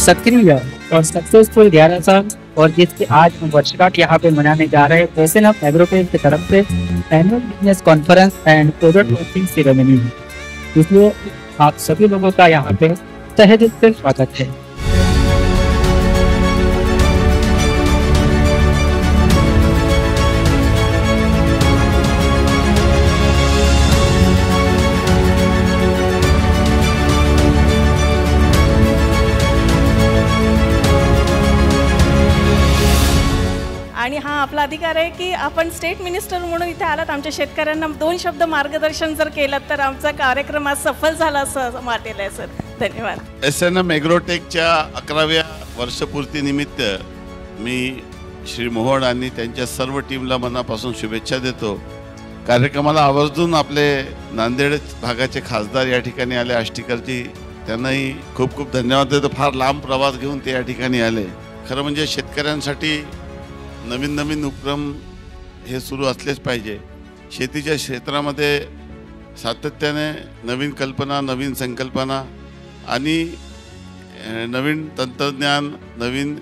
सक्रिय और सक्सेसफुल 11 साल और जिसकी आज हम वर्षगांठ यहाँ पे मनाने जा रहे हैं, वैसे ना एग्रोटेक की तरफ से annual business conference and product launching ceremony है। इसलिए आप सभी लोगों का यहाँ पे तहे दिल से स्वागत है। आणि हा आपला अधिकार आहे की आपण स्टेट मिनिस्टर म्हणून इथे आलात, आमच्या शेतकऱ्यांना 2 शब्द मार्गदर्शन जर केलं तर आमचा कार्यक्रम आज सफल झाला असं वाटेल आहे सर। धन्यवाद। SNM एग्रोटेकच्या 11व्या वर्षपूर्तीनिमित्त मी श्री मोहोळ आणि त्यांच्या सर्व टीमला मनापासून शुभेच्छा देतो। कार्यक्रमाला आवर्जून आपले नांदेड भागाचे खासदार या ठिकाणी आले, आष्टीकरजी, त्यांनाही खूप खूप धन्यवाद देतो। फार लांब प्रवास घेऊन ते या ठिकाणी आले। खरं म्हणजे शेतकऱ्यांसाठी नवीन नवीन उपक्रम हे सुरू असलेच पाहिजे। शेतीच्या क्षेत्रामध्ये सातत्याने नवीन कल्पना, नवीन संकल्पना आणि नवीन तंत्रज्ञान, नवीन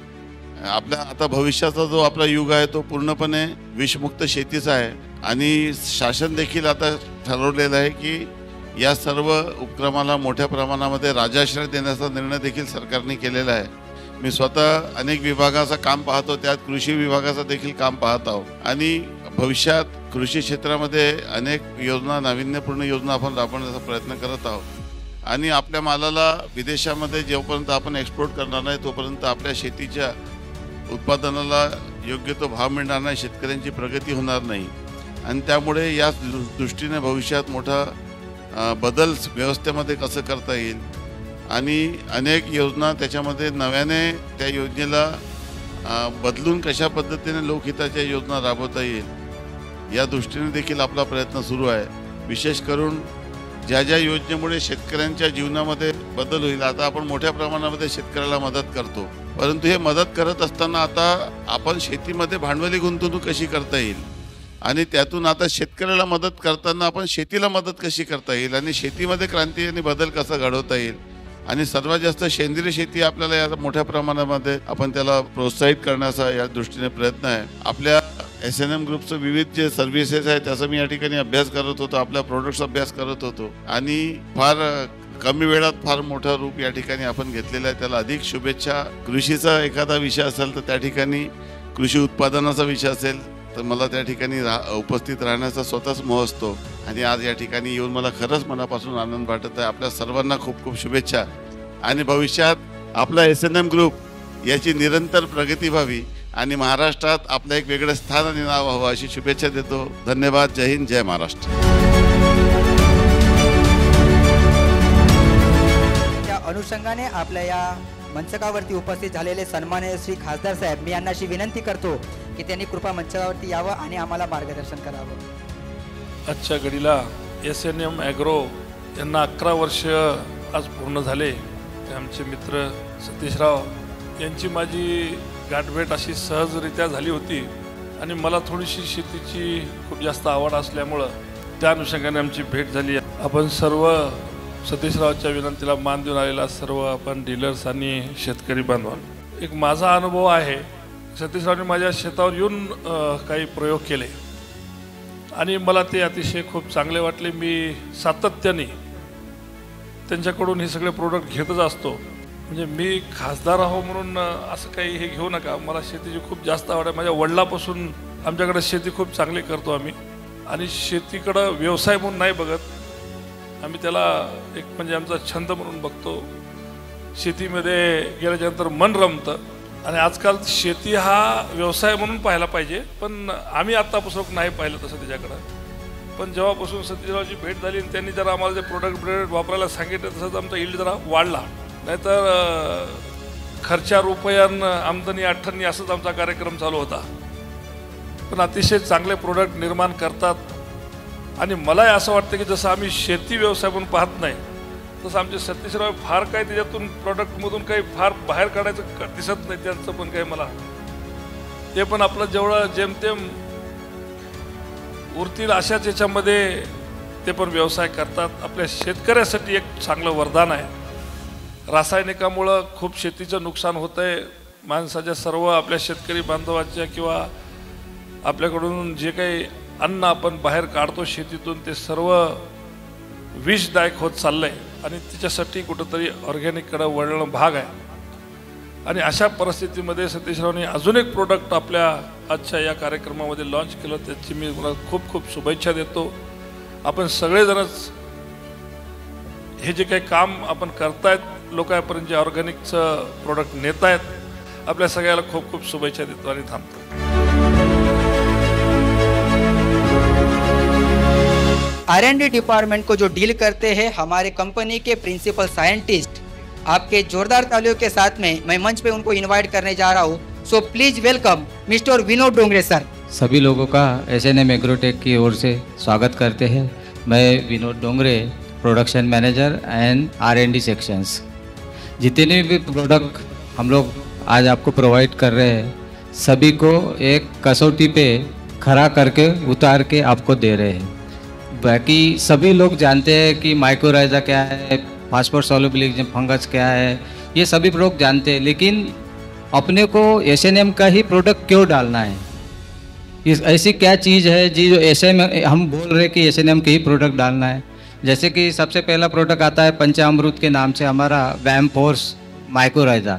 आपल्या आता भविष्याचा जो आपला युग आहे तो पूर्णपणे विषमुक्त शेतीचा आहे आणि शासन देखील आता ठरवलेलं आहे की या सर्व उपक्रमाला मोठ्या प्रमाणामध्ये राजाश्रय देण्याचा निर्णय देखील सरकारने केलेला आहे। मी स्वतः अनेक विभागाचं काम पाहतो, त्यात कृषी विभागाचं देखील काम पाहत आहोत आणि भविष्यात कृषी क्षेत्रामध्ये अनेक योजना, नाविन्यपूर्ण योजना आपण राबवण्याचा प्रयत्न करत आहोत आणि आपल्या मालाला विदेशामध्ये जोपर्यंत आपण एक्सपोर्ट करणार नाही तोपर्यंत आपल्या शेतीच्या उत्पादनाला योग्य तो भाव मिळणार नाही, शेतकऱ्यांची प्रगती होणार नाही आणि त्यामुळे या दृष्टीने भविष्यात मोठा बदल व्यवस्थेमध्ये कसं करता येईल आणि अनेक योजना त्याच्यामध्ये नव्याने त्या योजनेला बदलून कशा पद्धतीने लोकहिताच्या योजना राबवता येईल या दृष्टीने देखील आपला प्रयत्न सुरू आहे। विशेष करून ज्या ज्या योजनेमुळे शेतकऱ्यांच्या जीवनामध्ये बदल होईल, आता आपण मोठ्या प्रमाणामध्ये शेतकऱ्याला मदत करतो, परंतु हे मदत करत असताना आता आपण शेतीमध्ये भांडवली गुंतवणूक कशी करता येईल आणि त्यातून आता शेतकऱ्याला मदत करताना आपण शेतीला मदत कशी करता येईल आणि शेतीमध्ये क्रांती आणि बदल कसा घडवता येईल आणि सर्वात जास्त सेंद्रिय शेती आपल्याला या मोठ्या प्रमाणामध्ये आपण त्याला प्रोत्साहित करण्याचा या दृष्टीने प्रयत्न आहे। आपल्या SNM ग्रुपचं विविध जे सर्व्हिसेस आहे त्याचा मी या ठिकाणी अभ्यास करत होतो, आपल्या प्रोडक्ट्स अभ्यास करत होतो आणि फार कमी वेळात फार मोठं रूप या ठिकाणी आपण घेतलेलं आहे। त्याला अधिक शुभेच्छा। कृषीचा एखादा विषय असेल तर त्या ठिकाणी कृषी उत्पादनाचा विषय असेल तर मला त्या ठिकाणी उपस्थित राहण्याचा स्वतःच मोह असतो आणि आज या ठिकाणी येऊन मला खरंच मनापासून आनंद वाटत आहे। आपल्या सर्वांना खूप खूप शुभेच्छा आणि भविष्यात आपला SNM ग्रुप याची निरंतर प्रगती व्हावी आणि महाराष्ट्रात आपलं एक वेगळं स्थान आणि नाव व्हावं अशी शुभेच्छा देतो। धन्यवाद। जय हिंद, जय महाराष्ट्र। त्या अनुषंगाने आपल्या या मंचकावरती उपस्थित झालेले सन्माननीय श्री खासदार साहेब, मी यांना अशी विनंती करतो की त्यांनी कृपा मंचावरती यावं आणि आम्हाला मार्गदर्शन करावं। आजच्या घडीला SNM ॲग्रो यांना 11 वर्ष आज पूर्ण झाले। आमचे मित्र सतीशराव यांची माझी गाठभेट अशी सहजरित्या झाली होती आणि मला थोडीशी शेतीची खूप जास्त आवड असल्यामुळं त्या अनुषंगाने आमची भेट झाली। आपण सर्व सतीशरावच्या विनंतीला मान देऊन आलेला सर्व आपण डीलर्स आणि शेतकरी बांधवांना एक माझा अनुभव आहे। सतीशरावने माझ्या शेतावर येऊन काही प्रयोग केले आणि मला ते अतिशय खूप चांगले वाटले। मी सातत्याने त्यांच्याकडून हे सगळे प्रोडक्ट घेतच असतो। म्हणजे मी खासदार आहो म्हणून असं काही हे घेऊ नका, मला शेतीची खूप जास्त आवड आहे। माझ्या वडिलापासून आमच्याकडे शेती खूप चांगली करतो आम्ही आणि शेतीकडं व्यवसाय म्हणून नाही बघत आम्ही, त्याला एक म्हणजे आमचा छंद म्हणून बघतो। शेतीमध्ये गेल्याच्यानंतर मन रमतं आणि आजकाल शेती हा व्यवसाय म्हणून पाहायला पाहिजे, पण आम्ही आत्तापासून नाही पाहिलं तसं त्याच्याकडं। पण जेव्हापासून सतीशरावची भेट झाली आणि त्यांनी जरा आम्हाला जे प्रोडक्ट वापरायला सांगितलं तसंच आमचा यील्ड जरा वाढला, नाहीतर खर्चा रुपयान आमदनी अठ्ठन्नी असंच आमचा कार्यक्रम चालू होता। पण अतिशय चांगले प्रोडक्ट निर्माण करतात आणि मला असं वाटतं की जसं आम्ही शेती व्यवसाय म्हणून पाहत नाही तसं आमचे सतीशराव फार काही त्याच्यातून प्रोडक्टमधून काही फार बाहेर काढायचं दिसत नाही त्यांचं पण काही मला, ते पण आपलं जेवढं जेमतेम उरतील अशाच याच्यामध्ये ते पण व्यवसाय करतात। आपल्या शेतकऱ्यासाठी एक चांगलं वरदान आहे रासायनिकामुळं खूप शेतीचं नुकसान होतं आहे. माणसाच्या सर्व आपल्या शेतकरी बांधवाच्या किंवा आपल्याकडून जे काही अन्न आपण बाहेर काढतो शेतीतून ते सर्व विषदायक होत चाललं आहे आणि त्याच्यासाठी कुठंतरी ऑर्गॅनिककडे वळणं भाग आहे. आणि अशा परिस्थितीमध्ये सतीशरावने अजून एक प्रोडक्ट आपल्या आजच्या या कार्यक्रमामध्ये लॉन्च केलं, त्याची मी मला खूप खूप शुभेच्छा देतो. आपण सगळेजणच हे जे काही काम आपण करतायत लोकांपर्यंत जे ऑर्गॅनिकचं प्रोडक्ट नेत आहेत, आपल्या सगळ्याला खूप खूप शुभेच्छा देतो आणि थांबतो. R&D डिपार्टमेंट को जो डील करते हैं हमारे कंपनी के प्रिंसिपल साइंटिस्ट, आपके जोरदार तालियों के साथ में मैं मंच पे उनको इनवाइट करने जा रहा हूँ. So please welcome mister Vinod Dongre sir. सभी लोगों का SNM एग्रोटेक की ओर से स्वागत करते हैं. मैं Vinod Dongre, production manager and R&D sections. जितने भी प्रोडक्ट हम लोग आज आपको प्रोवाइड कर रहे हैं, सभी को एक कसौटी पे खरा करके उतार के आपको दे रहे हैं. बाकी सभी लोग जानते हैं कि माइकोराइजा क्या है, फास्फोरस सॉल्युबल फंगस क्या है, ये सभी लोग जानते हैं. लेकिन अपने को SNM का ही प्रोडक्ट क्यों डालना है? इस ऐसी क्या चीज़ है जी जो SNM हम बोल रहे हैं कि SNM के ही प्रोडक्ट डालना है? जैसे कि सबसे पहला प्रोडक्ट आता है पंचामृत के नाम से हमारा वैमफोर्स माइकोराइजा.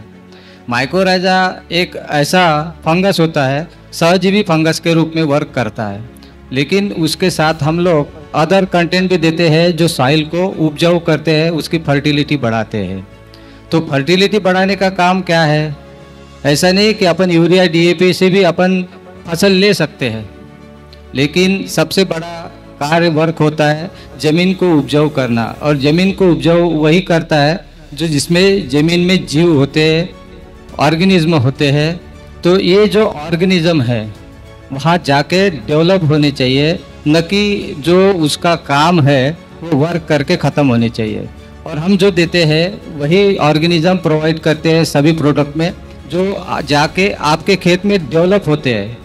माइकोराइजा एक ऐसा फंगस होता है, सहजीवी फंगस के रूप में वर्क करता है, लेकिन उसके साथ हम लोग अदर कंटेंट भी देते हैं जो सॉइल को उपजाऊ करते हैं, उसकी फर्टिलिटी बढ़ाते हैं. तो फर्टिलिटी बढ़ाने का काम क्या है? ऐसा नहीं कि अपन यूरिया DAP से भी अपन फसल ले सकते हैं, लेकिन सबसे बड़ा कार्य वर्क होता है ज़मीन को उपजाऊ करना. और ज़मीन को उपजाऊ वही करता है जो जिसमें ज़मीन में जीव होते हैं, ऑर्गेनिज्म होते हैं. तो ये जो ऑर्गेनिज्म है वहाँ जाके डेवलप होने चाहिए, न कि जो उसका काम है वो वर्क करके ख़त्म होने चाहिए. और हम जो देते हैं वही ऑर्गेनिज्म प्रोवाइड करते हैं सभी प्रोडक्ट में, जो जाके आपके खेत में डेवलप होते हैं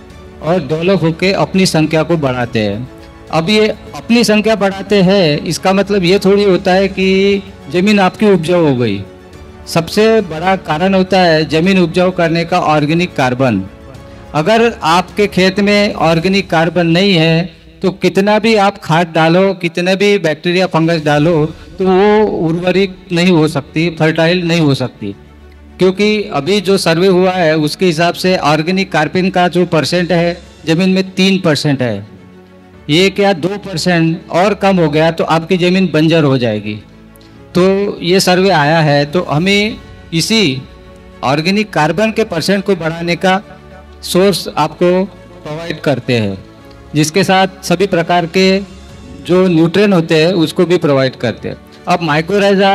और डेवलप होके अपनी संख्या को बढ़ाते हैं. अब ये अपनी संख्या बढ़ाते हैं, इसका मतलब ये थोड़ी होता है कि ज़मीन आपकी उपजाऊ हो गई. सबसे बड़ा कारण होता है ज़मीन उपजाऊ करने का ऑर्गेनिक कार्बन. अगर आपके खेत में ऑर्गेनिक कार्बन नहीं है तो कितना भी आप खाद डालो, कितना भी बैक्टीरिया फंगस डालो, तो वो उर्वरिक नहीं हो सकती, फर्टाइल नहीं हो सकती. क्योंकि अभी जो सर्वे हुआ है उसके हिसाब से ऑर्गेनिक कार्बन का जो परसेंट है ज़मीन में 3% है. ये क्या 2% और कम हो गया तो आपकी ज़मीन बंजर हो जाएगी. तो ये सर्वे आया है, तो हमें इसी ऑर्गेनिक कार्बन के परसेंट को बढ़ाने का सोर्स आपको प्रोवाइड करते हैं, जिसके साथ सभी प्रकार के जो न्यूट्रिएंट होते हैं उसको भी प्रोवाइड करते हैं. अब माइकोराइजा,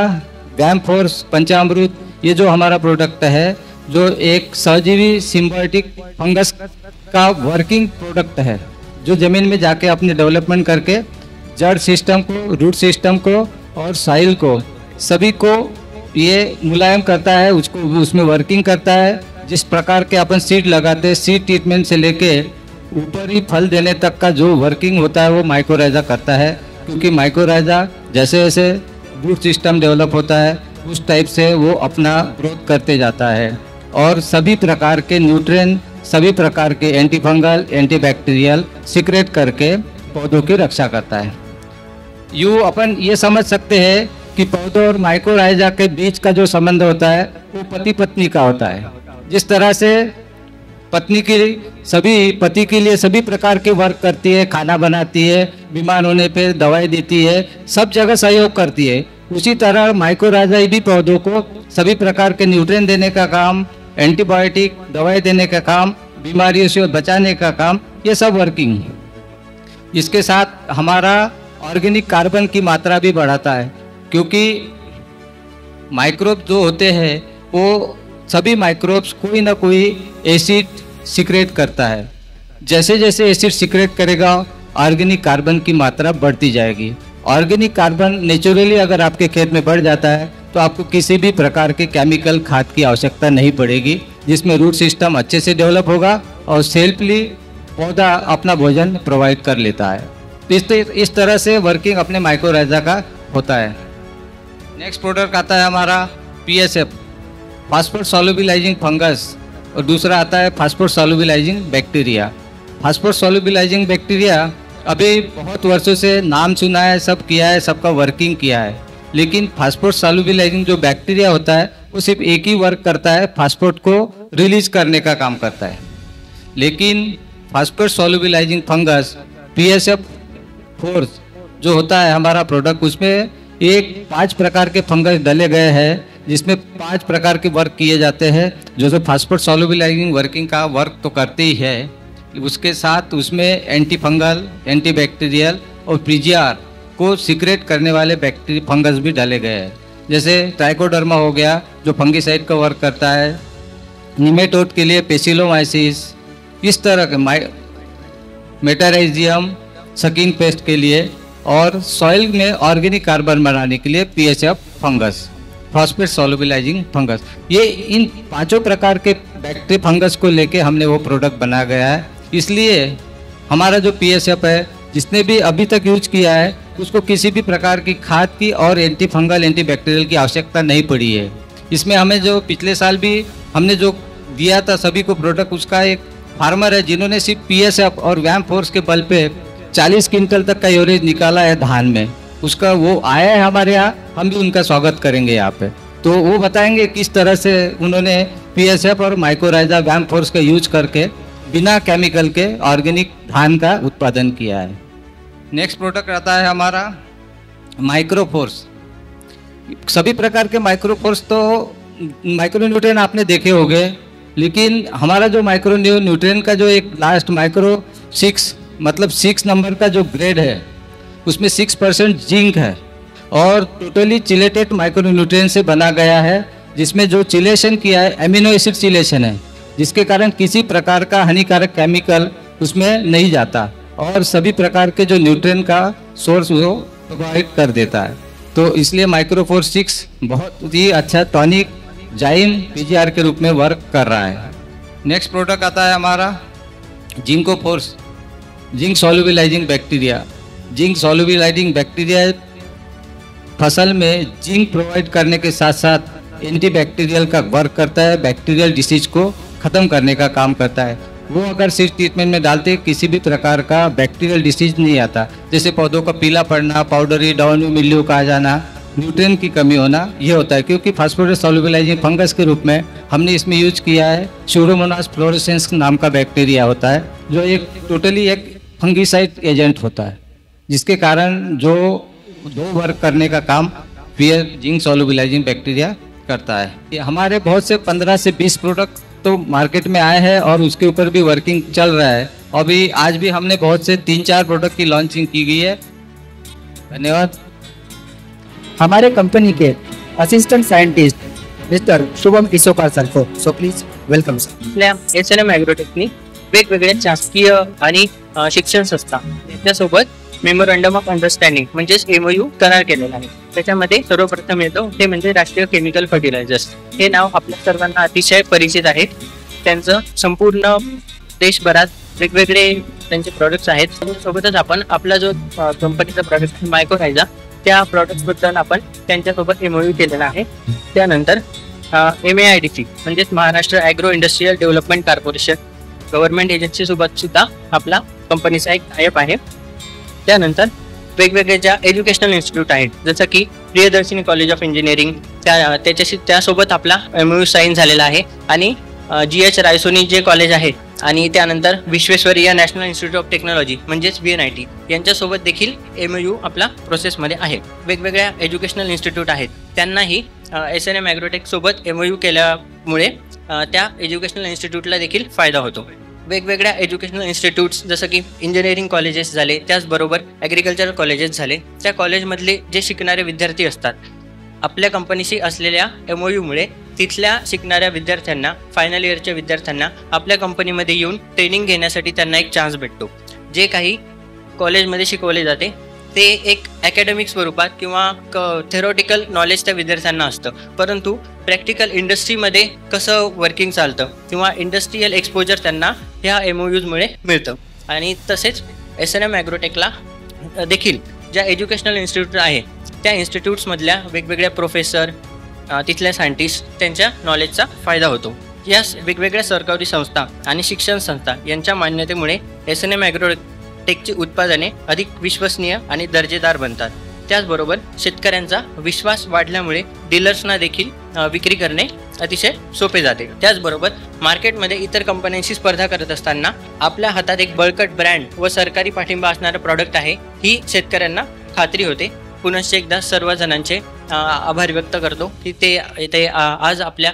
वैमफोर्स, पंचामृत, ये जो हमारा प्रोडक्ट है जो एक सहजीवी सिम्बायोटिक फंगस का वर्किंग प्रोडक्ट है, जो ज़मीन में जाके अपने डेवलपमेंट करके जड़ सिस्टम को, रूट सिस्टम को और सॉइल को सभी को ये मुलायम करता है, उसको उसमें वर्किंग करता है. जिस प्रकार के अपन सीड लगाते हैं, सीड ट्रीटमेंट से लेके ऊपरी फल देने तक का जो वर्किंग होता है वो माइकोराइजा करता है. क्योंकि माइकोराइजा जैसे जैसे रूट सिस्टम डेवलप होता है उस टाइप से वो अपना ग्रोथ करते जाता है और सभी प्रकार के न्यूट्रिएंट, सभी प्रकार के anti fungal, anti bacterial secrete करके पौधों की रक्षा करता है. यूँ अपन ये समझ सकते हैं कि पौधों और माइकोराइजा के बीच का जो संबंध होता है वो पति पत्नी का होता है. जिस तरह से पत्नी की पति के लिए सभी प्रकार के वर्क करती है, खाना बनाती है, बीमार होने पे दवाई देती है, सब जगह सहयोग करती है, उसी तरह माइकोराइजा भी पौधों को सभी प्रकार के न्यूट्रिएंट देने का काम, एंटीबायोटिक दवाई देने का काम, बीमारियों से बचाने का काम, ये सब वर्किंग. इसके साथ हमारा ऑर्गेनिक कार्बन की मात्रा भी बढ़ाता है, क्योंकि माइक्रोब जो होते हैं वो सभी माइक्रोब्स कोई ना कोई एसिड सीक्रेट करता है. जैसे जैसे एसिड सीक्रेट करेगा ऑर्गेनिक कार्बन की मात्रा बढ़ती जाएगी. ऑर्गेनिक कार्बन नेचुरली अगर आपके खेत में बढ़ जाता है तो आपको किसी भी प्रकार के केमिकल खाद की आवश्यकता नहीं पड़ेगी, जिसमें रूट सिस्टम अच्छे से डेवलप होगा और सेल्फली पौधा अपना भोजन प्रोवाइड कर लेता है. इस तरह से वर्किंग अपने माइकोराइजा का होता है. नेक्स्ट प्रोडक्ट आता है हमारा PSF फास्फोर सॉल्युबिलाइजिंग फंगस और दूसरा आता है फास्फोर सॉल्युबिलाइजिंग बैक्टीरिया। फास्फोर सॉल्युबिलाइजिंग बैक्टीरिया अभी बहुत वर्षों से नाम सुना है, सब किया है, सबका वर्किंग किया है, लेकिन फास्फोर सॉल्युबिलाइजिंग जो बैक्टीरिया होता है वो सिर्फ एक ही वर्क करता है, फास्फोट को रिलीज करने का काम करता है। लेकिन फास्फोर सॉल्युबिलाइजिंग फंगस PSF फोर्स जो होता है हमारा प्रोडक्ट, उसमें 5 प्रकार के फंगस डाले गए हैं जिसमें 5 प्रकार के वर्क किए जाते हैं, जो फास्फोर सॉल्युबिलाइजिंग वर्किंग का वर्क तो करते ही है, उसके साथ उसमें एंटी फंगल, एंटी बैक्टीरियल और प्रीजियार को सीक्रेट करने वाले बैक्टीरिया फंगस भी डाले गए हैं। जैसे ट्राइकोडर्मा हो गया जो फंगिसाइड का वर्क करता है, निमेटोड के लिए पेसिलोमाइसिस, इस तरह के मेटाराइजियम सकिंग पेस्ट के लिए, और सॉइल में ऑर्गेनिक कार्बन बनाने के लिए PSF फंगस, फॉस्फेट सॉल्युबिलाइजिंग फंगस। ये इन 5 प्रकार के बैक्टीरिया फंगस को लेके हमने वो प्रोडक्ट बनाया गया है। इसलिए हमारा जो PSF है जिसने भी अभी तक यूज किया है उसको किसी भी प्रकार की खाद की और एंटी फंगल एंटी बैक्टीरियल की आवश्यकता नहीं पड़ी है। इसमें हमें जो पिछले साल भी हमने जो दिया था सभी को प्रोडक्ट, उसका एक फार्मर है जिन्होंने सिर्फ PSF और वैम फोर्स के बल पे 40 क्विंटल तक का एवरेज निकाला है धान में, उसका वो आया है हमारे यहाँ, हम भी उनका स्वागत करेंगे यहाँ पे। तो वो बताएंगे किस तरह से उन्होंने PSF और माइकोराइजा वैम फोर्स का यूज करके बिना केमिकल के ऑर्गेनिक धान का उत्पादन किया है। नेक्स्ट प्रोडक्ट आता है हमारा माइक्रोफोर्स। सभी प्रकार के माइक्रोफोर्स तो माइक्रोन्यूट्रिएंट आपने देखे होंगे, लेकिन हमारा जो माइक्रोन्यूट्रिएंट का जो एक लास्ट माइक्रो 6 मतलब 6 नंबर का जो ग्रेड है उसमें 6% जिंक है और टोटली चिलेटेड माइक्रोन्यूट्रिएंट से बना गया है, जिसमें जो चिलेशन किया है एमिनो एसिड चिलेशन है, जिसके कारण किसी प्रकार का हानिकारक केमिकल उसमें नहीं जाता और सभी प्रकार के जो न्यूट्रिएंट का सोर्स वो प्रोवाइड कर देता है। तो इसलिए माइक्रोफोर्स 6 बहुत ही अच्छा टॉनिक जाइम PGR के रूप में वर्क कर रहा है। नेक्स्ट प्रोडक्ट आता है हमारा जिंकोफोर्स, जिंक सॉल्युबिलाइजिंग बैक्टीरिया। जिंक सॉल्युबिलाइजिंग बैक्टीरिया फसल में जिंक प्रोवाइड करने के साथ साथ एंटीबैक्टीरियल का वर्क करता है, बैक्टीरियल डिसीज को ख़त्म करने का काम करता है। वो अगर सीड ट्रीटमेंट में डालते किसी भी प्रकार का बैक्टीरियल डिसीज नहीं आता, जैसे पौधों का पीला पड़ना, पाउडरी डाउन मिल्यू का आ जाना, न्यूट्रिएंट की कमी होना, ये होता है क्योंकि फास्फोरस सॉल्युबिलाइजिंग फंगस के रूप में हमने इसमें यूज किया है स्यूडोमोनास फ्लोरेसेंस नाम का बैक्टीरिया होता है, जो एक टोटली एक फंगिसाइड एजेंट होता है, जिसके कारण जो 2 वर्क करने का काम जिंक सॉल्युबिलाइजिंग बैक्टीरिया करता है। ये हमारे बहुत से 15 से 20 प्रोडक्ट तो मार्केट में आए हैं और उसके ऊपर भी वर्किंग चल रहा है। अभी आज भी हमने बहुत से 3-4 प्रोडक्ट की लॉन्चिंग की गई है। धन्यवाद। हमारे कंपनी के assistant scientist mister Shubham Isokar sir को सो प्लीज वेलकम सर। आपल्या SNM ॲग्रोटेकनी वेगवेगळ्या शासकीय आणि शिक्षण संस्था त्याच्यासोबत मेमोरंडम ऑफ अंडरस्टँडिंग म्हणजेच MOU करार केलेला आहे। त्याच्यामध्ये सर्वप्रथम येतो ते म्हणजे राष्ट्रीय केमिकल फर्टिलायझर्स। हे नाव आपल्या सर्वांना अतिशय परिचित आहे। त्यांचं संपूर्ण देशभरात वेगवेगळे त्यांचे प्रोडक्ट्स आहेत। सोबतच आपण आपला जो कंपनीचा प्रोडक्ट मायक्रोरायझा त्या प्रोडक्ट्स बद्दल आपण त्यांच्यासोबत MOU केलेला आहे। त्यानंतर MAIDC म्हणजेच Maharashtra agro industrial development corporation government agency सोबत सुद्धा आपला कंपनीचा एक टायअप आहे। त्यानंतर वेगवेगळे ज्या एज्युकेशनल इन्स्टिट्यूट आहेत जसं की प्रियदर्शिनी कॉलेज ऑफ इंजिनिअरिंग त्याच्याशी त्यासोबत आपला MOU साईन झालेला आहे आणि GH रायसोनी जे कॉलेज आहे आणि त्यानंतर Visvesvaraya national institute of technology म्हणजेच VNIT यांच्यासोबत देखील MOU आपला प्रोसेसमध्ये आहे। वेगवेगळ्या एज्युकेशनल इन्स्टिट्यूट आहेत त्यांनाही SNM ॲग्रोटेक सोबत MOU केल्यामुळे त्या एज्युकेशनल इन्स्टिट्यूटला देखील फायदा होतो। वेगवेगळ्या एज्युकेशनल इन्स्टिट्यूट्स जसं की इंजिनिअरिंग कॉलेजेस झाले, त्याचबरोबर ॲग्रिकल्चरल कॉलेजेस झाले, त्या कॉलेजमधले जे शिकणारे विद्यार्थी असतात आपल्या कंपनीशी असलेल्या MOUमुळे तिथल्या शिकणाऱ्या विद्यार्थ्यांना फायनल इयरच्या विद्यार्थ्यांना आपल्या कंपनीमध्ये येऊन ट्रेनिंग घेण्यासाठी त्यांना एक चान्स भेटतो। जे काही कॉलेजमध्ये शिकवले जाते ते एक अकॅडमिक स्वरूपात किंवा थेरॉटिकल नॉलेज त्या विद्यार्थ्यांना असतं, परंतु प्रॅक्टिकल इंडस्ट्रीमध्ये कसं वर्किंग चालतं किंवा इंडस्ट्रियल एक्सपोजर त्यांना ह्या MOUजमुळे मिळतं। आणि तसेच SNM ॲग्रोटेकला देखील ज्या एज्युकेशनल इन्स्टिट्यूट आहे त्या इन्स्टिट्यूट्समधल्या वेगवेगळ्या प्रोफेसर तिथल्या सायंटिस्ट त्यांच्या नॉलेजचा फायदा होतो. या वेगवेगळ्या सरकारी संस्था आणि शिक्षण संस्था यांच्या मान्यतेमुळे SNM ॲग्रोटेकची उत्पादने अधिक विश्वसनीय आणि दर्जेदार बनतात. त्याचबरोबर शेतकऱ्यांचा विश्वास वाढल्यामुळे डीलर्सना देखील विक्री करणे अतिशय सोपे जाते. त्याचबरोबर मार्केटमध्ये इतर कंपन्यांशी स्पर्धा करत असताना आपल्या हातात एक बळकट ब्रँड व सरकारी पाठिंबा असणारं प्रॉडक्ट आहे ही शेतकऱ्यांना खात्री होते. पुनश्च एकदा सर्वजणांचे आभार व्यक्त करतो की ते आज आपल्या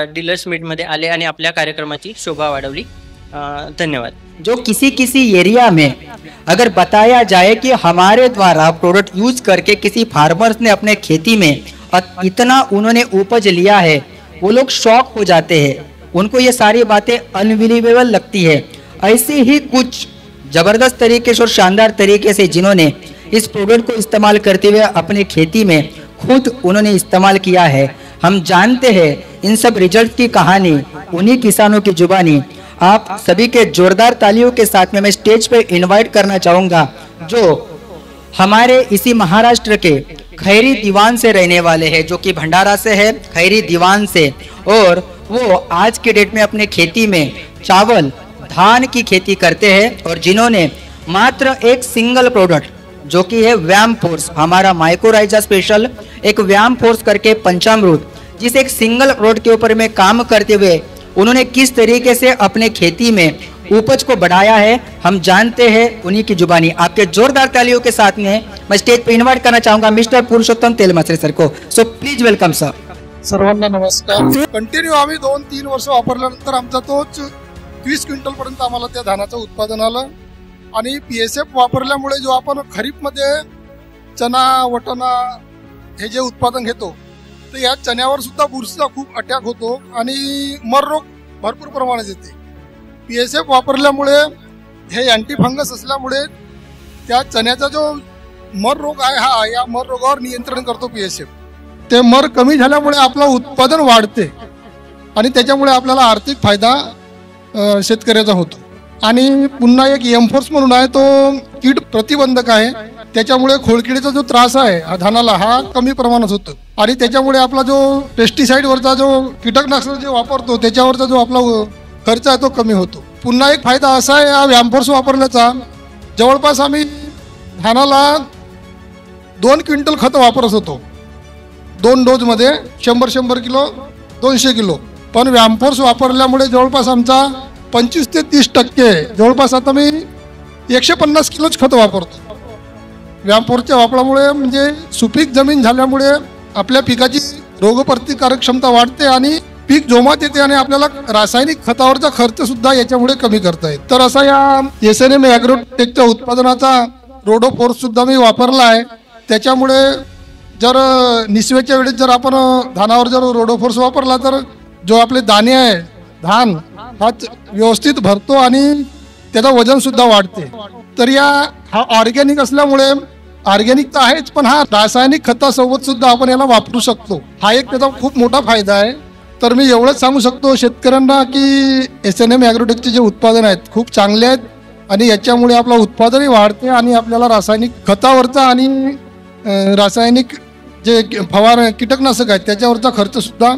डीलर्स मीटमध्ये आले आणि आपल्या कार्यक्रमाची शोभा वाढवली. धन्यवाद. जो किसी एरिया में अगर बताया जाए कि हमारे द्वारा प्रोडक्ट यूज करके किसी फार्मर्स ने अपने खेती में इतना उन्होंने उपज लिया है, वो लोग शॉक हो जाते हैं. उनको ये सारी बातें अनबिलीवेबल लगती है. ऐसे ही कुछ ज़बरदस्त तरीके से और शानदार तरीके से जिन्होंने इस प्रोडक्ट को इस्तेमाल करते हुए अपने खेती में खुद उन्होंने इस्तेमाल किया है. हम जानते हैं इन सब रिजल्ट की कहानी उन्हीं किसानों की जुबानी. आप सभी के जोरदार तालियों के साथ में मैं स्टेज पे इनवाइट करना चाहूँगा जो हमारे इसी महाराष्ट्र के खैरी दीवान से रहने वाले हैं, जो कि भंडारा से है, खैरी दीवान से, और वो आज के डेट में अपने खेती में चावल धान की खेती करते हैं और जिन्होंने मात्र एक सिंगल प्रोडक्ट जो कि है व्याम फोर्स, हमारा माइक्रोराइजा स्पेशल एक व्याम फोर्स करके पंचामृत, जिस एक सिंगल प्रोडक्ट के ऊपर में काम करते हुए उन्होंने किस तरीके से अपने खेती में उपज को बढ़ाया है हम जानते हैं उन्हीं की जुबानी. आपके जोरदार तालियों के साथ में मैं स्टेज पे इनवाइट करना चाहूंगा मिस्टर पुरुषोत्तम तेलमासरे सर को. So please welcome sir. सर्वांना नमस्कार. कंटिन्यू आम्ही 2-3 वर्ष वापरल्यानंतर आमचा तोच 20 क्विंटल पर्यंत आम्हाला त्या धानाचं उत्पादन आलं. आणि PSF वापरल्यामुळे जो आपण खरीपमध्ये चना वटणा हे जे उत्पादन घेतो तर या चण्यावर सुद्धा बुरशीचा खूप अटॅक होतो आणि मर रोग भरपूर प्रमाणात येते. PSF वापरल्यामुळे हे अँटी फंगस असल्यामुळे त्या चण्याचा जो मर रोग आहे या मर रोगावर नियंत्रण करतो PSF. ते मर कमी झाल्यामुळे आपलं उत्पादन वाढते आणि त्याच्यामुळे आपल्याला आर्थिक फायदा शेतकऱ्याचा होतो. आणि पुन्हा एक एमफोर्स म्हणून आहे तो कीड प्रतिबंधक आहे. त्याच्यामुळे खोळकिडीचा जो त्रास आहे धानाला हा कमी प्रमाणात होतो आणि त्याच्यामुळे आपला जो पेस्टिसाइडवरचा जो कीटकनाशक जे वापरतो त्याच्यावरचा जो आपला खर्च आहे तो कमी होतो. पुन्हा एक फायदा असा आहे या व्यामफोर्स वापरल्याचा, जवळपास आम्ही धानाला 2 क्विंटल खत वापरत होतो 2 डोजमध्ये 100 किलो 200 किलो. पण व्यामफोर्स वापरल्यामुळे जवळपास आमचा 25 ते 30% जवळपास आता मी 150 किलोच खत वापरतो. व्यामफोर्सच्या वापरामुळे म्हणजे सुपीक जमीन झाल्यामुळे आपल्या पिकाची रोगप्रतिकारक क्षमता वाढते आणि पीक जोमात येते आणि आपल्याला रासायनिक खतावरचा खर्च सुद्धा याच्यामुळे कमी करता येईल. तर असा या SNM ॲग्रोटेकच्या उत्पादनाचा रोडोफोर्स सुद्धा मी वापरला आहे. त्याच्यामुळे जर निसवेच्या वेळेस जर आपण धानावर जर रोडोफोर्स वापरला तर जो आपले दाणे आहे धान हा व्यवस्थित भरतो आणि त्याचं वजन सुद्धा वाढते. तर हा ऑर्गॅनिक असल्यामुळे ऑर्गॅनिक तर आहेच पण हा रासायनिक खतासोबत सुद्धा आपण याला वापरू शकतो. हा एक त्याचा खूप मोठा फायदा आहे. तर मी एवढंच सांगू शकतो शेतकऱ्यांना की SNM ॲग्रोटेकचे जे उत्पादन आहेत खूप चांगले आहेत आणि याच्यामुळे आपलं उत्पादनही वाढते आणि आपल्याला रासायनिक खतावरचा आणि रासायनिक जे कीटकनाशक आहेत त्याच्यावरचा खर्च सुद्धा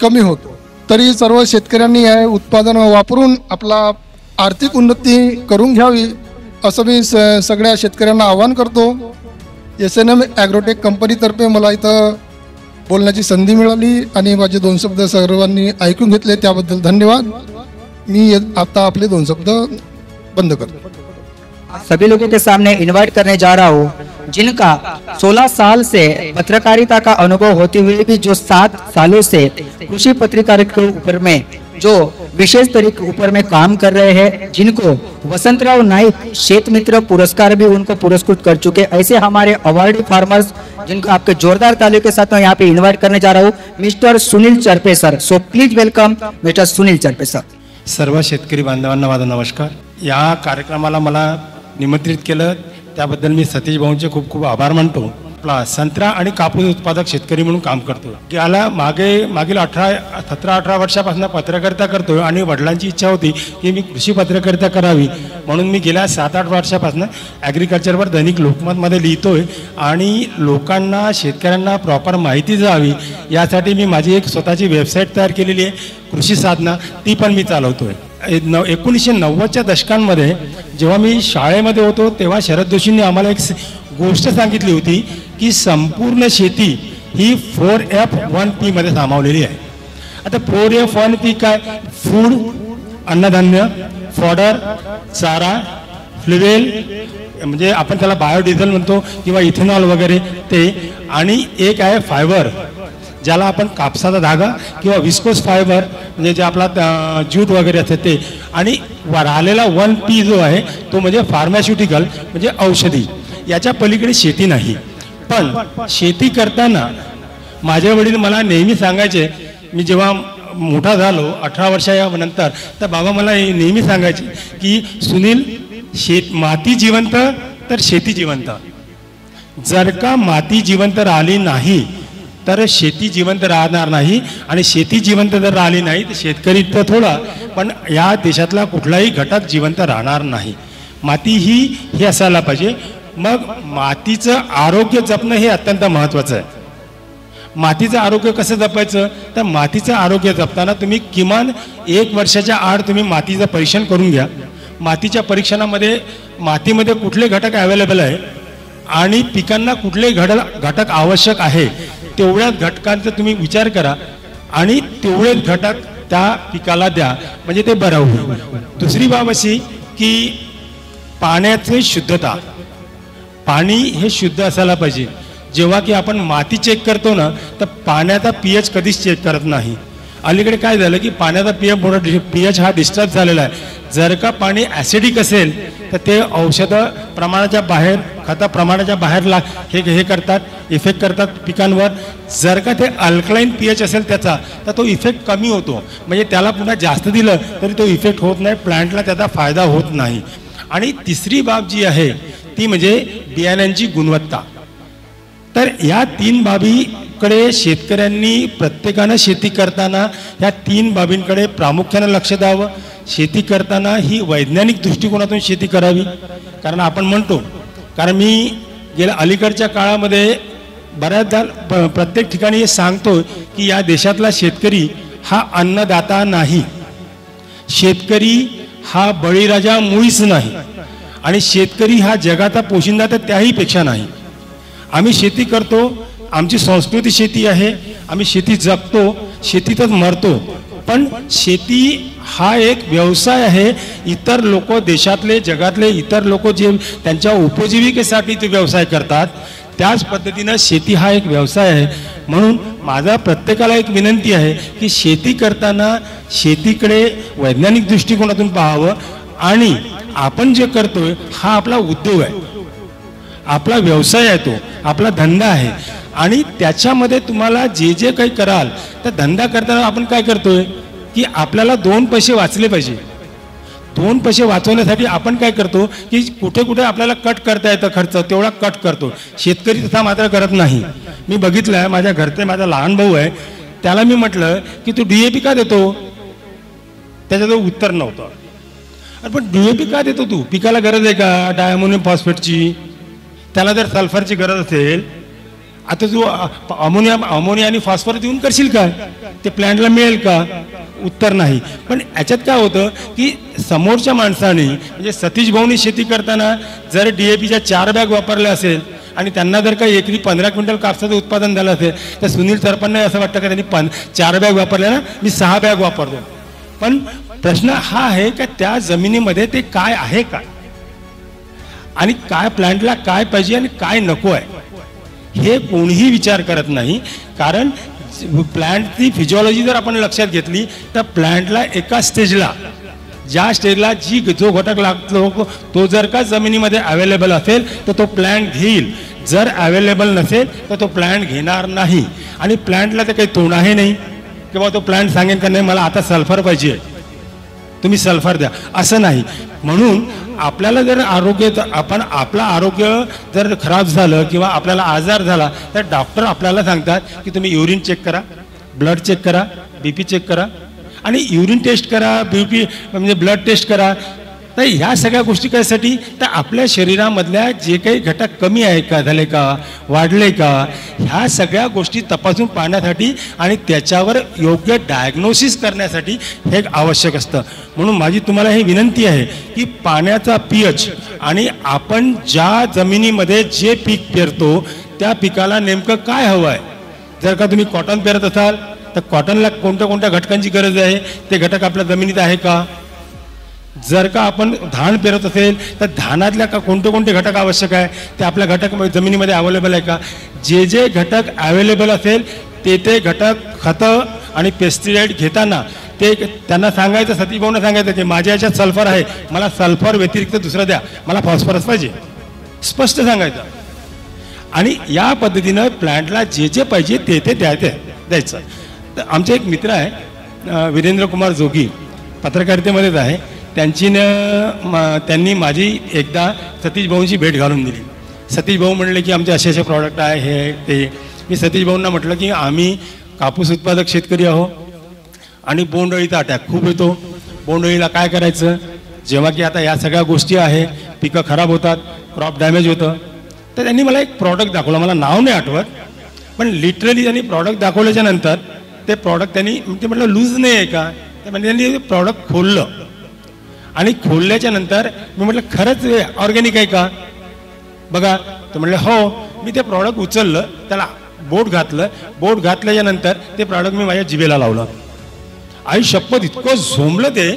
कमी होतो. तरी सर्व शेतकऱ्यांनी हे उत्पादन वापरून आपला आर्थिक उन्नती करून घ्यावी असं मी सगळ्या शेतकऱ्यांना आवाहन करतो. SNM ॲग्रोटेक कंपनीतर्फे मला इथं बोलण्याची संधी मिळाली आणि माझे 2 शब्द सर्वांनी ऐकून घेतले त्याबद्दल धन्यवाद. मी आता आपले 2 शब्द बंद करतो. सभी लोगों के सामने इनवाइट करने जा रहा हूँ जिनका 16 साल से पत्रकारिता का अनुभव होते हुए भी जो 7 सालों से कृषि पत्रकारिता के ऊपर में जो विशेष तरीके के ऊपर में काम कर रहे हैं, जिनको वसंतराव नाइक क्षेत्र मित्र पुरस्कार भी उनको पुरस्कृत कर चुके. ऐसे हमारे अवार्डी फार्मर्स जिनको आपके जोरदार तालियों के साथ में यहाँ पे इनवाइट करने जा रहा हूँ mister Sunil Charpe sir. So please welcome mister Sunil Charpe sir. सर्व शेतकरी बांधवांना माझा नमस्कार. या कार्यक्रमाला मला निमंत्रित केलं त्याबद्दल मी सतीश भाऊंचे खूप खूप आभार मानतो. आपला संत्रा आणि कापूस उत्पादक शेतकरी म्हणून काम करतो. याला मागील 17-18 वर्षापासून पत्रकारिता करतो आणि वडिलांची इच्छा होती की मी कृषी पत्रकारिता करावी, म्हणून मी गेल्या 7-8 वर्षापासून ॲग्रिकल्चरवर दैनिक लोकमतमध्ये लिहितोय आणि लोकांना शेतकऱ्यांना प्रॉपर माहिती जावी यासाठी मी माझी एक स्वतःची वेबसाईट तयार केलेली आहे, कृषी साधना, ती पण मी चालवतोय. 1990च्या दशकांमध्ये जेव्हा मी शाळेमध्ये होतो तेव्हा शरद जोशींनी आम्हाला एक गोष्ट सांगितली होती की संपूर्ण शेती ही 4F1P मध्ये सामावलेली आहे. आता 4F1P काय? फूड, अन्नधान्य, फॉडर, चारा, फ्युएल म्हणजे आपण त्याला बायोडिझेल म्हणतो किंवा इथेनॉल वगैरे ते, आणि एक आहे फायबर ज्याला आपण कापसाचा धागा किंवा विस्कोस फायबर म्हणजे जे आपला ज्यूट वगैरे असते ते, आणि राहिलेला 1P जो आहे तो म्हणजे फार्मास्युटिकल म्हणजे औषधी. याच्या पलीकडे शेती नाही. पण शेती करताना माझे वडील मला नेहमी सांगायचे, मी जेव्हा मोठा झालो 18 वर्षानंतर, तर बाबा मला नेहमी सांगायचे की सुनील, माती जिवंत तर शेती जिवंत. जर का माती जिवंत राहिली नाही तर शेती जिवंत राहणार नाही, आणि शेती जिवंत जर राहिली नाही तर शेतकरी तर थोडा पण या देशातला कुठलाही घटक जिवंत राहणार नाही. माती ही असायला पाहिजे. मग मातीचं आरोग्य जपणं हे अत्यंत महत्त्वाचं आहे. मातीचं आरोग्य कसं जपायचं? तर मातीचं आरोग्य जपताना तुम्ही किमान 1 वर्षाच्या आड तुम्ही मातीचं परीक्षण करून घ्या. मातीच्या परीक्षणामध्ये मातीमध्ये कुठले घटक अवेलेबल आहे आणि पिकांना कुठले घटक आवश्यक आहे तेवढ्याच घटकांचा तुम्ही विचार करा आणि तेवढेच घटक त्या पिकाला द्या, म्हणजे ते बरं होईल. दुसरी बाब अशी की पाण्याची शुद्धता. पाणी हे शुद्ध असायला पाहिजे. जेव्हा की आपण माती चेक करतो ना तर पाण्याचा pH कधीच चेक करत नाही. अलीकडे काय झालं की पाण्याचा pH हा डिस्टर्ब झालेला आहे. जर का पाणी ॲसिडिक असेल तर ते औषधं प्रमाणाच्या बाहेर, खता प्रमाणाच्या बाहेर हे करतात, इफेक्ट करतात पिकांवर. जर का ते अल्कलाईन pH असेल त्याचा तर तो इफेक्ट कमी होतो, म्हणजे त्याला पुन्हा जास्त दिलं तरी तो इफेक्ट होत नाही, प्लांटला त्याचा फायदा होत नाही. आणि तिसरी बाब जी आहे ती म्हणजे बियाण्यांची गुणवत्ता. तर या 3 बाबीकडे शेतकऱ्यांनी प्रत्येकानं शेती करताना ह्या 3 बाबींकडे प्रामुख्यानं लक्ष द्यावं. शेती करताना ही वैज्ञानिक दृष्टिकोनातून शेती करावी. कारण आपण म्हणतो, कारण मी गेल्या अलीकडच्या काळामध्ये बऱ्याचदा प्रत्येक ठिकाणी हे सांगतो की या देशातला शेतकरी हा अन्नदाता नाही, शेतकरी हा बळीराजा मुळीच नाही, आणि शेतकरी हा जगाचा पोशिंदा तर त्याही पेक्षा नाही. आम्ही शेती करतो, आमची संस्कृती शेती आहे, आम्ही शेती जगतो, शेतीतच मरतो. पण शेती हा एक व्यवसाय आहे. इतर लोक, देशातले जगातले इतर लोक जे त्यांच्या उपजीविकेसाठी ते व्यवसाय करतात त्याच पद्धतीनं शेती हा एक व्यवसाय आहे. म्हणून माझा प्रत्येकाला एक विनंती आहे की शेती करताना शेतीकडे वैज्ञानिक दृष्टिकोनातून पाहावं, आणि आपण जे करतोय हा आपला उद्योग आहे, आपला व्यवसाय आहे, तो आपला धंदा आहे. आणि त्याच्यामध्ये तुम्हाला जे काही कराल तर धंदा करताना आपण काय करतोय की आपल्याला 2 पैसे वाचले पाहिजे. 2 पैसे वाचवण्यासाठी आपण काय करतो की कुठे कुठे आपल्याला कट करता येतं खर्च तेवढा कट करतो. शेतकरी तसा मात्र करत नाही. मी बघितलं आहे, माझ्या घरचे माझा लहान भाऊ आहे, त्याला मी म्हटलं की तू DAP का देतो, त्याच्याजवळ उत्तर नव्हतं. पण DAP का देतो तू, पिकाला गरज आहे का डायअमोनियम फॉस्फेटची, त्याला जर सल्फरची गरज असेल, आता तू अमोनिया आणि फॉस्फरस देऊन करशील का, ते प्लॅन्टला मिळेल का? उत्तर नाही. पण याच्यात काय होतं की समोरच्या माणसाने म्हणजे सतीश भाऊनी शेती करताना जर DAPच्या 4 बॅग वापरल्या असेल आणि त्यांना जर का एकरी 15 क्विंटल कापसाचं उत्पादन झालं असेल तर सुनील सरपंचने असं वाटतं का त्यांनी 4 बॅग वापरल्या ना, मी 6 बॅग वापरतो. पण प्रश्न हा आहे का त्या जमिनीमध्ये ते काय आहे का, आणि काय प्लांटला काय पाहिजे आणि काय नको आहे हे कोणीही विचार करत नाही. कारण प्लांटची फिजिओलॉजी जर आपण लक्षात घेतली तर प्लांटला एका स्टेजला, ज्या स्टेजला जो घटक लागतो तो जर का जमिनीमध्ये अवेलेबल असेल तर तो प्लांट घेईल, जर अवेलेबल नसेल तर तो प्लांट घेणार नाही. आणि प्लांटला तर काही तोंड आहे नाही किंवा तो प्लांट सांगेल का नाही मला आता सल्फर पाहिजे, तुम्ही सल्फर द्या, असं नाही. म्हणून आपल्याला जर आपलं आरोग्य जर खराब झालं किंवा आपल्याला आजार झाला तर डॉक्टर आपल्याला सांगतात की तुम्ही युरिन चेक करा, ब्लड चेक करा, BP चेक करा आणि युरिन टेस्ट करा, BP म्हणजे ब्लड टेस्ट करा. तर ह्या सगळ्या गोष्टी कशासाठी तर आपल्या शरीरामधल्या जे काही घटक कमी आहे का, झाले का, वाढले का, ह्या सगळ्या गोष्टी तपासून पाहण्यासाठी आणि त्याच्यावर योग्य डायग्नोसिस करण्यासाठी हे आवश्यक असतं. म्हणून माझी तुम्हाला ही विनंती आहे की पाण्याचा pH आणि आपण ज्या जमिनीमध्ये जे पीक पेरतो त्या पिकाला नेमकं काय हवं आहे. जर का तुम्ही कॉटन पेरत असाल तर कॉटनला कोणत्या घटकांची गरज आहे, ते घटक आपल्या जमिनीत आहे का. जर का आपण धान पेरत असेल तर धानातल्या का कोणते घटक आवश्यक आहे ते आपल्या घटक जमिनीमध्ये अवेलेबल आहे का. जे घटक अवेलेबल असेल ते घटक खतं आणि पेस्टिसाइड घेताना ते त्यांना सांगायचं, सतीभाऊंना सांगायचं की माझ्या याच्यात सल्फर आहे, मला सल्फर व्यतिरिक्त दुसरं द्या, मला फॉस्फरस पाहिजे, स्पष्ट सांगायचं. आणि या पद्धतीनं प्लांटला जे पाहिजे ते द्यायचं. तर आमचे एक मित्र आहे वीरेंद्र कुमार जोगी, पत्रकारितेमध्येच आहे, त्यांनी माझी एकदा सतीश भाऊंची भेट घालून दिली. सतीश भाऊ म्हणले की आमचे असे प्रॉडक्ट आहे हे ते. मी सतीश भाऊंना म्हटलं की आम्ही कापूस उत्पादक शेतकरी आहो आणि बोंडअळीचा अटॅक खूप येतो. बोंडअळीला काय करायचं, जेव्हा की आता या सगळ्या गोष्टी आहे, पिकं खराब होतात, क्रॉप डॅमेज होतं. तर त्यांनी मला एक प्रॉडक्ट दाखवलं, मला नाव नाही आठवत, पण लिटरली त्यांनी प्रॉडक्ट दाखवल्याच्या नंतर ते प्रॉडक्ट त्यांनी ते म्हटलं लूज नाही आहे का, ते म्हणजे त्यांनी प्रॉडक्ट खोललं आणि खोलल्याच्या नंतर मी म्हटलं खरंच ऑर्गॅनिक आहे का बघा. तर म्हटलं हो. मी ते प्रॉडक्ट उचललं, त्याला बोट घातल्याच्या नंतर ते प्रॉडक्ट मी माझ्या जिभेला लावलं. आई शपथ इतकं झोंबलं ते.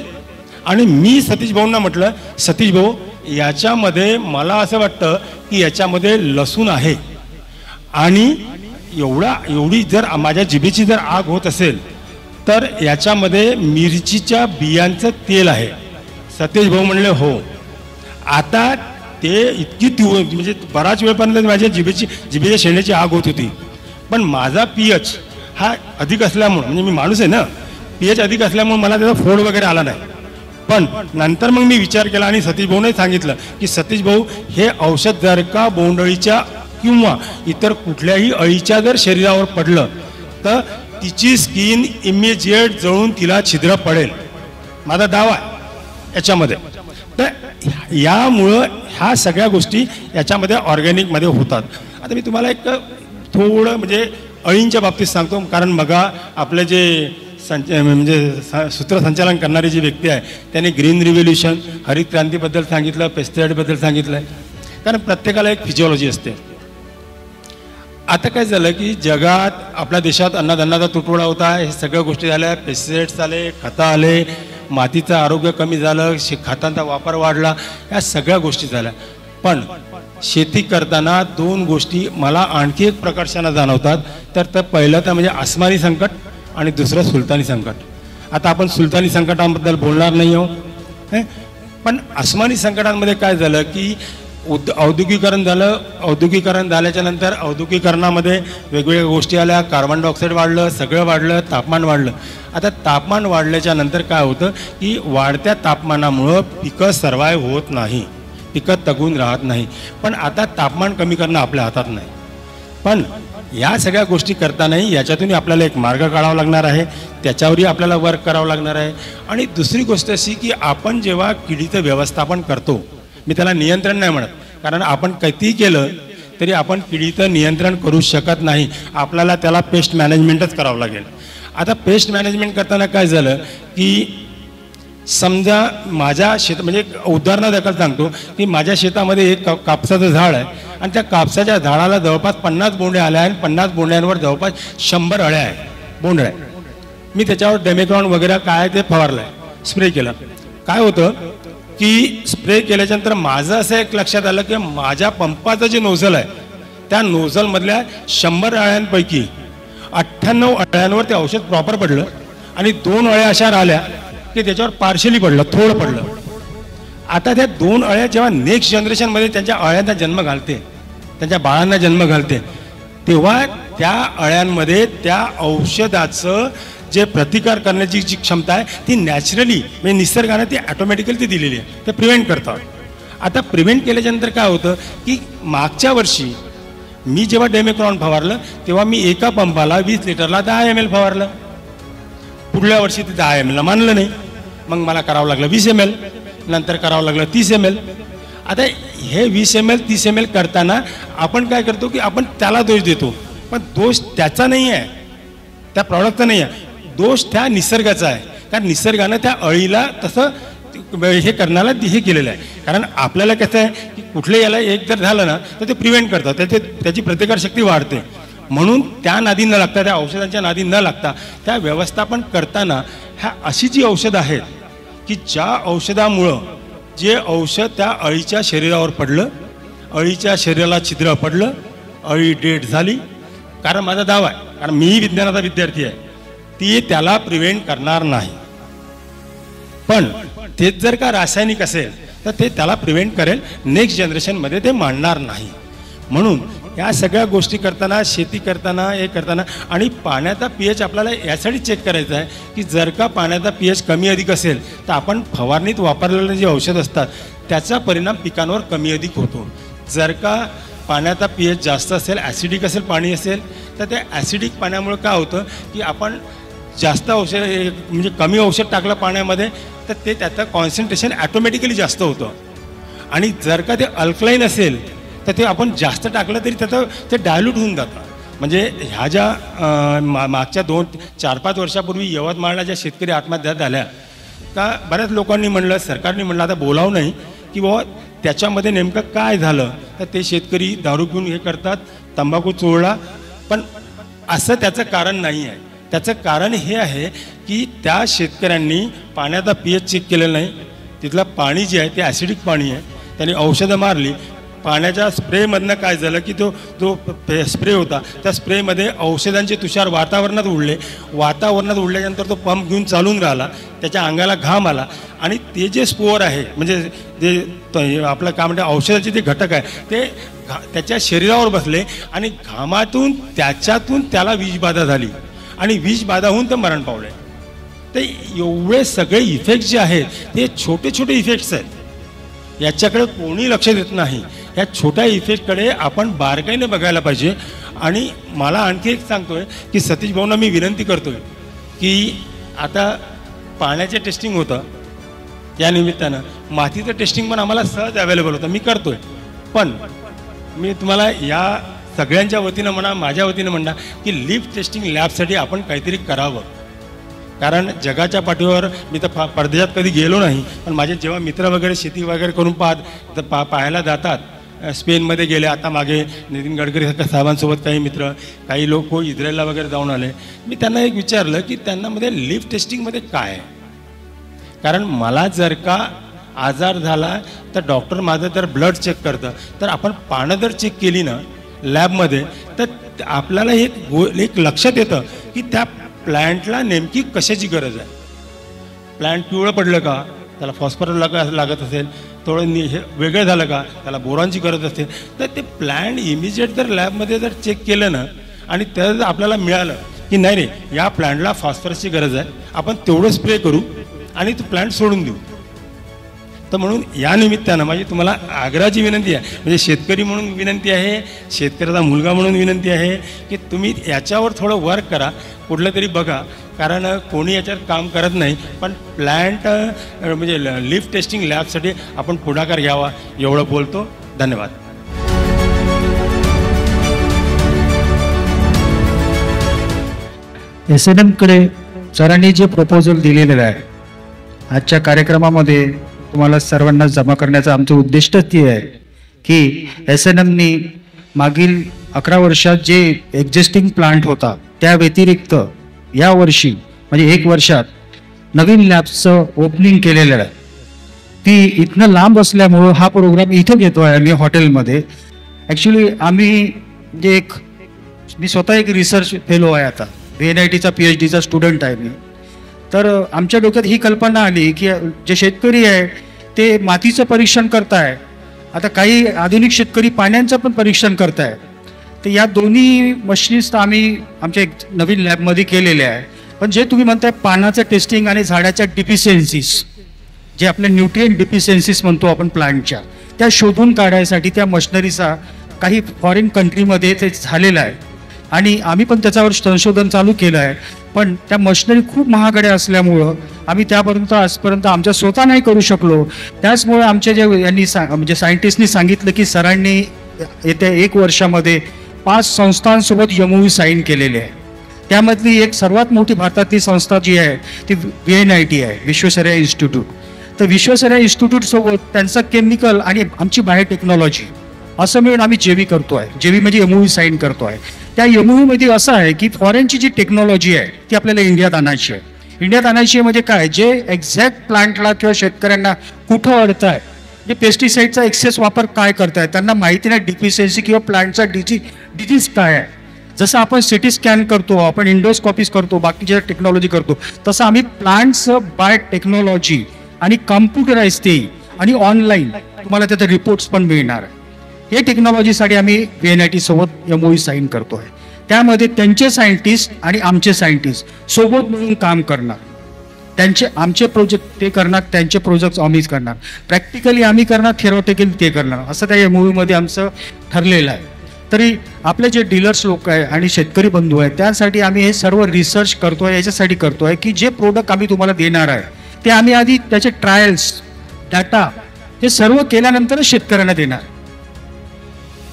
आणि मी सतीश भाऊंना म्हटलं सतीश भाऊ याच्यामध्ये मला असं वाटतं की याच्यामध्ये लसूण आहे आणि एवढी जर माझ्या जिभेची जर आग होत असेल तर याच्यामध्ये मिरचीच्या बियांचं तेल आहे. सतीश भाऊ म्हणले हो. आता ते इतकी म्हणजे बराच वेळपर्यंत माझ्या जिभेच्या शेंड्याची आग होत होती, पण माझा pH हा अधिक असल्यामुळं, म्हणजे मी माणूस आहे ना, pH अधिक असल्यामुळे मला त्याचा फोड वगैरे आला नाही. पण नंतर मग मी विचार केला आणि सतीश भाऊने सांगितलं की सतीश भाऊ हे औषध जर का बोंडअळीच्या किंवा इतर कुठल्याही अळीच्या जर शरीरावर पडलं तर तिची स्किन इमिजिएट जळून तिला छिद्र पडेल. माझा दावा आहे याच्यामध्ये. तर यामुळं ह्या सगळ्या गोष्टी याच्यामध्ये ऑर्गॅनिकमध्ये होतात. आता मी तुम्हाला एक थोडं म्हणजे अळींच्या बाबतीत सांगतो, कारण बघा आपले जे म्हणजे सूत्रसंचालन करणारी जी व्यक्ती आहे त्याने ग्रीन रिव्होल्युशन, हरित क्रांतीबद्दल सांगितलं, पेस्टिसाइडबद्दल सांगितलं आहे, कारण प्रत्येकाला एक फिजिओलॉजी असते. आता काय झालं की जगात आपल्या देशात अन्नधान्याचा तुटवडा होता, हे सगळ्या गोष्टी झाल्या, पेस्टिसाइड्स आले, खतं आले, मातीचं आरोग्य कमी झालं, खतांचा वापर वाढला, या सगळ्या गोष्टी झाल्या. पण शेती करताना दोन गोष्टी मला आणखी एक प्रकर्षानं जाणवतात. तर पहिलं तर म्हणजे आसमानी संकट आणि दुसरं सुलतानी संकट. आता आपण सुलतानी संकटांबद्दल बोलणार नाही आहोत, पण आसमानी संकटांमध्ये काय झालं की औद्योगिकरण झालं. औद्योगिकरण झाल्याच्या नंतर औद्योगिकरणामध्ये वेगवेगळ्या गोष्टी आल्या, कार्बन डायऑक्साईड वाढलं, सगळं वाढलं, तापमान वाढलं. आता तापमान वाढल्याच्या नंतर काय होतं की वाढत्या तापमानामुळं पिकं सर्वाईव्ह होत नाही, पिकं तगून राहत नाही. पण आता तापमान कमी करणं आपल्या हातात नाही, पण या सगळ्या गोष्टी करतानाही याच्यातूनही आपल्याला एक मार्ग काढावा लागणार आहे, त्याच्यावरही आपल्याला वर्क करावं लागणार आहे. आणि दुसरी गोष्ट अशी की आपण जेव्हा किडीचं व्यवस्थापन करतो, मी त्याला नियंत्रण नाही म्हणत, कारण आपण कितीही केलं तरी आपण किडीचं नियंत्रण करू शकत नाही, आपल्याला त्याला पेस्ट मॅनेजमेंटच करावं लागेल. आता पेस्ट मॅनेजमेंट करताना काय झालं की समजा माझ्या म्हणजे उदाहरणादाखल सांगतो की माझ्या शेतामध्ये एक कापसाचं झाड आहे आणि त्या कापसाच्या झाडाला जवळपास 50 बोंडे आल्या आणि 50 बोंड्यांवर जवळपास 100 अळ्या आहे, बोंडळ्या. मी त्याच्यावर डेमेक्रॉन वगैरे काय ते फवारलं आहे, स्प्रे केलं. काय होतं की स्प्रे केल्याच्यानंतर माझं असं एक लक्षात आलं की माझ्या पंपाचं जे नोझल आहे त्या नोझलमधल्या 100 अळ्यांपैकी 98 अळ्यांवर ते औषध प्रॉपर पडलं आणि 2 अळ्या अशा राहिल्या की त्याच्यावर पार्शली पडलं, थोडं पडलं. आता त्या 2 अळ्या जेव्हा नेक्स्ट जनरेशनमध्ये त्यांच्या अळ्यांना जन्म घालते, त्यांच्या बाळांना जन्म घालते, तेव्हा त्या अळ्यांमध्ये त्या औषधाचं जे प्रतिकार करण्याची जी क्षमता आहे ती नॅचरली म्हणजे निसर्गाने ती ॲटोमॅटिकली ती दिलेली आहे, ते प्रिव्हेंट करतात. आता प्रिव्हेंट केल्याच्यानंतर काय होतं की मागच्या वर्षी मी जेव्हा डेमेक्रॉन फवारलं तेव्हा मी एका पंपाला 20 लिटरला 10 ml फवारलं. पुढल्या वर्षी ते 10 ml मानलं नाही, मग मला करावं लागलं 20 ml, नंतर करावं लागलं 30 ml. आता हे 20 ml 30 ml करताना आपण काय करतो की आपण त्याला दोष देतो, पण दोष त्याचा नाही आहे, त्या प्रॉडक्टचा नाही आहे, दोष त्या निसर्गाचा आहे. कारण निसर्गानं त्या अळीला तसं हे करण्याला हे केलेलं आहे. कारण आपल्याला कसं आहे की कुठले याला एक जर झालं ना तर ते प्रिव्हेंट करतं, त्याची प्रतिकारशक्ती वाढते. म्हणून त्या नादी न लागता, त्या औषधांच्या नादी न लागता त्या व्यवस्थापन करताना ह्या अशी जी औषधं आहेत की ज्या औषधामुळं जे औषध त्या अळीच्या शरीरावर पडलं, अळीच्या शरीराला छिद्र पडलं, अळी डेड झाली. कारण माझा दावा आहे, कारण मीही विज्ञानाचा विद्यार्थी आहे, ती त्याला प्रिव्हेंट करणार नाही. पण तेच जर का रासायनिक असेल तर ते त्याला प्रिव्हेंट करेल, नेक्स्ट जनरेशनमध्ये ते मांडणार नाही. म्हणून या सगळ्या गोष्टी करताना, शेती करताना, हे करताना, आणि पाण्याचा pH आपल्याला यासाठी चेक करायचा आहे की जर का पाण्याचा pH कमी अधिक असेल तर आपण फवारणीत वापरलेले जे औषध असतात त्याचा परिणाम पिकांवर कमी अधिक होतो. जर का पाण्याचा pH जास्त असेल, ॲसिडिक असेल पाणी असेल, तर त्या ॲसिडिक पाण्यामुळे काय होतं की आपण जास्त औषध म्हणजे कमी औषध टाकलं पाण्यामध्ये तर ते त्याचं कॉन्सन्ट्रेशन ॲटोमॅटिकली जास्त होतं. आणि जर का ते अल्कलाईन असेल तर ते आपण जास्त टाकलं तरी त्याचं ते डायल्यूट होऊन जातं. म्हणजे ह्या ज्या मागच्या 4-5 वर्षापूर्वी यवतमाळला ज्या शेतकरी आत्महत्या झाल्या, का बऱ्याच लोकांनी म्हणलं, सरकारने म्हणलं आता बोलावं नाही की बाबा त्याच्यामध्ये नेमकं काय झालं. तर ते शेतकरी दारू पिऊन हे करतात, तंबाखू चोळला, पण असं त्याचं कारण नाही आहे. त्याचं कारण हे आहे की त्या शेतकऱ्यांनी पाण्याचा pH चेक केलेला नाही. तिथलं पाणी जे आहे ते ॲसिडिक पाणी आहे, त्यांनी औषधं मारली. पाण्याच्या स्प्रेमधनं काय झालं की जो स्प्रे होता त्या स्प्रेमध्ये औषधांचे तुषार वातावरणात उडले. वातावरणात उडल्यानंतर तो पंप घेऊन चालून राहिला, त्याच्या अंगाला घाम आला, आणि ते जे स्पोअर आहे म्हणजे जे आपलं काय म्हणतात औषधाचे जे घटक आहे ते त्याच्या शरीरावर बसले, आणि घामातून त्याच्यातून त्याला विषबाधा झाली, आणि विषबाधा होऊन ते मरण पावले. ते एवढे सगळे इफेक्ट जे आहेत ते छोटे छोटे इफेक्ट्स आहेत, याच्याकडे कोणी लक्ष देत नाही. ह्या छोट्या इफेक्टकडे आपण बारकाईने बघायला पाहिजे. आणि मला आणखी एक सांगतोय की सतीश भाऊंना मी विनंती करतोय की आता पाण्याचे टेस्टिंग होतं, या निमित्तानं मातीचं टेस्टिंग पण आम्हाला सहज अवेलेबल होतं, मी करतोय. पण मी तुम्हाला या सगळ्यांच्या वतीनं म्हणा, माझ्या वतीनं म्हणा की लिफ टेस्टिंग लॅबसाठी आपण काहीतरी करावं. कारण जगाच्या पाठीवर मी तर परदेशात कधी गेलो नाही, पण माझे जेव्हा मित्र वगैरे शेती वगैरे करून पाहायला जातात, स्पेनमध्ये गेले, आता मागे नितीन गडकरी साहेबांसोबत काही मित्र, काही लोक इस्रायलला वगैरे जाऊन आले. मी त्यांना एक विचारलं की त्यांनामध्ये लिफ टेस्टिंगमध्ये काय आहे. कारण मला जर का आजार झाला तर डॉक्टर माझं जर ब्लड चेक करतं, तर आपण पानं जर चेक केली ना लॅबमध्ये तर आपल्याला एक लक्षात येतं की त्या प्लॅन्टला नेमकी कशाची गरज आहे. प्लॅन्ट पिवळं पडलं का, त्याला फॉस्फरस लागत असेल, थोडं हे वेगळं झालं का, त्याला बोरॉनची गरज असेल, तर ते प्लॅन्ट इमिजिएट जर लॅबमध्ये जर चेक केलं ना आणि त्यात आपल्याला मिळालं की नाही रे या प्लॅन्टला फॉस्फरसची गरज आहे, आपण तेवढं स्प्रे करू आणि तो प्लॅन्ट सोडून देऊ. तर म्हणून या निमित्तानं माझी तुम्हाला आग्रहाची विनंती आहे, म्हणजे शेतकरी म्हणून विनंती आहे, शेतकऱ्याचा मुलगा म्हणून विनंती आहे की तुम्ही याच्यावर थोडं वर्क करा, कुठलं तरी बघा. कारण कोणी याच्यावर काम करत नाही, पण प्लॅन्ट म्हणजे लिफ टेस्टिंग लॅबसाठी आपण पुढाकार घ्यावा एवढं बोलतो. धन्यवाद. SNMकडे सरांनी जे प्रपोजल दिलेलं आहे आजच्या कार्यक्रमामध्ये तुम्हाला सर्वांना जमा करण्याचं आमचं उद्दिष्टच ते आहे की SNMनी मागील 11 वर्षात जे एक्झिस्टिंग प्लांट होता त्या व्यतिरिक्त या वर्षी म्हणजे 1 वर्षात नवीन लॅब्सचं ओपनिंग केलेलं आहे. ती इथनं लांब असल्यामुळं हा प्रोग्राम इथं घेतो आहे आम्ही हॉटेलमध्ये. ॲक्च्युली आम्ही जे मी स्वतः एक रिसर्च फेलो आहे, आता VNITचा PhDचा स्टुडंट आहे मी. तर आमच्या डोक्यात ही कल्पना आली की जे शेतकरी आहे ते मातीचं परीक्षण करताय, आता काही आधुनिक शेतकरी पाण्याचं पण परीक्षण करताय. तर या दोन्ही मशीन्स आम्ही आमच्या एक नवीन लॅबमध्ये केलेल्या आहे पण जे तुम्ही म्हणताय पानाचं टेस्टिंग आणि झाडाच्या डिफिशियन्सीज, जे आपले न्यूट्रिएंट डिफिशियन्सीज म्हणतो आपण प्लांटच्या, त्या शोधून काढायसाठी त्या मशिनरीचा काही फॉरेन कंट्रीमध्ये ते झालेलं आहे आणि आम्ही पण त्याच्यावर संशोधन चालू केलं आहे. पण त्या मशिनरी खूप महागड्या असल्यामुळं आम्ही त्यापर्यंत आजपर्यंत आमच्या स्वतः नाही करू शकलो. त्याचमुळे आमच्या जे यांनी म्हणजे सायंटिस्टनी सांगितलं की सरांनी येत्या 1 वर्षामध्ये 5 संस्थांसोबत MOU साईन केलेले आहे. त्यामधली एक सर्वात मोठी भारतातली संस्था जी आहे ती VNIT आहे, विश्वेश्वरय्या इन्स्टिट्यूट. तर विश्वेश्वरय्या इन्स्टिट्यूटसोबत त्यांचं केमिकल आणि आमची बायोटेक्नॉलॉजी असं मिळून आम्ही JV करतोय. JV म्हणजे MOU साईन करतोय. त्या MOU मध्ये असं आहे की फॉरेनची जी टेक्नॉलॉजी आहे ती आपल्याला इंडियात आणायची आहे. इंडियात आणायची म्हणजे काय, जे एक्झॅक्ट प्लांटला किंवा शेतकऱ्यांना कुठं अडत आहे, जे पेस्टिसाईडचा एक्सेस वापर काय करताय, त्यांना माहिती नाही डिफिशियन्सी किंवा प्लांटचा डिजीज काय आहे. जसं आपण CT स्कॅन करतो, आपण इंडोस्कॉपीज करतो, बाकीच्या टेक्नॉलॉजी करतो, तसं आम्ही प्लांट्सचं बाय टेक्नॉलॉजी आणि कॉम्प्युटराइज ते आणि ऑनलाईन तुम्हाला त्याचे रिपोर्ट्स पण मिळणार. हे टेक्नॉलॉजीसाठी आम्ही VNIT सोबत MOU साईन करतोय. त्यामध्ये त्यांचे सायंटिस्ट आणि आमचे सायंटिस्ट सोबत मिळून काम करणार. आमचे प्रोजेक्ट ते करणार, त्यांचे प्रोजेक्ट आम्हीच करणार. प्रॅक्टिकली आम्ही करणार, थिअरॉटिकली ते करणार, असं त्या MOU मध्ये आमचं ठरलेलं आहे. तरी आपले जे डीलर्स लोक आहे आणि शेतकरी बंधू आहेत त्यासाठी आम्ही हे सर्व रिसर्च करतोय. याच्यासाठी करतोय की जे प्रोडक्ट आम्ही तुम्हाला देणार आहे ते आम्ही आधी त्याचे ट्रायल्स, डाटा हे सर्व केल्यानंतरच शेतकऱ्यांना देणार.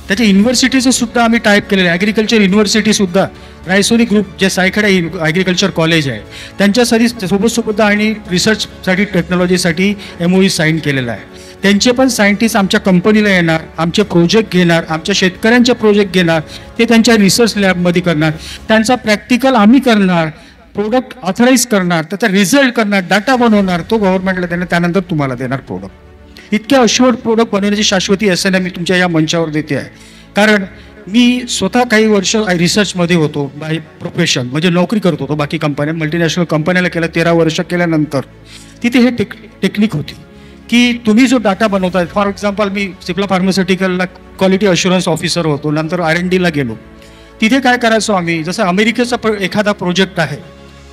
त्याच्या युनिव्हर्सिटीचं सुद्धा आम्ही टाईप केलेलं आहे. ॲग्रिकल्चर युनिव्हर्सिटी सुद्धा रायसोनी ग्रुप जे सायखेडा ॲग्रिकल्चर कॉलेज आहे त्यांच्यासाठी सोबत आणि रिसर्चसाठी टेक्नॉलॉजीसाठी MOU साईन केलेला आहे. त्यांचे पण सायंटिस्ट आमच्या कंपनीला येणार, आमचे प्रोजेक्ट घेणार, आमच्या शेतकऱ्यांचे प्रोजेक्ट घेणार, ते त्यांच्या रिसर्च लॅबमध्ये करणार. त्यांचा प्रॅक्टिकल आम्ही करणार, प्रोडक्ट ऑथराईज करणार, त्याचा रिझल्ट करणार, डाटा बनवणार, तो गव्हर्नमेंटला देणार, त्यानंतर तुम्हाला देणार प्रोडक्ट. इतके अश्युअर्ड प्रोडक्ट बनवण्याची शाश्वती SNM मी तुमच्या या मंचावर देते आहे. कारण मी स्वतः काही वर्ष रिसर्चमध्ये होतो, बाय प्रोफेशन म्हणजे नोकरी करत होतो. बाकी कंपन्या, मल्टीनॅशनल कंपन्याला केलं, 13 वर्ष केल्यानंतर तिथे हे टेक्निक होती की तुम्ही जो डाटा बनवताय. फॉर एक्झाम्पल मी सिप्ला फार्मास्युटिकलला क्वालिटी अश्युरन्स ऑफिसर होतो, नंतर R&Dला गेलो. तिथे काय करायचो आम्ही, जसं अमेरिकेचा एखादा प्रोजेक्ट आहे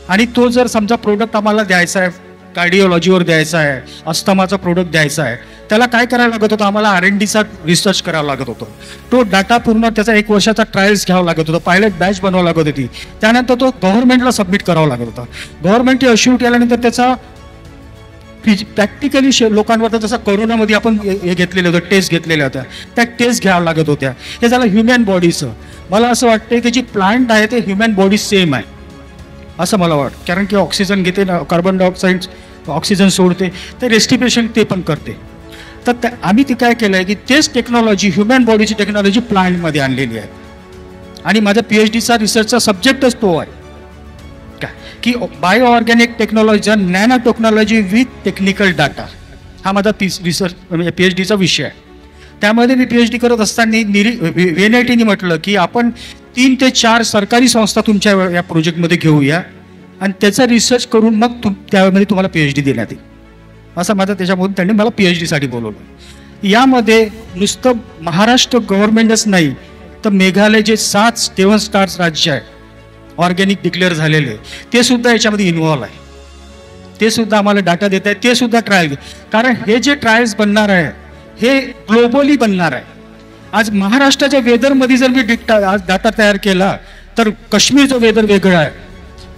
आणि तो जर समजा प्रोडक्ट आम्हाला द्यायचा आहे, कार्डिओलॉजीवर द्यायचा आहे, अस्थमाचा प्रोडक्ट द्यायचा आहे, त्याला काय करायला लागत होतं, आम्हाला R&Dचा रिसर्च करावा लागत होतो. तो डाटा पूर्ण त्याचा 1 वर्षाचा ट्रायल्स घ्यावा लागत होता, पायलट बॅच बनवावं लागत होती. त्यानंतर तो गव्हर्नमेंटला सबमिट करावा लागत होता. गव्हर्नमेंटने अश्युर केल्यानंतर त्याचा प्रॅक्टिकली लोकांवर, जसं कोरोनामध्ये आपण हे घेतलेलं होतं, टेस्ट घेतलेल्या होत्या, त्या टेस्ट घ्याव्या लागत होत्या. हे झालं ह्युमन बॉडीचं. मला असं वाटतं की जी प्लांट आहे ते ह्युमन बॉडी सेम आहे असं मला वाटतं. कारण की ऑक्सिजन घेते, कार्बन डायऑक्साईड ऑक्सिजन सोडते, ते रेस्टिरेशन ते पण करते. तर आम्ही ते काय केलं आहे की तेच टेक्नॉलॉजी, ह्युमन बॉडीची टेक्नॉलॉजी प्लांटमध्ये आणलेली आहे. आणि माझा PhDचा रिसर्चचा सब्जेक्टच तो आहे की bio organic technology, nano technology with technical data. हा माझा रिसर्च PhDचा विषय आहे. त्यामध्ये मी PhD करत असताना VNITने म्हटलं की आपण 3 ते 4 सरकारी संस्था तुमच्या या प्रोजेक्टमध्ये घेऊया आणि त्याचा रिसर्च करून मग त्यामध्ये तुम्हाला PhD देण्यात येईल, असं माझं त्याच्यामधून त्यांनी मला PhDसाठी बोलवलं. यामध्ये नुसतं महाराष्ट्र गव्हर्नमेंटच नाही तर मेघालय जे 7 7 स्टार्स राज्य आहे ऑर्गॅनिक डिक्लेअर झालेले, ते सुद्धा याच्यामध्ये इन्व्हॉल्व आहे. ते सुद्धा आम्हाला डाटा देत आहे, ते सुद्धा ट्रायल. कारण हे जे ट्रायल्स बनणार आहे हे ग्लोबली बनणार आहे. आज महाराष्ट्राच्या वेदरमध्ये जर मी आज डाटा तयार केला तर काश्मीरचं वेदर वेगळं आहे,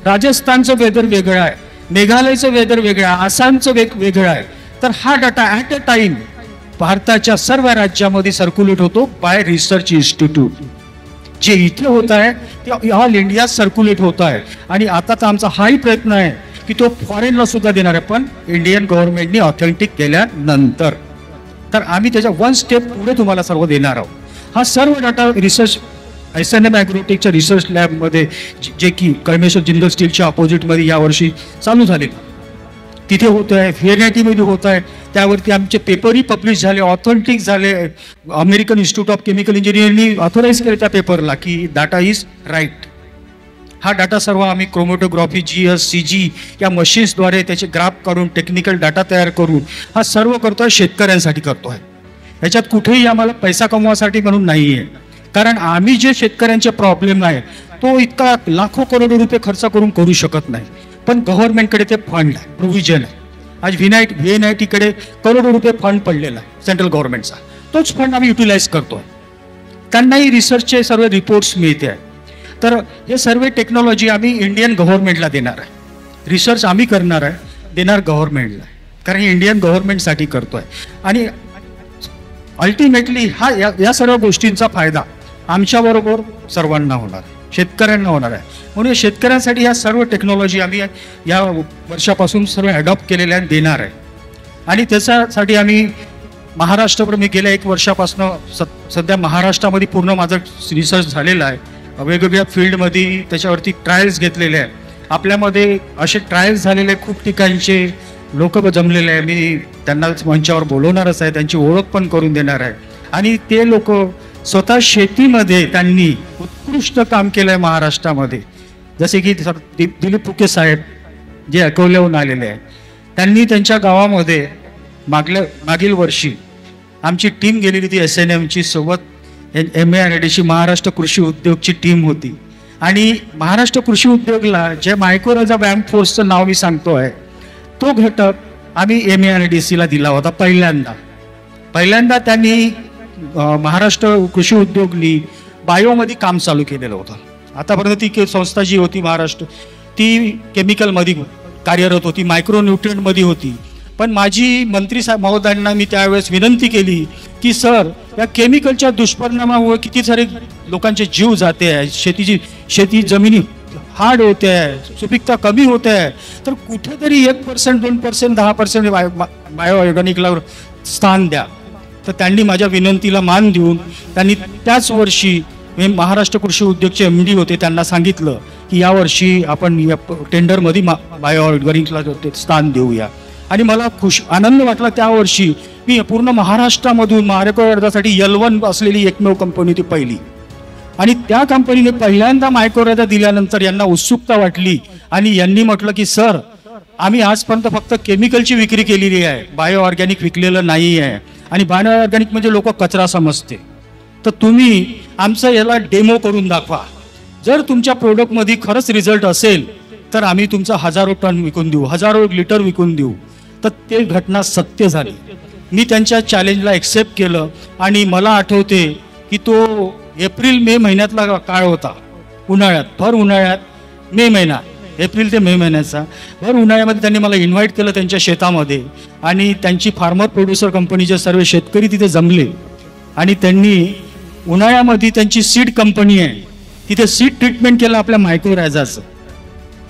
राजस्थानचं वेदर वेगळं आहे, मेघालयचं वेदर वेगळं आहे, आसामचं वेगळं आहे. तर हा डाटा ॲट अ टाइम भारताच्या सर्व राज्यामध्ये सर्क्युलेट होतो बाय रिसर्च इन्स्टिट्यूट. जे इथे होत आहे ते ऑल इंडिया सर्क्युलेट होत आहे. आणि आता तर आमचा हाही प्रयत्न आहे की तो फॉरेनला सुद्धा देणार आहे, पण इंडियन गव्हर्नमेंटने ऑथेंटिक केल्यानंतर. तर आम्ही त्याच्या 1 स्टेप पुढे तुम्हाला सर्व देणार आहोत. हा सर्व डाटा रिसर्च SNM ॲग्रोटेकच्या रिसर्च लॅबमध्ये जे की कळमेश्वर जिंदल स्टीलच्या अपोजिटमध्ये यावर्षी चालू झाले, तिथे होत आहे. VNITमध्ये होत आहे. त्यावरती आमचे पेपरही पब्लिश झाले, ऑथेंटिक झाले. अमेरिकन इन्स्टिट्यूट ऑफ केमिकल इंजिनिअरिंगनी ऑथोराईज केले त्या पेपरला की डाटा इज राईट. हा डाटा सर्व आम्ही क्रोमॅटोग्राफी, GS, CG या मशीन्सद्वारे त्याचे ग्राफ काढून टेक्निकल डाटा तयार करून हा सर्व करतोय, शेतकऱ्यांसाठी करतोय. याच्यात कुठेही आम्हाला पैसा कमवासाठी म्हणून नाही आहे. कारण आम्ही जे शेतकऱ्यांचे प्रॉब्लेम आहे तो इतका लाखो करोडो रुपये खर्च करून करू शकत नाही, पण गव्हर्नमेंटकडे ते फंड आहे, प्रोव्हिजन आहे. आज VNIT करोडो रुपये फंड पडलेला आहे सेंट्रल गव्हर्नमेंटचा, तोच फंड आम्ही युटिलाइज करतोय. त्यांनाही रिसर्चचे सर्व रिपोर्ट्स मिळते आहे. तर हे सर्व टेक्नॉलॉजी आम्ही इंडियन गव्हर्नमेंटला देणार आहे. रिसर्च आम्ही करणार आहे, देणार गव्हर्नमेंटला, कारण इंडियन गव्हर्नमेंटसाठी करतोय. आणि अल्टिमेटली या सर्व गोष्टींचा फायदा आमच्याबरोबर सर्वांना होणार आहे, शेतकऱ्यांना होणार आहे. म्हणून शेतकऱ्यांसाठी या सर्व टेक्नॉलॉजी आम्ही या वर्षापासून सर्व अडॉप्ट केलेल्या देणार आहे. आणि त्याच्यासाठी आम्ही महाराष्ट्रावर मी गेल्या 1 वर्षापासून सध्या महाराष्ट्रामध्ये पूर्ण माझं रिसर्च झालेला आहे. वेगवेगळ्या फील्डमध्ये त्याच्यावरती ट्रायल्स घेतलेले आहे. आपल्यामध्ये असे ट्रायल्स झालेले खूप ठिकाणचे लोक जमलेले आहे. मी त्यांना मंचावर बोलवणारच आहे, त्यांची ओळख पण करून देणार आहे. आणि ते लोक स्वतः शेतीमध्ये त्यांनी उत्कृष्ट काम केलं आहे महाराष्ट्रामध्ये. जसे की दिलीप फुके साहेब जे अकोल्याहून आलेले आहे, त्यांनी त्यांच्या गावामध्ये मागील वर्षी आमची टीम गेलेली ती SNMची, सोबत MARDC महाराष्ट्र कृषी उद्योगची टीम होती. आणि महाराष्ट्र कृषी उद्योगला जे मायक्रोराजा बँक फोर्सचं नाव मी सांगतो आहे, तो घटक आम्ही MARDCला दिला होता पहिल्यांदा. त्यांनी महाराष्ट्र कृषी उद्योगनी बायोमध्ये काम चालू केलेलं होतं. आतापर्यंत ती संस्था जी होती महाराष्ट्र, ती केमिकलमध्ये कार्यरत होती, मायक्रोन्यूट्रिएंटमध्ये होती. पण माझी मंत्री साहेब महोदयांना मी त्यावेळेस विनंती केली की सर, या केमिकलच्या दुष्परिणामामुळे किती सारे लोकांचे जीव जाते आहे, शेती जमिनी हार्ड होते आहे, सुपीकता कमी होते आहे, तर कुठेतरी 1%, 2%, 10% बायो ऑर्गॅनिकला स्थान द्या. तर त्यांनी माझ्या विनंतीला मान देऊन त्यांनी त्याच वर्षी महाराष्ट्र कृषी उद्योगचे MD होते, त्यांना सांगितलं की यावर्षी आपण या टेंडरमध्ये बायो ऑर्गॅनिकला स्थान देऊया. आणि मला आनंद वाटला त्या वर्षी. मी पूर्ण महाराष्ट्रामधून मायक्रोराजासाठी L1 असलेली एकमेव कंपनी ती पहिली. आणि त्या कंपनीने पहिल्यांदा मायक्रोराजा दिल्यानंतर यांना उत्सुकता वाटली आणि यांनी म्हटलं की सर, आम्ही आजपर्यंत फक्त केमिकलची विक्री केलेली आहे, बायो ऑर्गॅनिक विकलेलं नाही आहे. आणि बायो ऑर्गॅनिक म्हणजे लोक कचरा समजते, तर तुम्ही आमचं याला डेमो करून दाखवा. जर तुमच्या प्रोडक्टमध्ये खरंच रिझल्ट असेल तर आम्ही तुमचा 1000 टन विकून देऊ, 1000 लिटर विकून देऊ. तर ते घटना सत्य झाली. मी त्यांच्या चॅलेंजला एक्सेप्ट केलं. आणि मला आठवते की तो एप्रिल-मे महिन्यातला काळ होता, उन्हाळ्यात, भर उन्हाळ्यात, मे महिना, एप्रिल ते मे महिन्याचा भर उन्हाळ्यामध्ये त्यांनी मला इन्व्हाइट केलं त्यांच्या शेतामध्ये. आणि त्यांची फार्मर प्रोड्युसर कंपनीचे सर्व शेतकरी तिथे जमले. आणि त्यांनी उन्हाळ्यामध्ये त्यांची सीड कंपनी आहे, तिथे सीड ट्रीटमेंट केलं आपल्या मायक्रोराजाचं.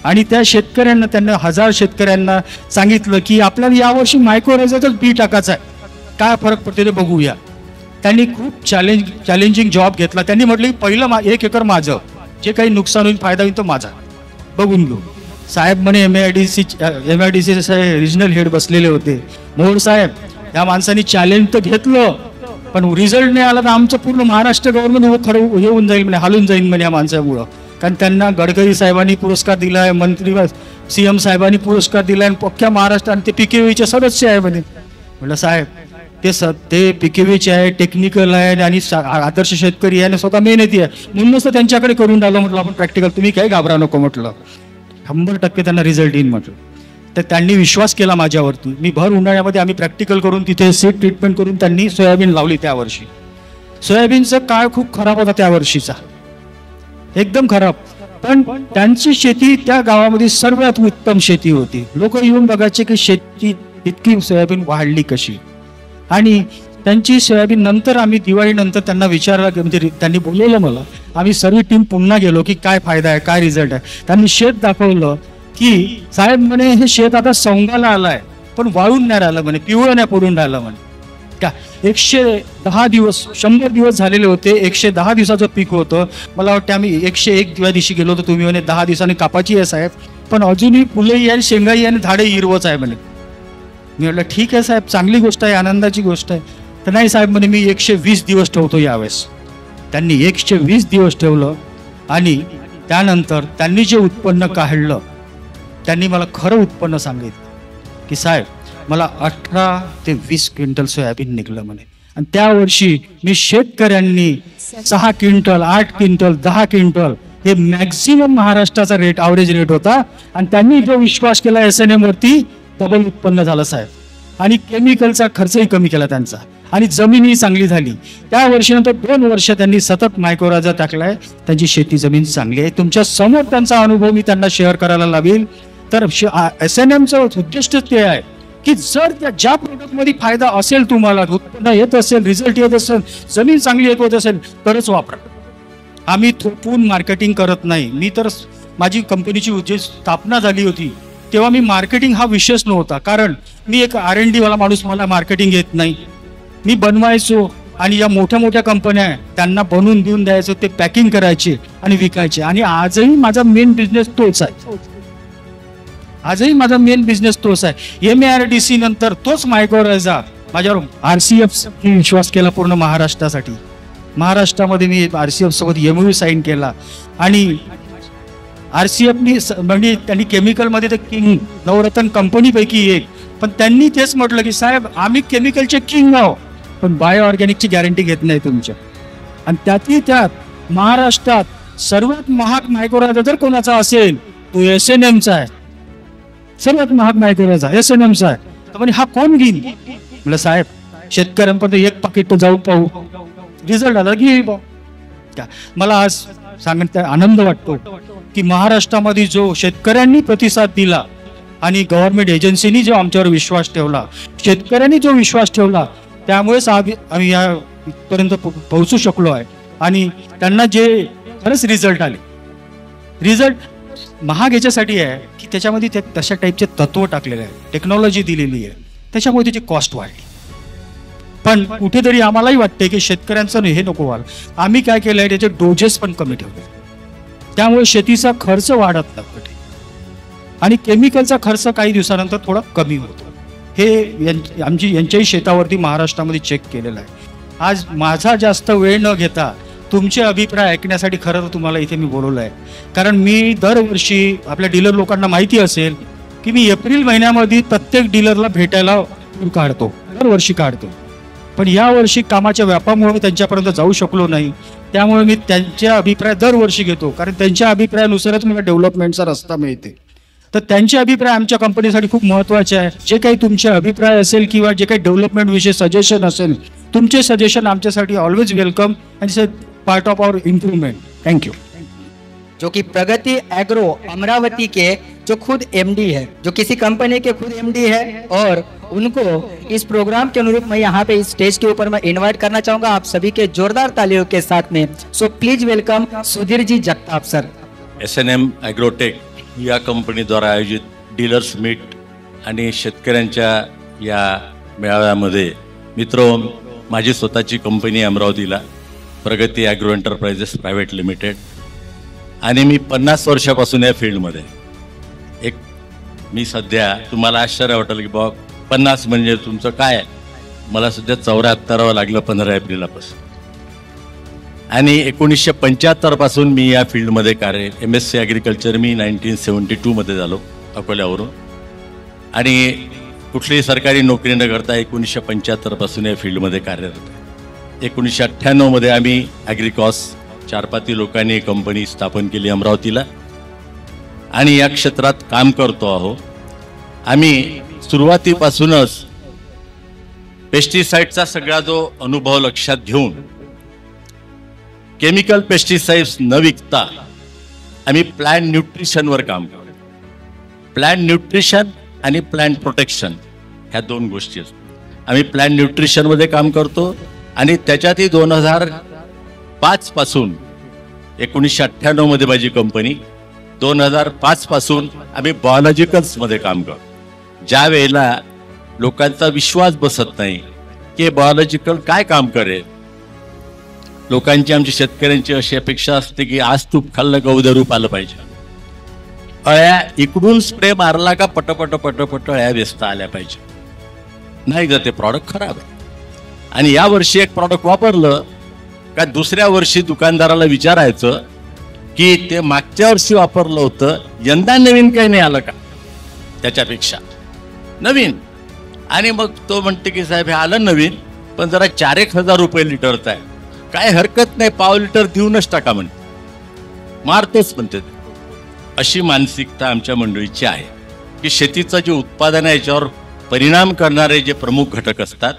आणि त्या शेतकऱ्यांना, त्यांना 1000 शेतकऱ्यांना सांगितलं की आपल्याला यावर्षी मायक्रोराजाचंच बी टाकायचं आहे, काय फरक पडते ते बघूया. त्यांनी खूप चॅलेंजिंग जॉब घेतला. त्यांनी म्हटलं की पहिलं 1 एकर माझं, जे काही नुकसान होईल फायदा होईल तो माझा, बघून घेऊ. साहेब म्हणे MARDC रिजनल हेड बसलेले होते, मोहोळ साहेब, या माणसाने चॅलेंज तर घेतलं पण रिझल्ट नाही आला तर आमचं पूर्ण महाराष्ट्र गव्हर्नमेंट खरं हे होऊन जाईल म्हणे, हालून जाईल म्हणे या माणसामुळं. कारण त्यांना गडकरी साहेबांनी पुरस्कार दिला आहे, मंत्री CM साहेबांनी पुरस्कार दिला आहे, अख्ख्या महाराष्ट्रात ते PKVचे सदस्य आहे म्हणे. म्हटलं साहेब, ते PKVचे आहे, टेक्निकल आहे आणि आदर्श शेतकरी आहे आणि स्वतः मेहनती आहे, म्हणूनच त्यांच्याकडे करून राहिलो. म्हटलं आपण प्रॅक्टिकल, तुम्ही काही घाबरा नको म्हटलं, 100% त्यांना रिझल्ट येईल म्हटलं. तर त्यांनी विश्वास केला माझ्यावरती. मी भर उन्हाळ्यामध्ये आम्ही प्रॅक्टिकल करून तिथे सीड ट्रीटमेंट करून त्यांनी सोयाबीन लावली. त्या वर्षी सोयाबीनचा काळ खूप खराब होता त्या वर्षीचा, एकदम खराब. पण त्यांची शेती त्या गावामध्ये सर्वात उत्तम शेती होती. लोक येऊन बघायचे की शेती इतकी सोयाबीन वाढली कशी. आणि त्यांची सोयाबीन नंतर आम्ही दिवाळीनंतर त्यांना विचारला, म्हणजे त्यांनी बोलवलं मला, आम्ही सर्व टीम पुन्हा गेलो की काय फायदा आहे, काय रिझल्ट आहे. त्यांनी शेत दाखवलं की साहेब म्हणे हे शेत आता सौंगाला आलाय पण वाळून नाही राहिलं म्हणे, पिवळं नाही पडून राहिलं म्हणे. का 110 दिवस 100 दिवस झालेले होते, 110 दिवसाचं पीक होतं. मला वाटतं आम्ही 101 दिवशी गेलो होतो. तुम्ही म्हणे 10 दिवसांनी कापाची आहे साहेब, पण अजूनही फुलंही आहे, शेंगाई आणि झाडे हिरवच आहे म्हणे. मी म्हटलं ठीक आहे साहेब, चांगली गोष्ट आहे, आनंदाची गोष्ट आहे. तर नाही साहेब म्हणे मी 120 दिवस ठेवतो यावेळेस. त्यांनी 120 दिवस ठेवलं आणि त्यानंतर त्यांनी जे उत्पन्न काढलं, त्यांनी मला खरं उत्पन्न सांगितलं की साहेब मला 18 ते 20 क्विंटल सोयाबीन निघलं म्हणे. आणि त्या वर्षी मी शेतकऱ्यांनी 6 क्विंटल 8 क्विंटल 10 क्विंटल हे मॅक्झिमम महाराष्ट्राचा रेट ॲव्हरेज रेट होता आणि त्यांनी जो विश्वास केला SNM वरती डबल उत्पन्न झालं साहेब आणि केमिकलचा खर्चही कमी केला त्यांचा आणि जमीनही चांगली झाली. त्या वर्षीनंतर 2 वर्ष त्यांनी सतत मायक्रोराजा टाकलाय, त्यांची शेती जमीन चांगली आहे. तुमच्या समोर त्यांचा अनुभव मी त्यांना शेअर करायला लावेल. तर SNMचं उद्दिष्ट ते आहे की जर त्या ज्या प्रोडक्टमध्ये फायदा असेल, तुम्हाला उत्पन्न येत असेल, रिझल्ट येत असेल, जमीन चांगली येत असेल तरच वापरा. आम्ही थोपवून मार्केटिंग करत नाही. मी तर माझी कंपनीची जी स्थापना झाली होती तेव्हा मी मार्केटिंग हा विषयच नव्हता, कारण मी एक R&D वाला माणूस, मला मार्केटिंग येत नाही. मी बनवायचो आणि या मोठ्या मोठ्या कंपन्या आहे त्यांना बनवून देऊन द्यायचं, ते पॅकिंग करायचे आणि विकायचे. आणि आजही माझा मेन बिझनेस तोच आहे. आजही माझा मेन बिझनेस तोच आहे. MARDC नंतर तोच मायक्रोराजा माझ्यावर RCF विश्वास केला पूर्ण महाराष्ट्रासाठी. महाराष्ट्रामध्ये मी RCF सोबत MOU साईन केला आणि RCFनी म्हणजे त्यांनी केमिकलमध्ये तर किंग नवरत्न कंपनीपैकी एक, पण त्यांनी तेच म्हटलं की साहेब आम्ही केमिकलचे किंग आहोत पण बायो ऑर्गॅनिकची गॅरंटी घेत नाही तुमच्या. आणि त्यातही त्यात महाराष्ट्रात सर्वात महाग मायक्रोराजा जर कोणाचा असेल तो SNMचा आहे. सर्वात महाग मायक्रोराजा SNMचा आहे. तर म्हणजे हा कोण घेईल? म्हटलं साहेब शेतकऱ्यांपर्यंत एक पाकिट तर जाऊन पाहू, रिझल्ट आला की मला आज सांगण्यात आनंद वाटतो की महाराष्ट्रामध्ये जो शेतकऱ्यांनी प्रतिसाद दिला आणि गव्हर्नमेंट एजन्सीनी जो आमच्यावर विश्वास ठेवला, शेतकऱ्यांनी जो विश्वास ठेवला, त्यामुळेच आम्ही यापर्यंत पोहोचू शकलो आहे. आणि त्यांना जे खरंच रिझल्ट आले, रिझल्ट महाग याच्यासाठी आहे की त्याच्यामध्ये ते तशा टाईपचे तत्व टाकलेले आहे, टेक्नॉलॉजी दिलेली आहे, त्याच्यामुळे त्याची कॉस्ट वाढली. पण कुठेतरी आम्हालाही वाटते की शेतकऱ्यांचं हे नको व्हायला. आम्ही काय केलं आहे, त्याचे डोजेस पण कमी ठेवले, त्यामुळे शेतीचा खर्च वाढत नाही आणि केमिकलचा खर्च काही दिवसानंतर थोडा कमी होतो. हे यांच्याही शेतावरती महाराष्ट्रामध्ये चेक केलेलं आहे. आज माझा जास्त वेळ न घेता तुमचे अभिप्राय ऐकण्यासाठी खरं तर तुम्हाला इथे मी बोलवलं आहे. कारण मी दरवर्षी आपल्या डीलर लोकांना माहिती असेल की मी एप्रिल महिन्यामध्ये प्रत्येक डीलरला भेटायला काढतो, दरवर्षी काढतो. पण यावर्षी कामाच्या व्यापामुळे त्यांच्यापर्यंत जाऊ शकलो नाही, त्यामुळे मी त्यांचे अभिप्राय दरवर्षी घेतो, कारण त्यांच्या अभिप्रायानुसारच मला डेव्हलपमेंटचा रस्ता मिळते. तर त्यांचे अभिप्राय आमच्या कंपनीसाठी खूप महत्त्वाचे आहे. जे काही तुमचे अभिप्राय असेल किंवा जे काही डेव्हलपमेंट विषयी सजेशन असेल, तुमचे सजेशन आमच्यासाठी always welcome and it's part of our improvement. Thank you. जो कि प्रगति एग्रो अमरावती के जो खुद MD है, जो किसी कंपनी के खुद MD है, और उनको इस प्रोग्राम के अनुरूप मैं यहाँ पे इस स्टेज के ऊपर मैं इनवाइट करना चाहूँगा आप सभी के जोरदार तालियों के साथ में. So please welcome Sudhir ji Jagtap sir. SNM Agrotech या कंपनीद्वारा आयोजित डीलर्स मीट आणि शेतकऱ्यांच्या या मेळाव्यामध्ये मित्रो, माझी स्वतःची कंपनी अमरावतीला प्रगती ॲग्रो एंटरप्राइजेस प्रायव्हेट लिमिटेड, आणि मी 50 वर्षापासून या फील्डमध्ये. एक मी सध्या तुम्हाला आश्चर्य वाटेल की बाबा 50 म्हणजे तुमचं काय, मला सध्या 74 लागलं 15 एप्रिलपासून. आणि 1975 पासून मी या फील्डमध्ये कार्य, MSc ॲग्रिकल्चर मी 1972 मध्ये झालो अकोल्यावरून, आणि कुठलीही सरकारी नोकरी न करता 1975 पासून या फील्डमध्ये कार्यरत आहे. 1998 मध्ये आम्ही ॲग्रिकॉस 4-5 लोकांनी कंपनी स्थापन केली अमरावतीला आणि या क्षेत्रात काम करतो आहोत. आम्ही सुरुवातीपासूनच पेस्टिसाइडचा सगळा जो अनुभव लक्षात घेऊन केमिकल पेस्टिसाइड्स न विकता आम्ही प्लांट न्यूट्रिशनवर काम करतो. प्लांट न्यूट्रिशन आणि प्लांट प्रोटेक्शन ह्या 2 गोष्टी असतात. आम्ही प्लांट न्यूट्रिशनमध्ये काम करतो आणि त्याच्यातही 2005 पासून, 1998 मध्ये माझी कंपनी, 2005 पासून आम्ही बायोलॉजिकल्समध्ये काम करतो. ज्या वेळेला लोकांचा विश्वास बसत नाही की बायोलॉजिकल काय काम करेल, लोकांची, आमच्या शेतकऱ्यांची अशी अपेक्षा असते की आज तूप खाल्लं का उद्या रूप आलं पाहिजे, अळ्या इकडून स्प्रे मारला का पटपट पटपट अळ्या व्यस्त आल्या पाहिजे. नाही का, ते प्रॉडक्ट खराब आहे. आणि या वर्षी एक प्रॉडक्ट वापरलं का दुसऱ्या वर्षी दुकानदाराला विचारायचं की ते मागच्या वर्षी वापरलं होतं, यंदा नवीन काही नाही आलं का त्याच्यापेक्षा नवीन. आणि मग तो म्हणते की साहेब हे आलं नवीन, पण जरा 4-1 रुपये लिटरचा आहे, काय हरकत नाही, पाव लिटर देऊनच टाका म्हणते, मारतोच म्हणते. अशी मानसिकता आमच्या मंडळीची आहे की शेतीचं जे उत्पादन आहे याच्यावर परिणाम करणारे जे प्रमुख घटक असतात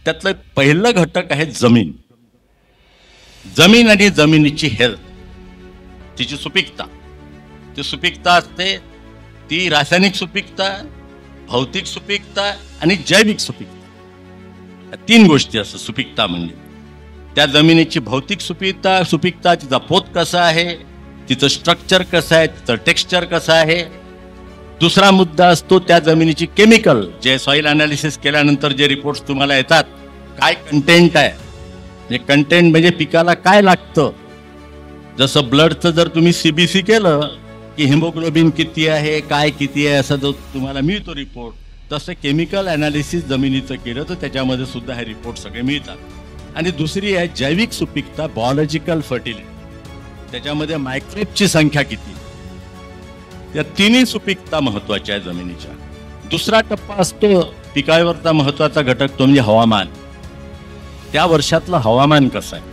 त्यातलं पहिलं घटक आहे जमीन. जमीन आणि जमिनीची हेल्थ, तिची सुपीकता. ती सुपीकता असते ती रासायनिक सुपीकता, भौतिक सुपीकता आणि जैविक सुपीकता, 3 गोष्टी असतात सुपीकता म्हणजे. त्या जमिनीची भौतिक सुपीकता, तिचा पोत कसा आहे, तिचं स्ट्रक्चर कसं आहे, तिचं टेक्स्चर कसं आहे. दुसरा मुद्दा असतो त्या जमिनीची केमिकल, जे सॉइल अनालिसिस केल्यानंतर जे रिपोर्ट्स तुम्हाला येतात, काय कंटेंट आहे, म्हणजे कंटेंट म्हणजे पिकाला काय लागतं. जसं ब्लडचं जर तुम्ही CBC केलं की हिमोग्लोबिन किती आहे, काय किती आहे, असं जो तुम्हाला मिळतो रिपोर्ट, तसं केमिकल अनालिसिस जमिनीचं केलं तर त्याच्यामध्ये सुद्धा हे रिपोर्ट सगळे मिळतात. आणि दुसरी आहे जैविक सुपीकता, बॉयोलॉजिकल फर्टिलिटी, त्याच्यामध्ये मायक्रोबची संख्या किती. या 3 सुपीकता महत्वाच्या आहे जमिनीच्या. दुसरा टप्पा असतो पिकावरचा महत्वाचा घटक, तो म्हणजे हवामान. त्या वर्षातलं हवामान कसं आहे,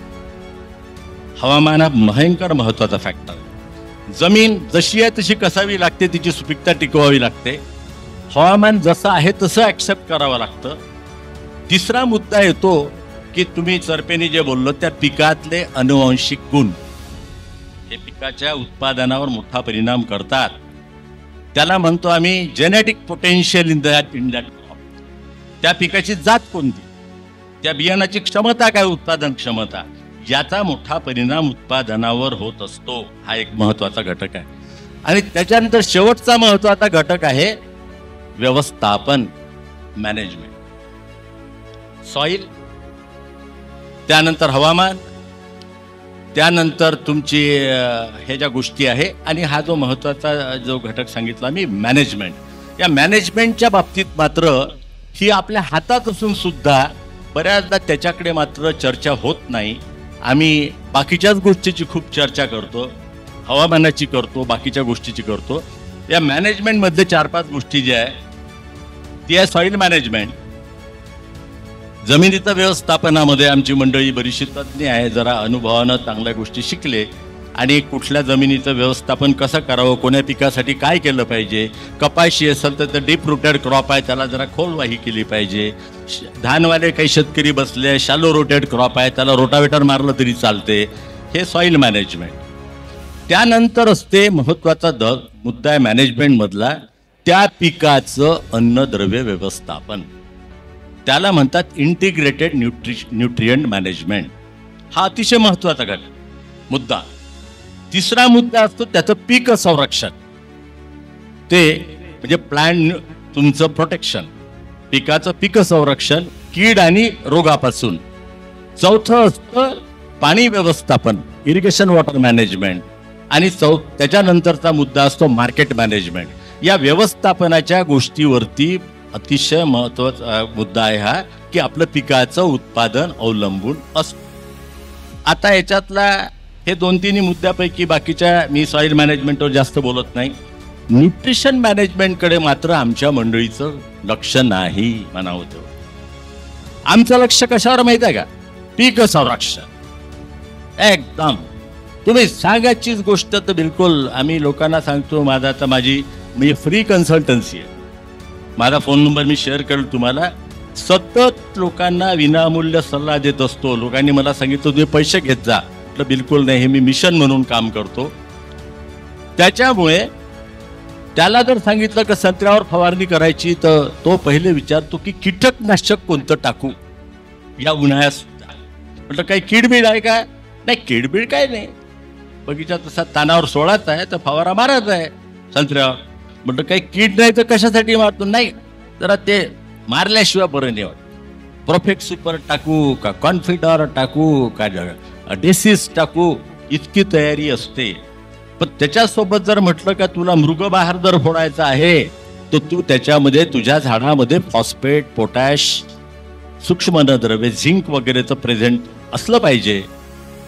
हवामान हा भयंकर महत्वाचा फॅक्टर आहे. जमीन जशी आहे तशी कसावी लागते, तिची सुपीकता टिकवावी लागते. हवामान जसं आहे तसं ऍक्सेप्ट करावं लागतं. तिसरा मुद्दा येतो की तुम्ही चरपेनी जे बोललो त्या पिकातले अनुवांशिक गुण हे पिकाच्या उत्पादनावर मोठा परिणाम करतात. त्याला म्हणतो आम्ही genetic potential in that crop. त्या पिकाची जात कोणती, त्या बियाणाची क्षमता काय, उत्पादन क्षमता, याचा मोठा परिणाम उत्पादनावर होत असतो. हा एक महत्वाचा घटक आहे. आणि त्याच्यानंतर शेवटचा महत्वाचा घटक आहे व्यवस्थापन, मॅनेजमेंट. सॉइल, त्यानंतर हवामान, त्यानंतर तुमची हे ज्या गोष्टी आहे, आणि हा जो महत्वाचा जो घटक सांगितला मी मॅनेजमेंट. या मॅनेजमेंटच्या बाबतीत मात्र ही आपल्या हातात असून सुद्धा बऱ्याचदा त्याच्याकडे मात्र चर्चा होत नाही. आम्ही बाकीच्याच गोष्टीची खूप चर्चा करतो, हवामानाची करतो, बाकीच्या गोष्टीची करतो. या मॅनेजमेंटमध्ये 4-5 गोष्टी ज्या आहे ती आहे सॉइल मॅनेजमेंट. जमिनीचं व्यवस्थापनामध्ये आमची मंडळी बरीचशी तज्ज्ञ आहे, जरा अनुभवानं चांगल्या गोष्टी शिकले, आणि कुठल्या जमिनीचं व्यवस्थापन कसं करावं, कोण्या पिकासाठी काय केलं पाहिजे. कपाशी असेल तर डीप रूटेड क्रॉप आहे, त्याला जरा खोलवाही केली पाहिजे. धानवाले काही शेतकरी बसले, शॅलो रोटेड क्रॉप आहे, त्याला रोटावेटर मारलं तरी चालते. हे सॉइल मॅनेजमेंट. त्यानंतर असते महत्वाचा मुद्दा आहे मॅनेजमेंटमधला, त्या पिकाचं अन्नद्रव्य व्यवस्थापन. त्याला म्हणतात इंटिग्रेटेड न्यूट्रिएंट मॅनेजमेंट. हा अतिशय महत्वाचा मुद्दा. तिसरा मुद्दा असतो त्याचं पीक संरक्षण, ते म्हणजे प्लॅन्ट तुमचं प्रोटेक्शन, पिकाचं पीक संरक्षण कीड आणि रोगापासून. चौथं असतं पाणी व्यवस्थापन, इरिगेशन वॉटर मॅनेजमेंट. आणि त्याच्यानंतरचा मुद्दा असतो मार्केट मॅनेजमेंट. या व्यवस्थापनाच्या गोष्टीवरती अतिशय महत्वाचा मुद्दा आहे हा, की आपलं पिकाचं उत्पादन अवलंबून असतं. आता याच्यातला हे 2-3 मुद्द्यापैकी बाकीच्या मी सॉइल मॅनेजमेंटवर जास्त बोलत नाही. न्यूट्रिशन मॅनेजमेंटकडे मात्र आमच्या मंडळीचं लक्ष नाही म्हणावं तेवढं. आमचं लक्ष कशावर माहिती आहे का, पीक संरक्षण. एकदम तुम्ही सांगायचीच गोष्ट तर बिलकुल आम्ही लोकांना सांगतो. माझी फ्री कन्सल्टन्सी आहे, माझा फोन नंबर मी शेअर करेल तुम्हाला. सतत लोकांना विनामूल्य सल्ला देत असतो. लोकांनी मला सांगितलं तुम्ही पैसे घेत जा, म्हटलं बिलकुल नाही, हे मी मिशन म्हणून काम करतो. त्याच्यामुळे त्याला जर सांगितलं की संत्र्यावर फवारणी करायची तर तो पहिले विचारतो की कीटकनाशक कोणतं टाकू या उन्हाळ्यात सुद्धा. म्हटलं काही किडबीड आहे का, नाही किडबीड काय नाही, बगीचा तसा तानावर सोडायचा आहे तर फवारा मारायचा आहे संत्र्यावर. म्हटलं काही कीड नाही तर कशासाठी मारतो, नाही जरा ते मारल्याशिवाय बरं नाही वाटत. प्रोफेक्ट सुपर टाकू का कॉन्फिडर टाकू का डेसिस टाकू, इतकी तयारी असते. पण त्याच्यासोबत जर म्हटलं का तुला मृगबहार जर फोडायचा आहे तर तू त्याच्यामध्ये तुझ्या झाडामध्ये फॉस्फेट, पोटॅश, सूक्ष्म अन्नद्रव्ये, झिंक वगैरेचं प्रेझेंट असलं पाहिजे.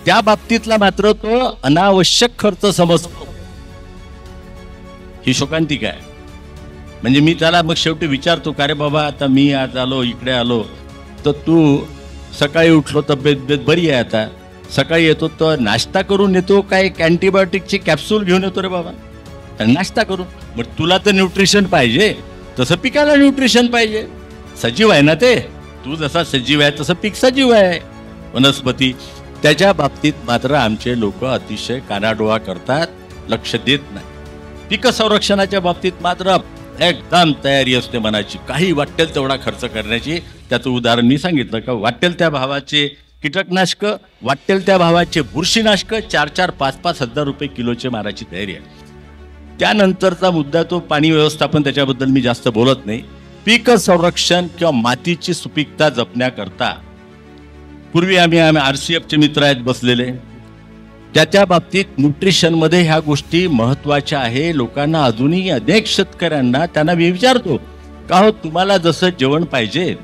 त्या बाबतीतला मात्र तो अनावश्यक खर्च समजतो. ही शोकांतिक आहे. म्हणजे मी त्याला मग शेवटी विचारतो का रे बाबा, आता मी आज आलो इकडे आलो तर तू सकाळी उठलो तब्येत बरी आहे आता, सकाळी येतो तर नाश्ता करून येतो काय अँटीबायोटिकची कॅप्सूल घेऊन येतो रे बाबा, नाश्ता करून. मग तुला तर न्यूट्रिशन पाहिजे, तसं पिकाला न्यूट्रिशन पाहिजे. सजीव आहे ना ते, तू जसा सजीव आहे तसं पीक सजीव आहे, वनस्पती. त्याच्या बाबतीत मात्र आमचे लोक अतिशय कानाडोळा करतात, लक्ष देत नाही. पीक संरक्षणाच्या बाबतीत मात्र एकदम तयारी असते मनाची, काही वाटेल तेवढा खर्च करण्याची. त्याचं उदाहरण मी सांगितलं का, वाटेल त्या भावाचे कीटकनाशक, वाटेल त्या भावाचे बुरशीनाशक 4-4, 5-5 हजार रुपये किलोचे मारायची तयारी आहे. त्यानंतरचा मुद्दा तो पाणी व्यवस्थापन, त्याच्याबद्दल मी जास्त बोलत नाही. पीक संरक्षण किंवा मातीची सुपीकता जपण्याकरता पूर्वी आम्ही RCFचे मित्र आहेत बसलेले, त्याच्या बाबतीत न्यूट्रिशनमध्ये ह्या गोष्टी महत्त्वाच्या आहे. लोकांना अजूनही अनेक शेतकऱ्यांना त्यांना मी विचारतो का हो तुम्हाला जसं जेवण पाहिजे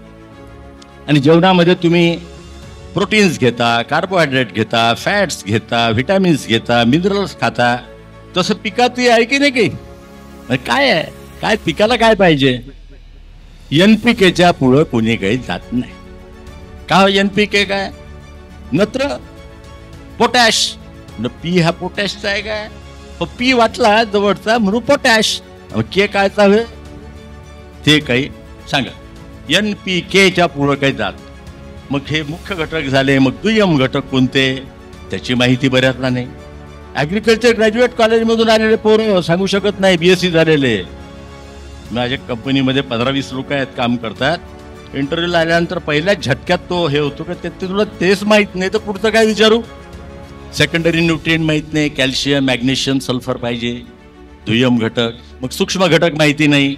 आणि जेवणामध्ये तुम्ही प्रोटीन्स घेता, कार्बोहायड्रेट घेता, फॅट्स घेता, व्हिटॅमिन्स घेता, मिनरल्स खाता, तसं पिकातही आहे की नाही? काही काय आहे, काय पिकाला काय पाहिजे? NPKच्या पुढं कोणी काही जात नाही. का NPK काय? नत्र, पोटॅश. पी हा पोटॅशचा आहे काय? पी वाटला जवळचा म्हणून पोटॅश. के कायचा होय ते काही सांगा. NPKच्या पुढं काही जात. मग हे मुख्य घटक झाले, मग दुय्यम घटक कोणते त्याची माहिती बऱ्याचला नाही. ॲग्रिकल्चर ग्रॅज्युएट कॉलेजमधून आलेले पोरं सांगू शकत नाही, BSc झालेले. माझ्या कंपनीमध्ये 15-20 लोक आहेत, काम करतात. इंटरव्ह्यूला आल्यानंतर पहिल्याच झटक्यात तो हे होतो का ते तुला तेच माहीत नाही तर पुढचं काय विचारू. सेकंडरी न्यूट्रिएंट माहीत नाही, कॅल्शियम, मॅग्नेशियम, सल्फर पाहिजे, दुय्यम घटक, मग सूक्ष्म घटक माहिती नाही.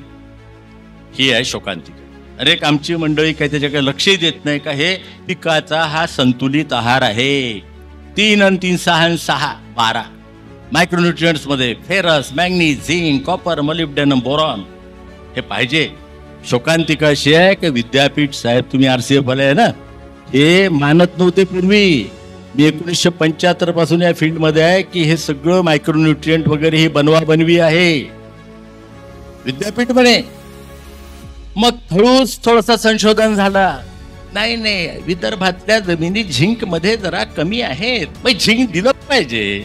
ही आहे शोकांतिका. अरे आमची मंडळी काय त्याच्याकडे लक्षही देत नाही का हे पिकाचा हा संतुलित आहार आहे. 3 आणि 3, 6 आणि 6, 12 मायक्रोन्युट्रिएंट्स मध्ये ferrous, manganese, zinc, copper, molybdenum, boron हे पाहिजे. शोकांतिका अशी आहे की विद्यापीठ साहेब तुम्ही RCF वाले आहे ना, हे मानत नव्हते पूर्वी. मी 1975 पासून या फील्डमध्ये आहे की हे सगळं मायक्रोन्युट्रिएंट वगैरे ही बनवाबनवी आहे विद्यापीठ म्हणे. मग थोडंसं संशोधन झाला, नाही विदर्भातल्या जमिनी झिंक मध्ये जरा कमी आहेत, मग झिंक दिलं पाहिजे.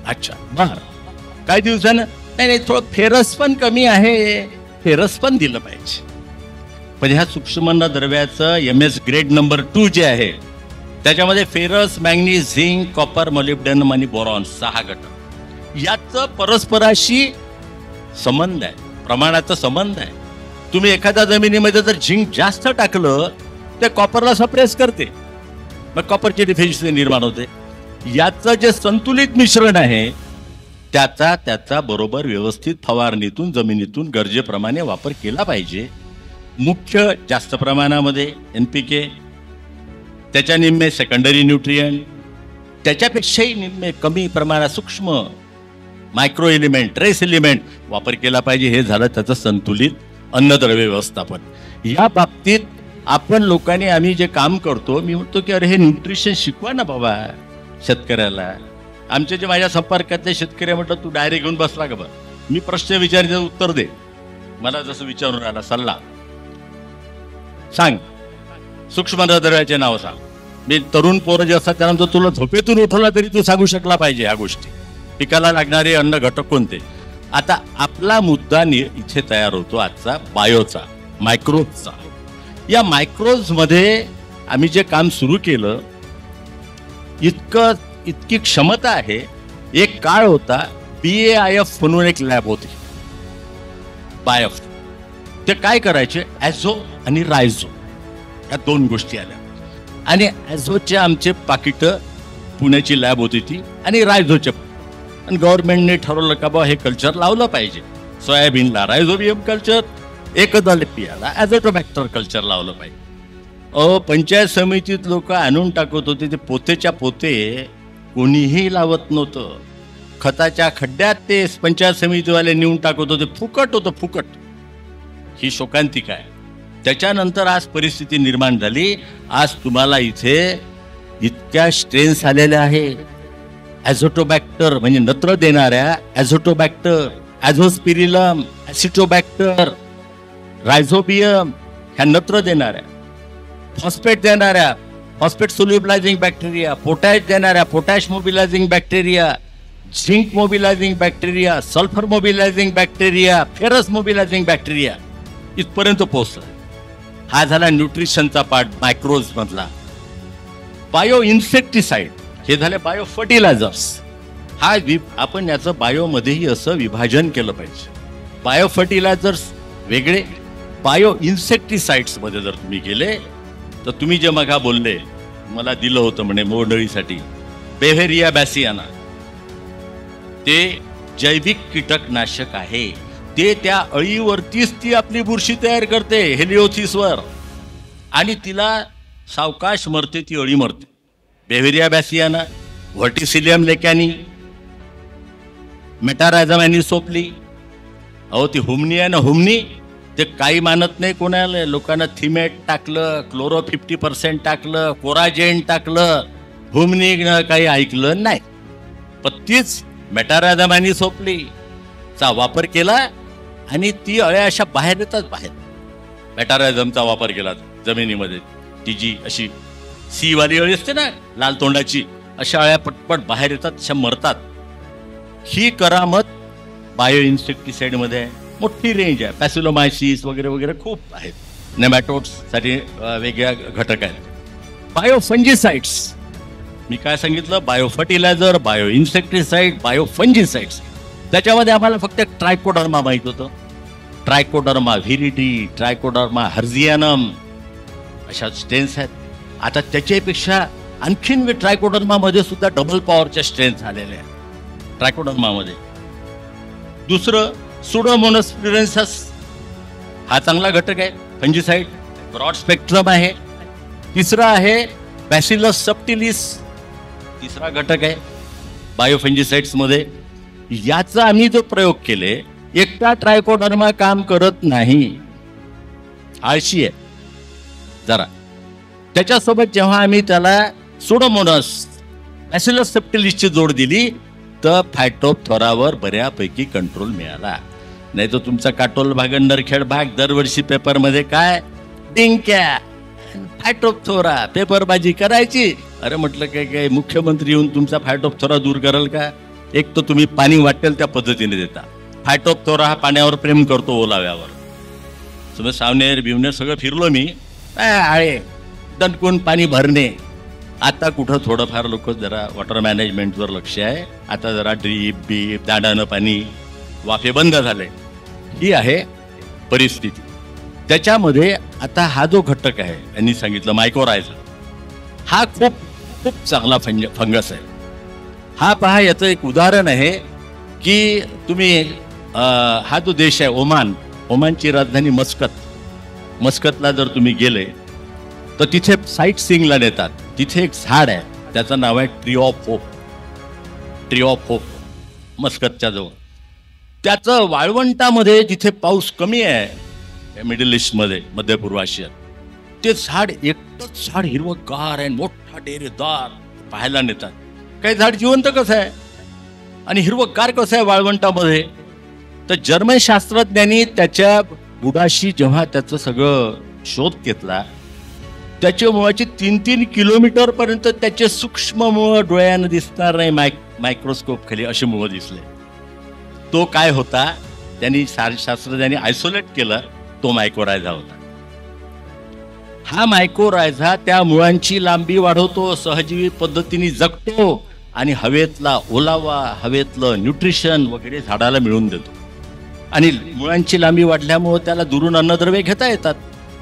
अच्छा बर, काही दिवसानं नाही थोडं फेरस पण कमी आहे, फेरस पण दिलं पाहिजे. पण ह्या सूक्ष्म द्रव्याचं MS ग्रेड नंबर 2 जे आहे त्याच्यामध्ये ferrous, manganese, zinc, copper, molybdenum आणि बोरॉन 6 घटक. याचं परस्पराशी संबंध आहे, प्रमाणाचा संबंध आहे. तुम्ही एखाद्या जमिनीमध्ये जर झिंक जास्त टाकलं ते कॉपरला सप्रेस करते, मग कॉपरची डिफिशियन्सी निर्माण होते. याचं जे संतुलित मिश्रण आहे त्याचा बरोबर व्यवस्थित फवारणीतून जमिनीतून गरजेप्रमाणे वापर केला पाहिजे. मुख्य जास्त प्रमाणामध्ये NPK, त्याच्या निम्मे सेकंडरी न्यूट्रिएंट, त्याच्यापेक्षाही निम्मे कमी प्रमाणात सूक्ष्म मायक्रो एलिमेंट, ट्रेस एलिमेंट वापर केला पाहिजे. हे झालं त्याचं संतुलित अन्नद्रव्य व्यवस्थापन. या बाबतीत आपण लोकांनी आम्ही जे काम करतो, मी म्हणतो की अरे हे न्यूट्रिशन शिकवा ना बाबा शेतकऱ्याला. आमचे जे माझ्या संपर्कातले शेतकरी म्हटलं तू डायरी घेऊन बसला का बा, मी प्रश्न विचारते उत्तर दे, मला जसं विचारून आला सल्ला सांग, सूक्ष्म द्रव्याचे नाव सांग. मी तरुण पोरं जे असतात त्यानंतर तुला झोपेतून उठवला तरी तू सांगू शकला पाहिजे ह्या गोष्टी. पिकाला लागणारे अन्न घटक कोणते. आता आपला मुद्दा इथे तयार होतो आजचा बायोचा, मायक्रोजचा. या मायक्रोज मध्ये आम्ही जे काम सुरू केलं इतकी क्षमता आहे. एक काळ होता BAIF म्हणून एक लॅब होती, बायफ. ते काय करायचे, ॲझो आणि रायझो या 2 गोष्टी आल्या. आणि ॲझोचे आमचे पाकिट पुण्याची लॅब होती ती, आणि रायझोचे. आणि गव्हर्नमेंटने ठरवलं का बा हे कल्चर लावलं पाहिजे. सोयाबीनला रायझोबियम कल्चर, एकदलपियाला ॲझोटोबॅक्टर कल्चर लावलं पाहिजे. पंचायत समितीत लोक आणून टाकत होते ते पोतेच्या पोते, कोणीही लावत नव्हतं. खताच्या खड्ड्यात ते पंचायत समितीवाले नेऊन टाकत होते, फुकट होतं फुकट. ही शोकांतिका आहे. त्याच्यानंतर आज परिस्थिती निर्माण झाली. आज तुम्हाला इथे इतक्या स्ट्रेन्स आलेल्या आहे. ॲझोटोबॅक्टर म्हणजे नत्र देणाऱ्या ॲझोटोबॅक्टर, ॲझोस्पिरिलम, ॲसिटोबॅक्टर, रायझोबियम ह्या नत्र देणाऱ्या, फॉस्फेट देणाऱ्या फॉस्फेट सोल्युबलायझिंग बॅक्टेरिया, पोटॅश देणाऱ्या potash mobilising bacteria, zinc mobilising bacteria, sulphur mobilising bacteria, ferrous mobilising bacteria इथपर्यंत पोहोचला. हा झाला न्यूट्रिशनचा पार्ट मायक्रोज मधला. बायो इन्सेक्टिसाइड हे झाले बायो फर्टिलायझर्स. हा आपण याचं बायोमध्येही असं विभाजन केलं पाहिजे. बायो फर्टिलायझर्स वेगळे, बायो इन्सेक्टिसाइड्स मध्ये जर तुम्ही गेले तर तुम्ही जे मगा बोलले मला दिलं होतं म्हणे मोडळीसाठी बेव्हेरिया बॅसियाना, ते जैविक कीटकनाशक आहे. ते त्या अळीवरतीच ती आपली बुरशी तयार करते हेलिओथिसवर, आणि तिला सावकाश मरते, ती अळी मरते. बेव्हेरिया बॅसियाना, व्हर्टिसिलियम लेकॅनी, मेटारायझम ॲनिसोप्ली. अहो ती हुमनी आहे ना, हुमनी, ते काही मानत नाही कोणाला. लोकांना थिमेट टाकलं, क्लोरो 50% टाकलं, कोराजेन टाकलं, हुमनी काही ऐकलं नाही. पण तीच मेटारायझम ॲनिसोप्ली चा वापर केला आणि ती अळ्या अशा बाहेर येतात. बाहेर मेटारायझमचा वापर केला जमिनीमध्ये, ती जी अशी सी वाली अळी असते ना लाल तोंडाची, अशा अळ्या पटपट बाहेर येतात, अशा मरतात. ही करामत बायो इन्सेक्टिसाइड मध्ये आहे. मोठी रेंज आहे, पॅसिलोमायसिस वगैरे वगैरे खूप आहेत. नेमॅटोड्स साठी वेगळ्या घटक आहेत. बायो फंजिसाइड्स मी काय सांगितलं, bio fertiliser, bio insecticide, bio fungicides. त्याच्यामध्ये आम्हाला फक्त ट्रायकोडर्मा माहित होतं. ट्रायकोडर्मा व्हिरिडी, ट्रायकोडर्मा हर्झियानम अशा स्ट्रेन्स आहेत. आता त्याच्यापेक्षा आणखीन ट्रायकोडर्मा मध्ये सुद्धा डबल पॉवरच्या स्ट्रेन्थ आलेल्या आहेत ट्रायकोडर्मा मध्ये. दुसरं सुडोमोनास फ्लोरेन्सिस, हा चांगला घटक आहे, फंजिसाइड, ब्रॉड स्पेक्ट्रम आहे. तिसरा आहे बॅसिलस सबटिलिस, तिसरा घटक आहे बायोफंजिसाइड्स मध्ये. याचा आम्ही जो प्रयोग केले, एकटा ट्रायकोडर्मा काम करत नाही, आळशी आहे जरा. त्याच्यासोबत जेव्हा आम्ही त्याला सुडोमोनास बॅसिलस सबटिलिसची जोड दिली तर फायटोप्थोरावर बऱ्यापैकी कंट्रोल मिळाला. नाही तर तुमचा काटोल भाग, नरखेड भाग दरवर्षी पेपरमध्ये काय डिंक्या फायटोप्थोरा पेपरबाजी करायची. अरे म्हटलं काय काय मुख्यमंत्री येऊन तुमचा फायटोप्थोरा दूर कराल का? एक तर तुम्ही पाणी वाटेल त्या पद्धतीने देता. फायटोप्थोरा हा पाण्यावर प्रेम करतो, ओलाव्यावर. समज सावनेर बिवनेर सगळं फिरलो मी, आळे दणकून पाणी भरणे. आता कुठं थोडंफार लोक जरा वॉटर मॅनेजमेंटवर लक्ष आहे. आता जरा ड्रीप बीप दांडानं पाणी वाफे बंद झाले. ही आहे परिस्थिती. त्याच्यामध्ये आता हा जो घटक आहे यांनी सांगितलं मायकोरायझा, हा खूप खूप चांगला फंगस आहे. हा पहा, याचं एक उदाहरण आहे की तुम्ही हा जो देश आहे ओमान, ओमानची राजधानी मस्कतला जर तुम्ही गेले तर तिथे साईट सीइंगला नेतात. तिथे एक झाड आहे, त्याचं नाव आहे tree of hope. Tree of hope मस्कतच्या जवळ. त्याचं वाळवंटामध्ये जिथे पाऊस कमी आहे मिडल ईस्टमध्ये, मध्य पूर्व आशियात, ते झाड एकटंच झाड हिरवंगार आहे, मोठा डेरेदार, पाहायला नेतात. काही झाड जिवंत कसं आहे आणि हिरवंगार कसं आहे वाळवंटामध्ये. तर जर्मन शास्त्रज्ञांनी त्याच्या बुडाशी जेव्हा त्याचं सगळं शोध घेतला, त्याच्या मुळाची 3-3 किलोमीटर पर्यंत त्याचे सूक्ष्म मुळ डोळ्यानं दिसणार नाही, मायक्रोस्कोप खाली असे मुळ दिसले. तो काय होता, त्यांनी शास्त्रज्ञांनी आयसोलेट केलं, तो मायकोरायझा होता. हा मायकोरायझा त्या मुळांची लांबी वाढवतो, सहजीवी पद्धतीने जगतो आणि हवेतला ओलावा, हवेतलं न्यूट्रिशन वगैरे झाडाला मिळवून देतो. आणि मुळांची लांबी वाढल्यामुळे त्याला दुरून अन्नद्रव्ये घेता येतात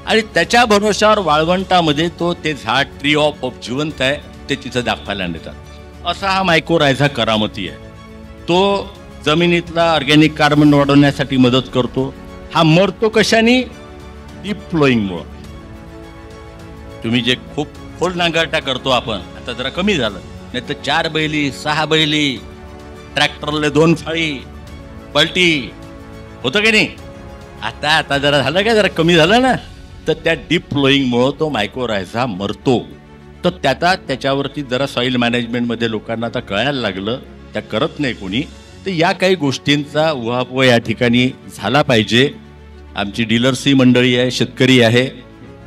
आणि त्याच्या भरोशावर वाळवंटामध्ये तो ते झाड ट्री ऑफ होप जिवंत आहे ते तिथं दाखवायला नेतात. असा हा मायकोरायझा करामती आहे. तो जमिनीतला ऑर्गॅनिक कार्बन वाढवण्यासाठी मदत करतो. हा मरतो कशाने? डीप फ्लोईंगमुळं. तुम्ही जे खूप खोल नांगरटा करतो आपण, आता जरा कमी झालं, नाही तर 4 बैली 6 बैली ट्रॅक्टरले 2 फाळी पलटी होतं की नाही. आता जरा झालं का, जरा कमी झालं ना, तर त्या डीप फ्लोईंगमुळं तो मायकोरायझा मरतो. तर त्याच्यावरती जरा सॉईल मॅनेजमेंटमध्ये लोकांना आता कळायला लागलं, त्या करत नाही कोणी. तर या काही गोष्टींचा उहापोह या ठिकाणी झाला पाहिजे. आमची डीलर्सही मंडळी आहे, शेतकरी आहे,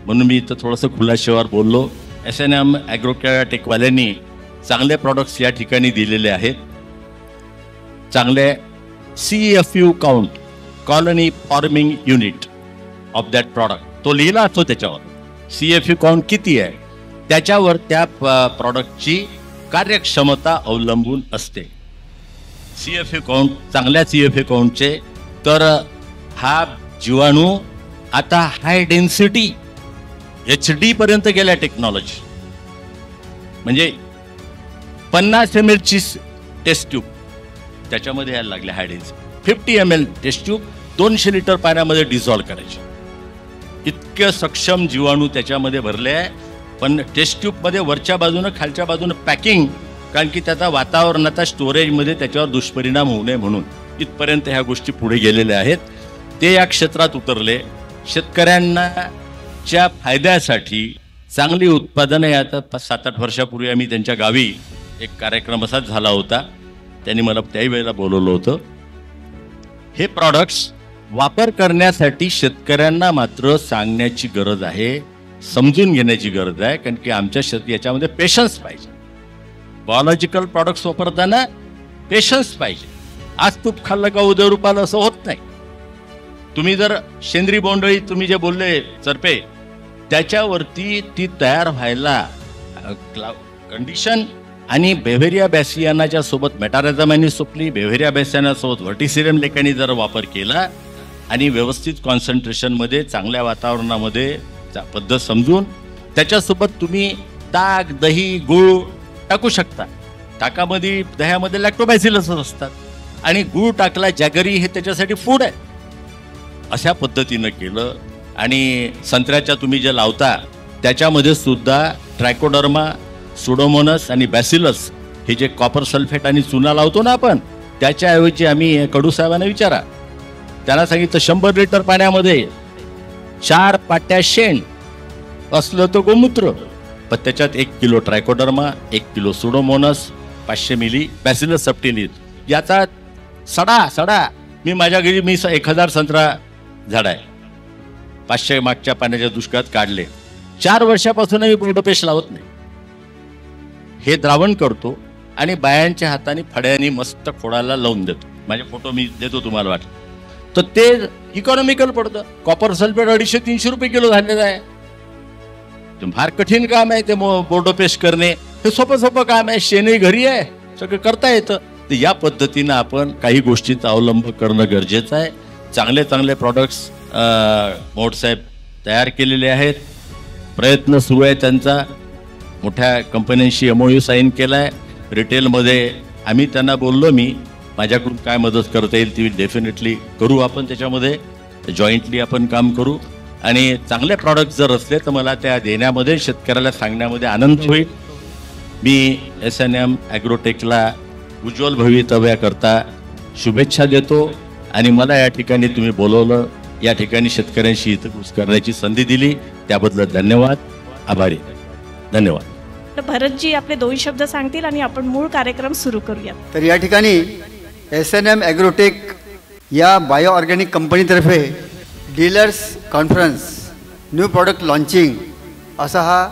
म्हणून मी इथं थोडंसं खुलाशावर बोललो. SNM ॲग्रोटेकवाल्यांनी चांगले प्रॉडक्ट्स या ठिकाणी दिलेले आहेत. चांगले CFU count, colony forming unit of that product, तो लिहिला असतो त्याच्यावर. CFU काउंट किती आहे त्याच्यावर त्या प्रॉडक्टची कार्यक्षमता अवलंबून असते. CFU काउंट, चांगल्या CFU काउंटचे तर हा जीवाणू आता हाय डेन्सिटी HD पर्यंत गेल्या टेक्नॉलॉजी. म्हणजे 50 ml ची टेस्ट ट्यूब त्याच्यामध्ये यायला लागल्या high density. 50 ml test tube 200 litre पाण्यामध्ये डिझॉल्व्ह करायची. इतकं सक्षम जीवाणू त्याच्यामध्ये भरले आहे. पण टेस्ट ट्यूबमध्ये वरच्या बाजूनं खालच्या बाजूनं पॅकिंग, कारण की त्याचा वातावरणाचा स्टोरेजमध्ये त्याच्यावर दुष्परिणाम होऊ नये म्हणून इथपर्यंत ह्या गोष्टी पुढे गेलेल्या आहेत. ते या क्षेत्रात उतरले. शेतकऱ्यांना च्या फायद्यासाठी चांगली उत्पादनं. आता 7-8 वर्षापूर्वी आम्ही त्यांच्या गावी एक कार्यक्रम असाच झाला होता. त्यांनी मला त्याही वेळेला बोलवलं होतं. हे प्रॉडक्ट्स वापर करण्यासाठी शेतकऱ्यांना मात्र सांगण्याची गरज आहे, समजून घेण्याची गरज आहे. कारण की आमच्या याच्यामध्ये पेशन्स पाहिजे. बायोलॉजिकल प्रॉडक्ट्स वापरताना पेशन्स पाहिजे. आज तूप खाल्लं का उद्या रुपाला असं होत नाही. तुम्ही जर सेंद्रिय बोंडळी तुम्ही जे बोलले चरपे, त्याच्यावरती ती तयार व्हायला कंडिशन आणि बेव्हेरिया बॅसियानाच्या सोबत मेटारेझामानी सोपली, बेव्हेरिया बॅसियाना सोबत व्हर्टिसिरियम लेकानी जर वापर केला आणि व्यवस्थित कॉन्सन्ट्रेशनमध्ये चांगल्या वातावरणामध्ये पद्धत समजून त्याच्यासोबत तुम्ही ताक, दही, गूळ टाकू शकता. ताकामध्ये दह्यामध्ये लॅक्टोबॅसिलस असतात आणि गूळ टाकला जॅगरी हे त्याच्यासाठी फूड आहे. अशा पद्धतीनं केलं. आणि संत्र्याच्या तुम्ही जे लावता त्याच्यामध्ये सुद्धा ट्रायकोडर्मा, सुडोमोनस आणि बॅसिलस हे जे कॉपर सल्फेट आणि चुना लावतो ना आपण, त्याच्याऐवजी आम्ही कडूसाहेबांना विचारा, त्यांना सांगितलं 100 लिटर पाण्यामध्ये 4 पाट्या शेण असलं तर गोमूत्र, पण त्याच्यात 1 किलो ट्रायकोडर्मा, 1 किलो सुडोमोनस, 500 मिली बॅसिलस सबटिलिस. याचा सडा मी माझ्या घरी 1000 संत्रा झाड आहे, 500 मागच्या पाण्याच्या दुष्काळात काढले. 4 वर्षापासून मी बोर्डोपेश लावत नाही. हे द्रावण करतो आणि बायांच्या हाताने फड्याने मस्त खोडाला लावून देतो. माझे फोटो मी देतो तुम्हाला वाटलं तर. ते इकॉनॉमिकल पडतं. कॉपर सल्फेट 250-300 रुपये किलो झालेलं आहे. फार कठीण काम आहे ते बोर्डोपेश करणे. हे सोपं काम आहे. शेणही घरी आहे, सगळं करता येतं. तर या पद्धतीनं आपण काही गोष्टींचा अवलंब करणं गरजेचं आहे. चांगले प्रॉडक्ट्स मोडसाहेब तयार केलेले आहेत. प्रयत्न सुरू आहे त्यांचा. मोठ्या कंपन्यांशी MOU साईन केला आहे. रिटेलमध्ये आम्ही त्यांना बोललो, मी माझ्याकडून काय मदत करता येईल ती डेफिनेटली करू. आपण त्याच्यामध्ये जॉईंटली आपण काम करू. आणि चांगले प्रॉडक्ट जर असले तर मला त्या देण्यामध्ये, शेतकऱ्याला सांगण्यामध्ये आनंद होईल. मी SNM ॲग्रोटेकला उज्ज्वल भवितव्याकरता शुभेच्छा देतो. आणि मला या ठिकाणी तुम्ही बोलवलं, या ठिकाणी शेतकऱ्यांशी हितगुज करण्याची संधी दिली, त्याबद्दल धन्यवाद. आभारी. धन्यवाद. भरतजी आपले 2 शब्द सांगतील आणि आपण मूळ कार्यक्रम सुरू करूयात. तर या ठिकाणी SNM ॲग्रोटेक या बायो ऑर्गॅनिक कंपनीतर्फे dealers conference new product launching असा हा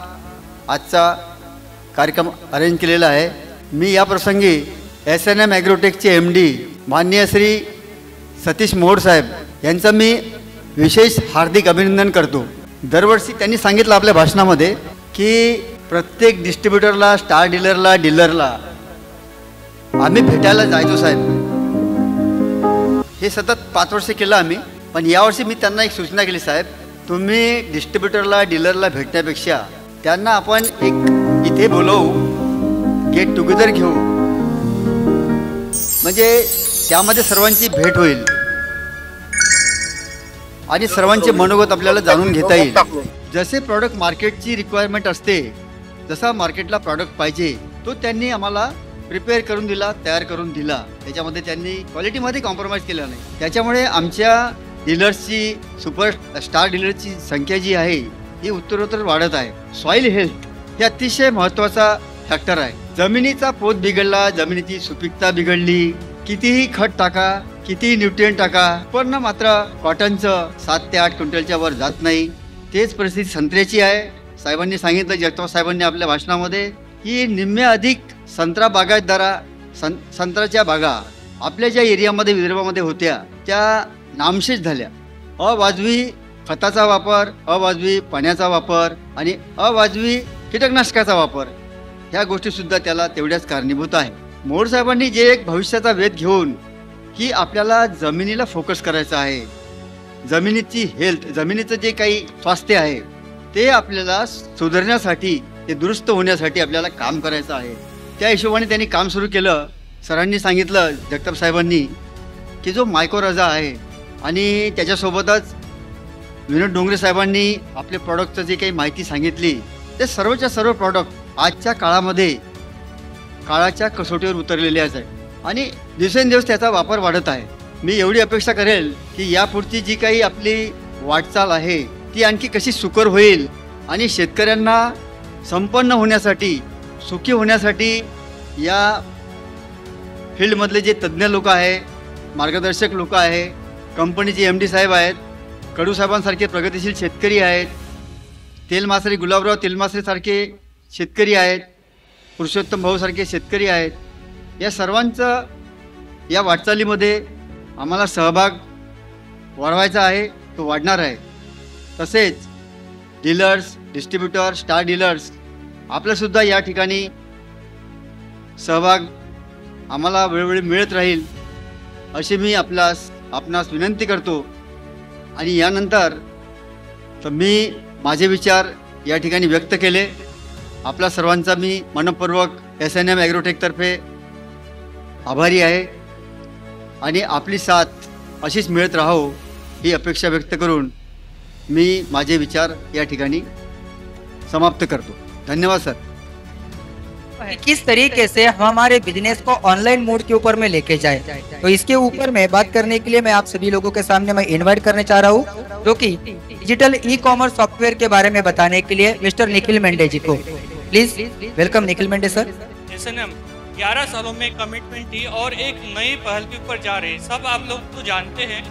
आजचा कार्यक्रम अरेंज केलेला आहे. मी या प्रसंगी SNM ॲग्रोटेकचे MD माननीय श्री सतीश मोहोड साहेब यांचं मी विशेष हार्दिक अभिनंदन करतो. दरवर्षी त्यांनी सांगितलं आपल्या भाषणामध्ये की प्रत्येक डिस्ट्रीब्युटरला, स्टार डीलरला आम्ही भेटायला जायचो साहेब. हे सतत 5 वर्ष केलं आम्ही. पण यावर्षी मी त्यांना एक सूचना केली, साहेब तुम्ही डिस्ट्रीब्युटरला, डीलरला भेटण्यापेक्षा त्यांना आपण एक इथे बोलवू, गेट टुगेदर घेऊ, म्हणजे त्यामध्ये सर्वांची भेट होईल आणि सर्वांचे मनोगत आपल्याला जाणून घेता येईल. जसे प्रॉडक्ट मार्केटची रिक्वायरमेंट असते, जसा मार्केटला प्रॉडक्ट पाहिजे तो त्यांनी आम्हाला प्रिपेअर करून दिला, तयार करून दिला. त्याच्यामध्ये त्यांनी क्वालिटीमध्ये कॉम्प्रोमाइज केला नाही. त्याच्यामुळे आमच्या डीलर्सची, स्टार डीलरची संख्या जी आहे ही उत्तरोत्तर वाढत आहे. सॉईल हेल्थ हे अतिशय महत्त्वाचा फॅक्टर आहे. जमिनीचा पोत बिघडला, जमिनीची सुपीकता बिघडली, कितीही खत टाका, कितीही न्यूट्रिएंट टाका, पण मात्र कॉटनचं 7 ते 8 क्विंटलच्या वर जात नाही. तेच परिस्थिती संत्र्याची आहे. साहेबांनी सांगितलं, जगताप साहेबांनी आपल्या भाषणामध्ये, की निम्म्या अधिक संत्रा बागायतदारा संत्र्याच्या बागा आपल्या ज्या एरियामध्ये विदर्भामध्ये होत्या त्या नामशेष झाल्या. अवाजवी खताचा वापर, अवाजवी पाण्याचा वापर आणि अवाजवी कीटकनाशकाचा वापर, ह्या गोष्टीसुद्धा त्याला तेवढ्याच कारणीभूत आहे. मोहोळ साहेबांनी जे एक भविष्याचा वेध घेऊन की आपल्याला जमिनीला फोकस करायचं आहे, जमिनीची हेल्थ, जमिनीचं जे काही स्वास्थ्य आहे ते आपल्याला सुधारण्यासाठी, ते दुरुस्त होण्यासाठी आपल्याला काम करायचं आहे. त्या हिशोबाने त्यांनी काम सुरू केलं. सरांनी सांगितलं, जगताप साहेबांनी, की जो मायक्रोराजा आहे आणि त्याच्यासोबतच विनोद डोंगरे साहेबांनी आपल्या प्रॉडक्टचं जे काही माहिती सांगितली, ते सर्वच्या सर्व प्रॉडक्ट आजच्या काळामध्ये काळाच्या कसोटीवर उतरलेले आहे आणि दिवसेंदिवस त्याचा वापर वाढत आहे. मी एवढी अपेक्षा करेल की यापुढची जी काही आपली वाटचाल आहे ती आणखी कशी सुकर होईल आणि शेतकऱ्यांना संपन्न होण्यासाठी, सुखी होण्यासाठी या फील्डमधले जे तज्ज्ञ लोक आहे, मार्गदर्शक लोक आहे, कंपनीचे MD साहेब आहेत, कडू साहेबांसारखे प्रगतिशील शेतकरी आहेत, तेलमासरी गुलाबराव तेलमासरीसारखे शेतकरी आहेत, पुरुषोत्तम भाऊसारखे शेतकरी आहेत, या सर्वांचं या वाटचालीमध्ये आम्हाला सहभाग वाढवायचा आहे, तो वाढणार आहे. तसेच डीलर्स, डिस्ट्रीब्युटर, स्टार डीलर्स आपल्यासुद्धा या ठिकाणी सहभाग आम्हाला वेळोवेळी मिळत राहील अशी मी आपणास विनंती करतो. आणि यानंतर तर मी माझे विचार या ठिकाणी व्यक्त केले. आपल्या सर्वांचा मी मनपूर्वक SNM ॲग्रोटेकतर्फे आभारी आहे आणि आपली साथ अशीच मिळत राहो ही अपेक्षा व्यक्त करून मी माझे विचार या ठिकाणी समाप्त करतो. धन्यवाद सर. किस तरीके से हम हमारे बिजनेस को ऑनलाइन मोड के ऊपर में लेके जाए, तो इसके ऊपर में बात करने के लिए मैं आप सभी लोगों के सामने मैं इनवाइट करने चाह रहा हूँ, जो कि डिजिटल ई-कॉमर्स सॉफ्टवेयर के बारे में बताने के लिए मिस्टर निखिल मेंढे जी को. Please welcome Nikhil Mendhe sir. SNM 11 सालों में कमिटमेंट थी और एक नई पहल के ऊपर जा रहे हैं. सब आप लोग तो जानते हैं,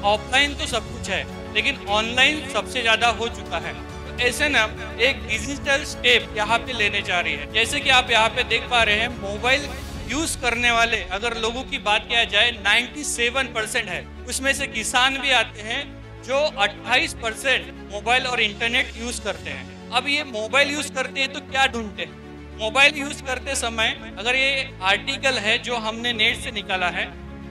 ऑफलाइन तो सब कुछ है लेकिन ऑनलाइन सबसे ज़्यादा हो चुका है. SNM एक डिजिटल स्टेप यहाँ पे लेने जा रही है. जैसे कि आप यहाँ पे देख पा रहे हैं, मोबाइल यूज करने वाले अगर लोगों की बात किया जाए 97% है. उसमें से किसान भी आते हैं जो 28% मोबाइल और इंटरनेट यूज करते हैं. अब ये मोबाइल यूज करते हैं तो क्या ढूंढते हैं? मोबाइल यूज करते समय अगर ये आर्टिकल है जो हमने नेट से निकाला है,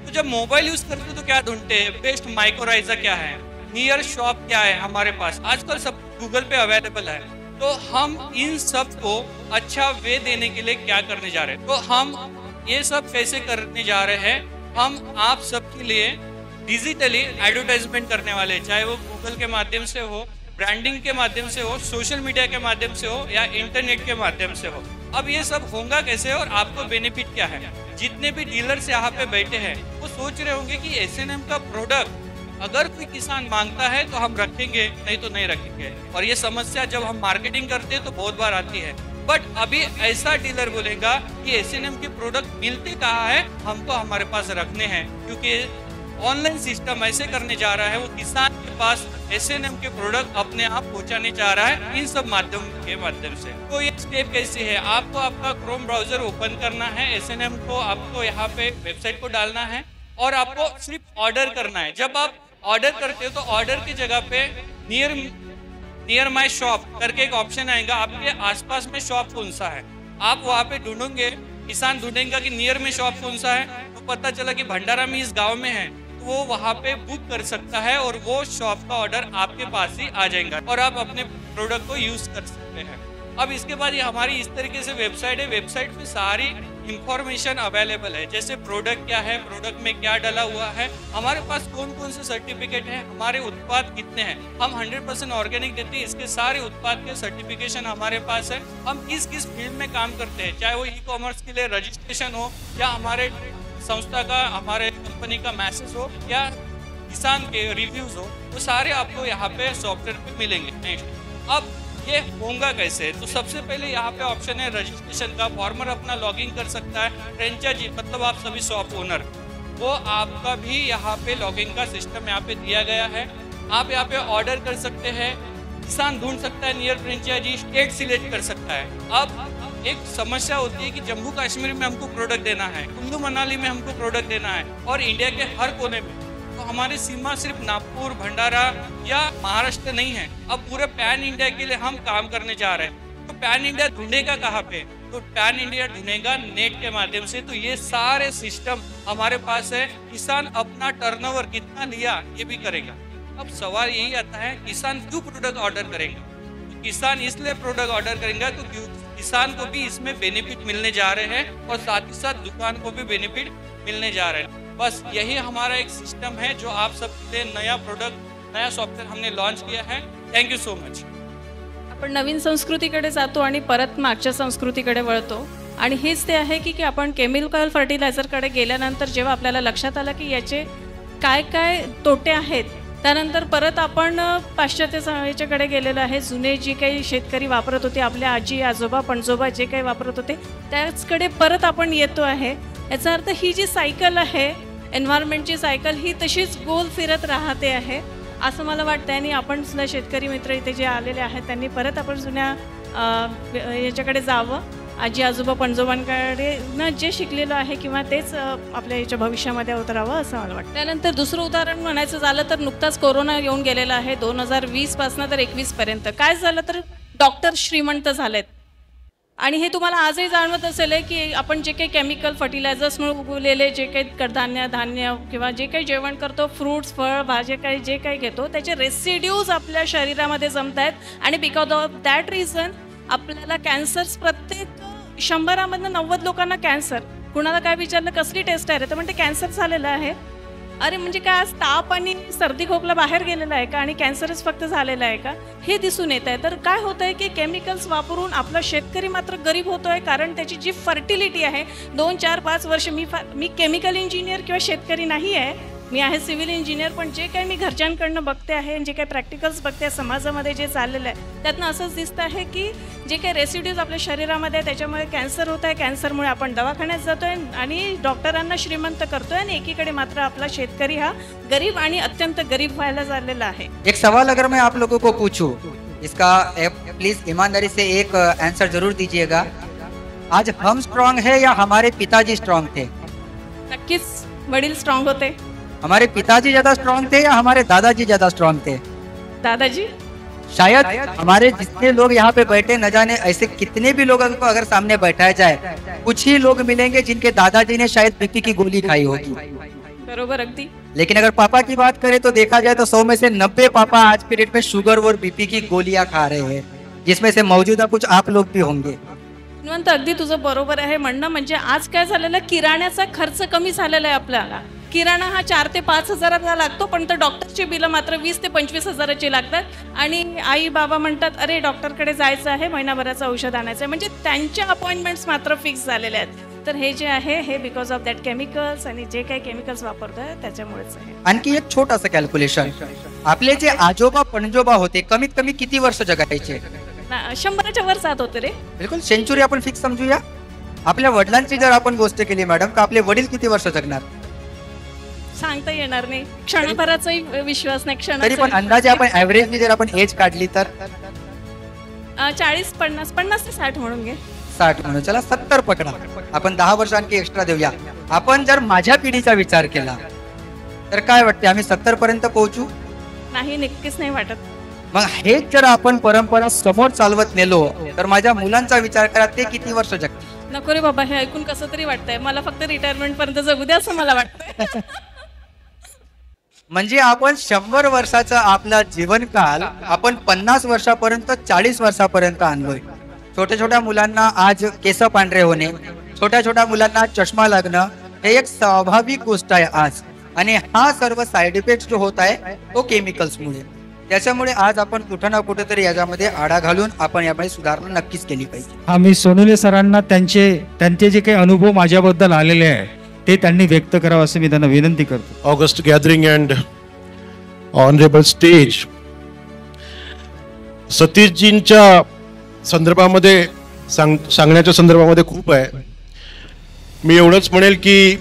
तो जब मोबाइल यूज करते तो क्या ढूंढते हैं? बेस्ट माइक्रोराइजा क्या है, नियर शॉप क्या है हमारे पास, आजकल सब गूगल पे अवेलेबल है. तो हम इन सब को अच्छा वे देने के लिए क्या करने जा रहे हैं? तो हम ये सब कैसे करने जा रहे हैं? हम आप सबके लिए डिजिटली एडवर्टाइजमेंट करने वाले हैं, चाहे वो गूगल के माध्यम से हो, ब्रांडिंग के माध्यम से हो, सोशल मीडिया के माध्यम से हो या इंटरनेट के माध्यम से हो. अब ये सब होगा कैसे और आपको बेनिफिट क्या है? जितने भी डीलर्स यहाँ पे बैठे हैं वो सोच रहे होंगे कि SNM का प्रोडक्ट अगर कोई किसान मांगता है तो हम रखेंगे, नहीं तो नहीं रखेंगे. और ये समस्या जब हम मार्केटिंग करते हैं तो बहुत बार आती है. बट अभी ऐसा डीलर बोलेगा कि SNM के प्रोडक्ट मिलते कहाँ है, हमको हमारे पास रखने हैं, क्योंकि ऑनलाइन सिस्टम ऐसे करने जा रहा है, वो किसान के पास SNM के प्रोडक्ट अपने आप पहुंचाने जा रहा है इन सब माध्यम के माध्यम से. तो ये स्टेप कैसे है? आपको आपका क्रोम ब्राउजर ओपन करना है, SNM को आपको यहाँ पे वेबसाइट को डालना है और आपको सिर्फ ऑर्डर करना है. जब आप ऑर्डर करते हो तो ऑर्डर की जगह पे नियर माय शॉप करके एक ऑप्शन आएगा. आपके आसपास में शॉप कौन सा है आप वहाँ पे ढूंढोगे, किसान ढूंढेगा कि नियर में शॉप कौन सा है. तो पता चला कि भंडारा में इस गांव में है, तो वो वहाँ पे बुक कर सकता है और वो शॉप का ऑर्डर आपके पास ही आ जाएगा और आप अपने प्रोडक्ट को यूज कर सकते हैं. अब इसके बाद ये हमारी इस तरीके से वेबसाइट है. वेबसाइट पे सारी इंफॉर्मेशन अवेलेबल है, जैसे प्रोडक्ट क्या है, प्रोडक्ट में क्या डाला हुआ है, हमारे पास कौन कौन से सर्टिफिकेट हैं, हमारे उत्पाद कितने हैं. हम 100% ऑर्गेनिक देते हैं, इसके सारे उत्पाद के सर्टिफिकेशन हमारे पास है. हम किस किस फील्ड में काम करते हैं, चाहे वो ई-कॉमर्स के लिए रजिस्ट्रेशन हो या हमारे संस्था का, हमारे कंपनी का मैसेज हो या किसान के रिव्यूज हो, वो सारे आपको यहाँ पे सॉफ्टवेयर पे मिलेंगे. नेक्स्ट अब ये होगा कैसे? तो सबसे पहले यहाँ पे ऑप्शन है रजिस्ट्रेशन का. फार्मर अपना लॉगिन कर सकता है. फ्रेंचाइजी मतलब आप सभी शॉप ओनर, वो आपका भी यहाँ पे लॉगिन का सिस्टम यहाँ पे दिया गया है. आप यहाँ पे ऑर्डर कर सकते हैं. किसान ढूंढ सकता है नियर फ्रेंचाइजी, स्टेट सिलेक्ट कर सकता है। अब एक समस्या होती है कि जम्मू कश्मीर में हमको प्रोडक्ट देना है, कुल्लू मनाली में हमको प्रोडक्ट देना है और इंडिया के हर कोने में। तो हमारी सीमा सिर्फ नागपुर, भंडारा या महाराष्ट्र नहीं है, अब पूरे पैन इंडिया के लिए हम काम करने जा रहे हैं। तो पैन इंडिया ढूंढेगा कहाँ पे? तो पैन इंडिया ढूंढेगा नेट के माध्यम से। तो ये सारे सिस्टम हमारे पास है। किसान अपना टर्नओवर कितना लिया ये भी करेगा। अब सवाल यही आता है, किसान क्यों प्रोडक्ट ऑर्डर करेंगे? तो किसान इसलिए प्रोडक्ट ऑर्डर करेंगे तो किसान को भी इसमें बेनिफिट मिलने जा रहे हैं और साथ ही साथ दुकान को भी बेनिफिट मिलने जा रहे हैं। बस यही हमारा एक सिस्टम है जो आप सबके नया प्रोडक्ट, नया सॉफ्टवेअर हमने लॉन्च किया है। Thank you so much. आपण नवीन संस्कृतीकडे जातो आणि परत मागच्या संस्कृतीकडे वळतो आणि हेच ते आहे की आपण केमिकल फर्टिलायझरकडे गेल्यानंतर जेव्हा आपल्याला लक्षात आलं की याचे काय काय तोटे आहेत, त्यानंतर परत आपण पाश्चात्य याच्याकडे गेलेलो आहे। जुने जी काही शेतकरी वापरत होते, आपल्या आजी आजोबा पणजोबा जे काही वापरत होते त्याचकडे परत आपण येतो आहे। याचा अर्थ ही जी सायकल आहे, एन्व्हायरमेंटची सायकल, ही तशीच गोल फिरत राहते आहे असं मला वाटतं। आणि आपण सुद्धा शेतकरी मित्र इथे जे आलेले आहेत त्यांनी परत आपण जुन्या याच्याकडे जावं, आजी आजोबा पणजोबांकडे न जे शिकलेलं आहे किंवा तेच आपल्या याच्या भविष्यामध्ये उतरावं असं मला वाटतं। त्यानंतर दुसरं उदाहरण म्हणायचं झालं तर नुकताच कोरोना येऊन गेलेला आहे 2020 पासून तर 21 पर्यंत। काय झालं तर डॉक्टर श्रीमंत झालेत आणि हे तुम्हाला आजही जाणवत असेल की आपण जे काही केमिकल फर्टिलायझर्समुळे उगवलेले जे काही कडधान्य धान्य किंवा जे काही जेवण करतो, फ्रूट्स फळ भाज्या काही जे काही घेतो त्याचे रेसिड्यूज आपल्या शरीरामध्ये जमत आहेत आणि बिकॉज ऑफ दॅट रिझन आपल्याला कॅन्सर्स, प्रत्येक 100मधनं 90 लोकांना कॅन्सर। कुणाला काय विचारलं कसली टेस्ट आहे रे, तर म्हणते कॅन्सर झालेलं आहे। अरे म्हणजे काय, आज ताप आणि सर्दी खोकला बाहेर गेलेला आहे का आणि कॅन्सरच फक्त झालेला आहे का, हे दिसून येत आहे। तर काय होतं आहे की केमिकल्स वापरून आपला शेतकरी मात्र गरीब होतो आहे, कारण त्याची जी फर्टिलिटी आहे 2, 4, 5 वर्ष, मी केमिकल इंजिनियर किंवा शेतकरी नाही आहे, मी आहे सिव्हिल इंजिनियर, पण जे काही मी घरच्यांकडनं बघते आहे, जे काही प्रॅक्टिकल्स बघते आहे समाजामध्ये जे चाललेलं आहे त्यातनं असंच दिसतं आहे की जे काही रेसिड्यूज आपल्या शरीरामध्ये त्याच्यामुळे कॅन्सर होत आहे। कॅन्सरमुळे आपण दवाखान्यात जातो आहे आणि डॉक्टरांना श्रीमंत करतो आहे आणि एकीकडे मात्र आपला शेतकरी हा गरीब आणि अत्यंत गरीब व्हायला चाललेला आहे। एक सवाल अगर मैं आप लोगों को पूछूं, इसका प्लीज ईमानदारी से एक आंसर जरूर दीजिएगा। आज हम स्ट्रांग है या हमारे पिताजी स्ट्रांग थे? नक्कीच वडील स्ट्रांग होते। हमारे पिताजी ज्यादा स्ट्रांग थे या हमारे दादाजी ज्यादा स्ट्रांग थे? दादाजी। शायद हमारे जितने लोग यहाँ पे बैठे, न जाने ऐसे कितने भी लोगों को अगर सामने बैठाया जाए, कुछ ही लोग मिलेंगे जिनके दादाजी ने शायद बीपी की गोली खाई होगी। बरोबर, अगदी। लेकिन अगर पापा की बात करें तो देखा जाए तो 100 में से 90 पापा आज के डेट में शुगर और बीपी की गोलियां खा रहे हैं, जिसमें से मौजूदा कुछ आप लोग भी होंगे। निवंत, अगदी तुझं बरोबर आहे म्हणणं। म्हणजे आज काय झालेलं, किराण्याचा खर्च कमी झालेला आहे आपल्याला। किराणा हा 4 ते 5 हजाराचा लागतो, पण तर डॉक्टरची बिलं मात्र 20 ते 25 हजाराची लागतात आणि आई बाबा म्हणतात अरे डॉक्टरकडे जायचं आहे, महिनाभराचं औषध आणायचं आहे, म्हणजे त्यांच्या अपॉइंटमेंट्स मात्र फिक्स झालेले आहेत। तर हे जे आहे हे बिकॉज ऑफ दॅट केमिकल्स आणि जे काही केमिकल्स वापरतोय त्याच्यामुळेच आहे। आणखी एक छोटासा कॅल्क्युलेशन, आपले जे आजोबा पणजोबा होते कमीत कमी किती वर्ष जगायचे? 100च्या वर जात होते रे। बिलकुल, सेंचुरी आपण फिक्स समजूया। आपल्या वडिलांची जर आपण गोष्ट केली मॅडम, का आपले वडील किती वर्ष जगणार? सांगता येणार नाही, क्षणभराचाही विश्वास नाही, क्षण तरी पण अंदाजे आपण ऍव्हरेजली जर आपण एज काढली तर 40, 50, 50 ते 60 म्हणून घे। 60 म्हणून चला 70 पकडा, आपण 10 वर्ष आणखी एक्स्ट्रा देऊया। आपण जर माझ्या पिढीचा विचार केला तर काय वाटते, आम्ही 70 पर्यंत पोहोचू? नाही, नक्कीच नाही वाटत। मग हेच जर आपण परंपरा समोर चालवत नेलो तर माझ्या मुलांचा विचार करा, ते किती वर्ष जगतील? नको रे बाबा, हे ऐकून कसं तरी वाटतंय मला, फक्त रिटायरमेंट पर्यंत जगू द्या असं मला वाटतंय। म्हणजे आपण 100 वर्षाचा आपला जीवनकाल आपण 50 वर्षापर्यंत 40 वर्षापर्यंत आणलोय। छोट्या छोट्या मुलांना आज केस पांढरे होणे, छोट्या छोट्या मुलांना चष्मा लागणं, हे एक स्वाभाविक गोष्ट आहे आज। आणि हा सर्व साइड इफेक्ट जो होत आहे तो केमिकल्समुळे। त्याच्यामुळे आज आपण कुठं ना कुठेतरी याच्यामध्ये आळा घालून आपण यामध्ये सुधारणा नक्कीच केली पाहिजे। आम्ही सोनुले सरांना त्यांचे जे काही अनुभव माझ्याबद्दल आलेले आहे ते त्यांनी व्यक्त करावं असं मी त्यांना विनंती करतो। August gathering and honourable stage, सतीशजींच्या संदर्भामध्ये सांगण्याच्या संदर्भामध्ये खूप आहे। मी एवढंच म्हणेल की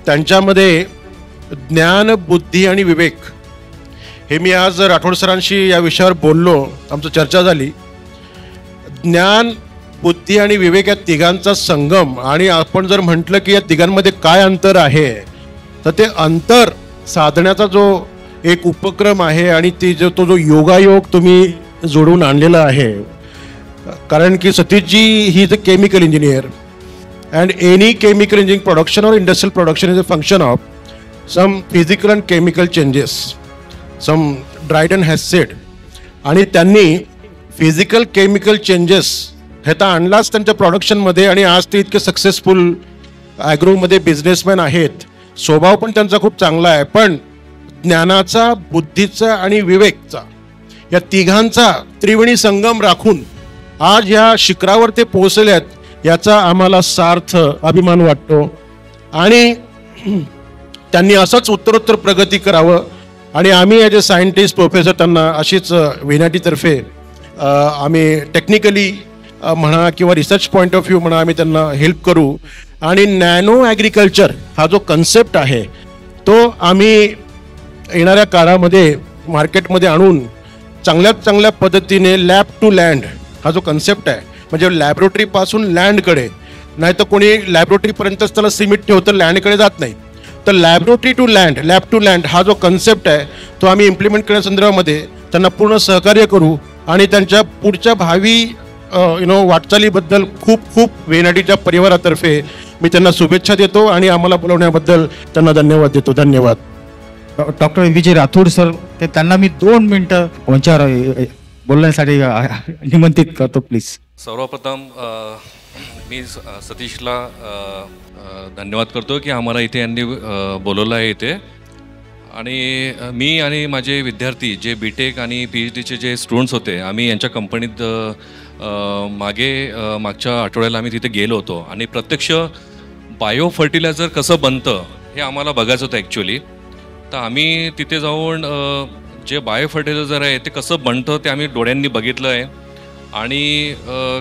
त्यांच्यामध्ये ज्ञान, बुद्धी आणि विवेक हे मी आज राठोड सरांशी या विषयावर बोललो, आमची चर्चा झाली. ज्ञान, बुद्धी आणि विवेक या तिघांचा संगम, आणि आपण जर म्हटलं की या तिघांमध्ये काय अंतर आहे, तर ते अंतर साधण्याचा जो एक उपक्रम आहे आणि तो जो योगायोग तुम्ही जोडून आणलेला आहे. कारण की Satishji he is a chemical engineer, and any chemical engineering production or industrial production is a function of some physical and chemical changes, some Dryden has said. आणि त्यांनी फिजिकल केमिकल चेंजेस हे तर आणलाच त्यांच्या प्रोडक्शनमध्ये, आणि आज ते इतके सक्सेसफुल ॲग्रोमध्ये बिझनेसमॅन आहेत. स्वभाव पण त्यांचा खूप चांगला आहे, पण ज्ञानाचा, बुद्धीचा आणि विवेकचा या तिघांचा त्रिवेणी संगम राखून आज या शिखरावर ते पोहोचले आहेत, याचा आम्हाला सार्थ अभिमान वाटतो. आणि त्यांनी असंच उत्तरोत्तर प्रगती करावं, आणि आम्ही ॲज अ सायंटिस्ट, प्रोफेसर त्यांना अशीच व्हिनॅटीतर्फे आम्ही टेक्निकली म्हणा किंवा रिसर्च पॉईंट ऑफ व्ह्यू म्हणा आम्ही त्यांना हेल्प करू. आणि नॅनो ॲग्रिकल्चर हा जो कन्सेप्ट आहे तो आम्ही येणाऱ्या काळामध्ये मार्केटमध्ये आणून चांगल्यात चांगल्या पद्धतीने लॅब टू लँड हा जो कन्सेप्ट आहे, म्हणजे लॅबोरेटरीपासून लँडकडे, नाही तर कोणी लॅबोरेटरीपर्यंतच त्याला सिमिट ठेवतं, लँडकडे जात नाही. तर laboratory to land, lab to land हा जो कन्सेप्ट आहे तो आम्ही इम्प्लिमेंट करण्यासंदर्भामध्ये त्यांना पूर्ण सहकार्य करू. आणि त्यांच्या पुढच्या भावी वाटचालीबद्दल खूप खूप वेनाडीच्या परिवारातर्फे मी त्यांना शुभेच्छा देतो आणि आम्हाला बोलवण्याबद्दल त्यांना धन्यवाद देतो. धन्यवाद. डॉक्टर विजय राठोड सर, ते त्यांना मी 2 मिनिटं कोणच्यावर बोलण्यासाठी निमंत्रित करतो, प्लीज. सर्वप्रथम मी सतीशला धन्यवाद करतो की आम्हाला इथे यांनी बोलवलं आहे इथे. आणि मी आणि माझे विद्यार्थी जे BTech आणि PhDचे जे स्टुडंट्स होते, आम्ही यांच्या कंपनीत मागच्या आठवड्याला आम्ही तिथे गेलो होतो आणि प्रत्यक्ष बायो फर्टिलायझर कसं बनतं हे आम्हाला बघायचं होतं ॲक्च्युली. तर आम्ही तिथे जाऊन जे बायो फर्टिलायझर आहे ते कसं बनतं ते आम्ही डोळ्यांनी बघितलं आहे. आणि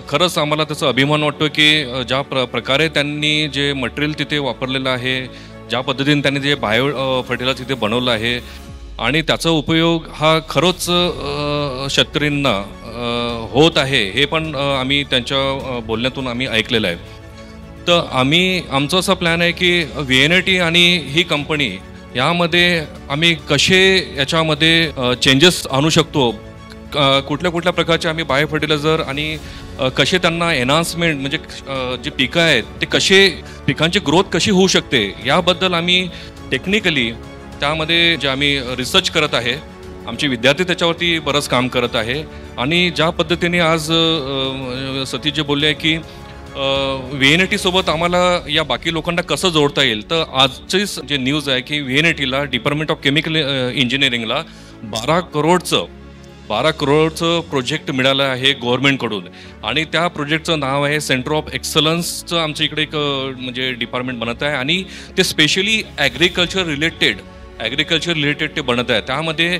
खरंच आम्हाला त्याचा अभिमान वाटतो की ज्या प्रकारे त्यांनी जे मटेरियल तिथे वापरलेलं आहे, ज्या पद्धतीने त्यांनी जे बायो फर्टिलायझर तिथे बनवलं आहे, आणि त्याचा उपयोग हा खरंच शेतकऱ्यांना होत आहे हे पण आम्ही त्यांच्या बोलण्यातून आम्ही ऐकलेलं आहे. तर आमचा असा प्लॅन आहे की VNIT आणि ही कंपनी यामध्ये आम्ही कसे याच्यामध्ये चेंजेस आणू शकतो, कुठल्या कुठल्या प्रकारचे आम्ही बायो फर्टिलायझर आणि कसे त्यांना एनहान्समेंट, म्हणजे जे पिकं आहेत ते कसे, पिकांची ग्रोथ कशी होऊ शकते याबद्दल आम्ही टेक्निकली त्यामध्ये जे आम्ही रिसर्च करत आहे, आमचे विद्यार्थी त्याच्यावरती बरंच काम करत आहे. आणि ज्या पद्धतीने आज सतीश जे बोलले की VNIT सोबत आम्हाला या बाकी लोकांना कसं जोडता येईल, तर आजचीच जे न्यूज आहे की VNITला डिपार्टमेंट ऑफ केमिकल इंजिनिअरिंगला 12 करोडचं प्रोजेक्ट मिळालं आहे गव्हर्नमेंटकडून. आणि त्या प्रोजेक्टचं नाव आहे सेंटर ऑफ एक्सलन्सचं आमच्या इकडे एक म्हणजे डिपार्टमेंट बनत आहे. आणि ते स्पेशली ॲग्रिकल्चर रिलेटेड ते बनत आहे. त्यामध्ये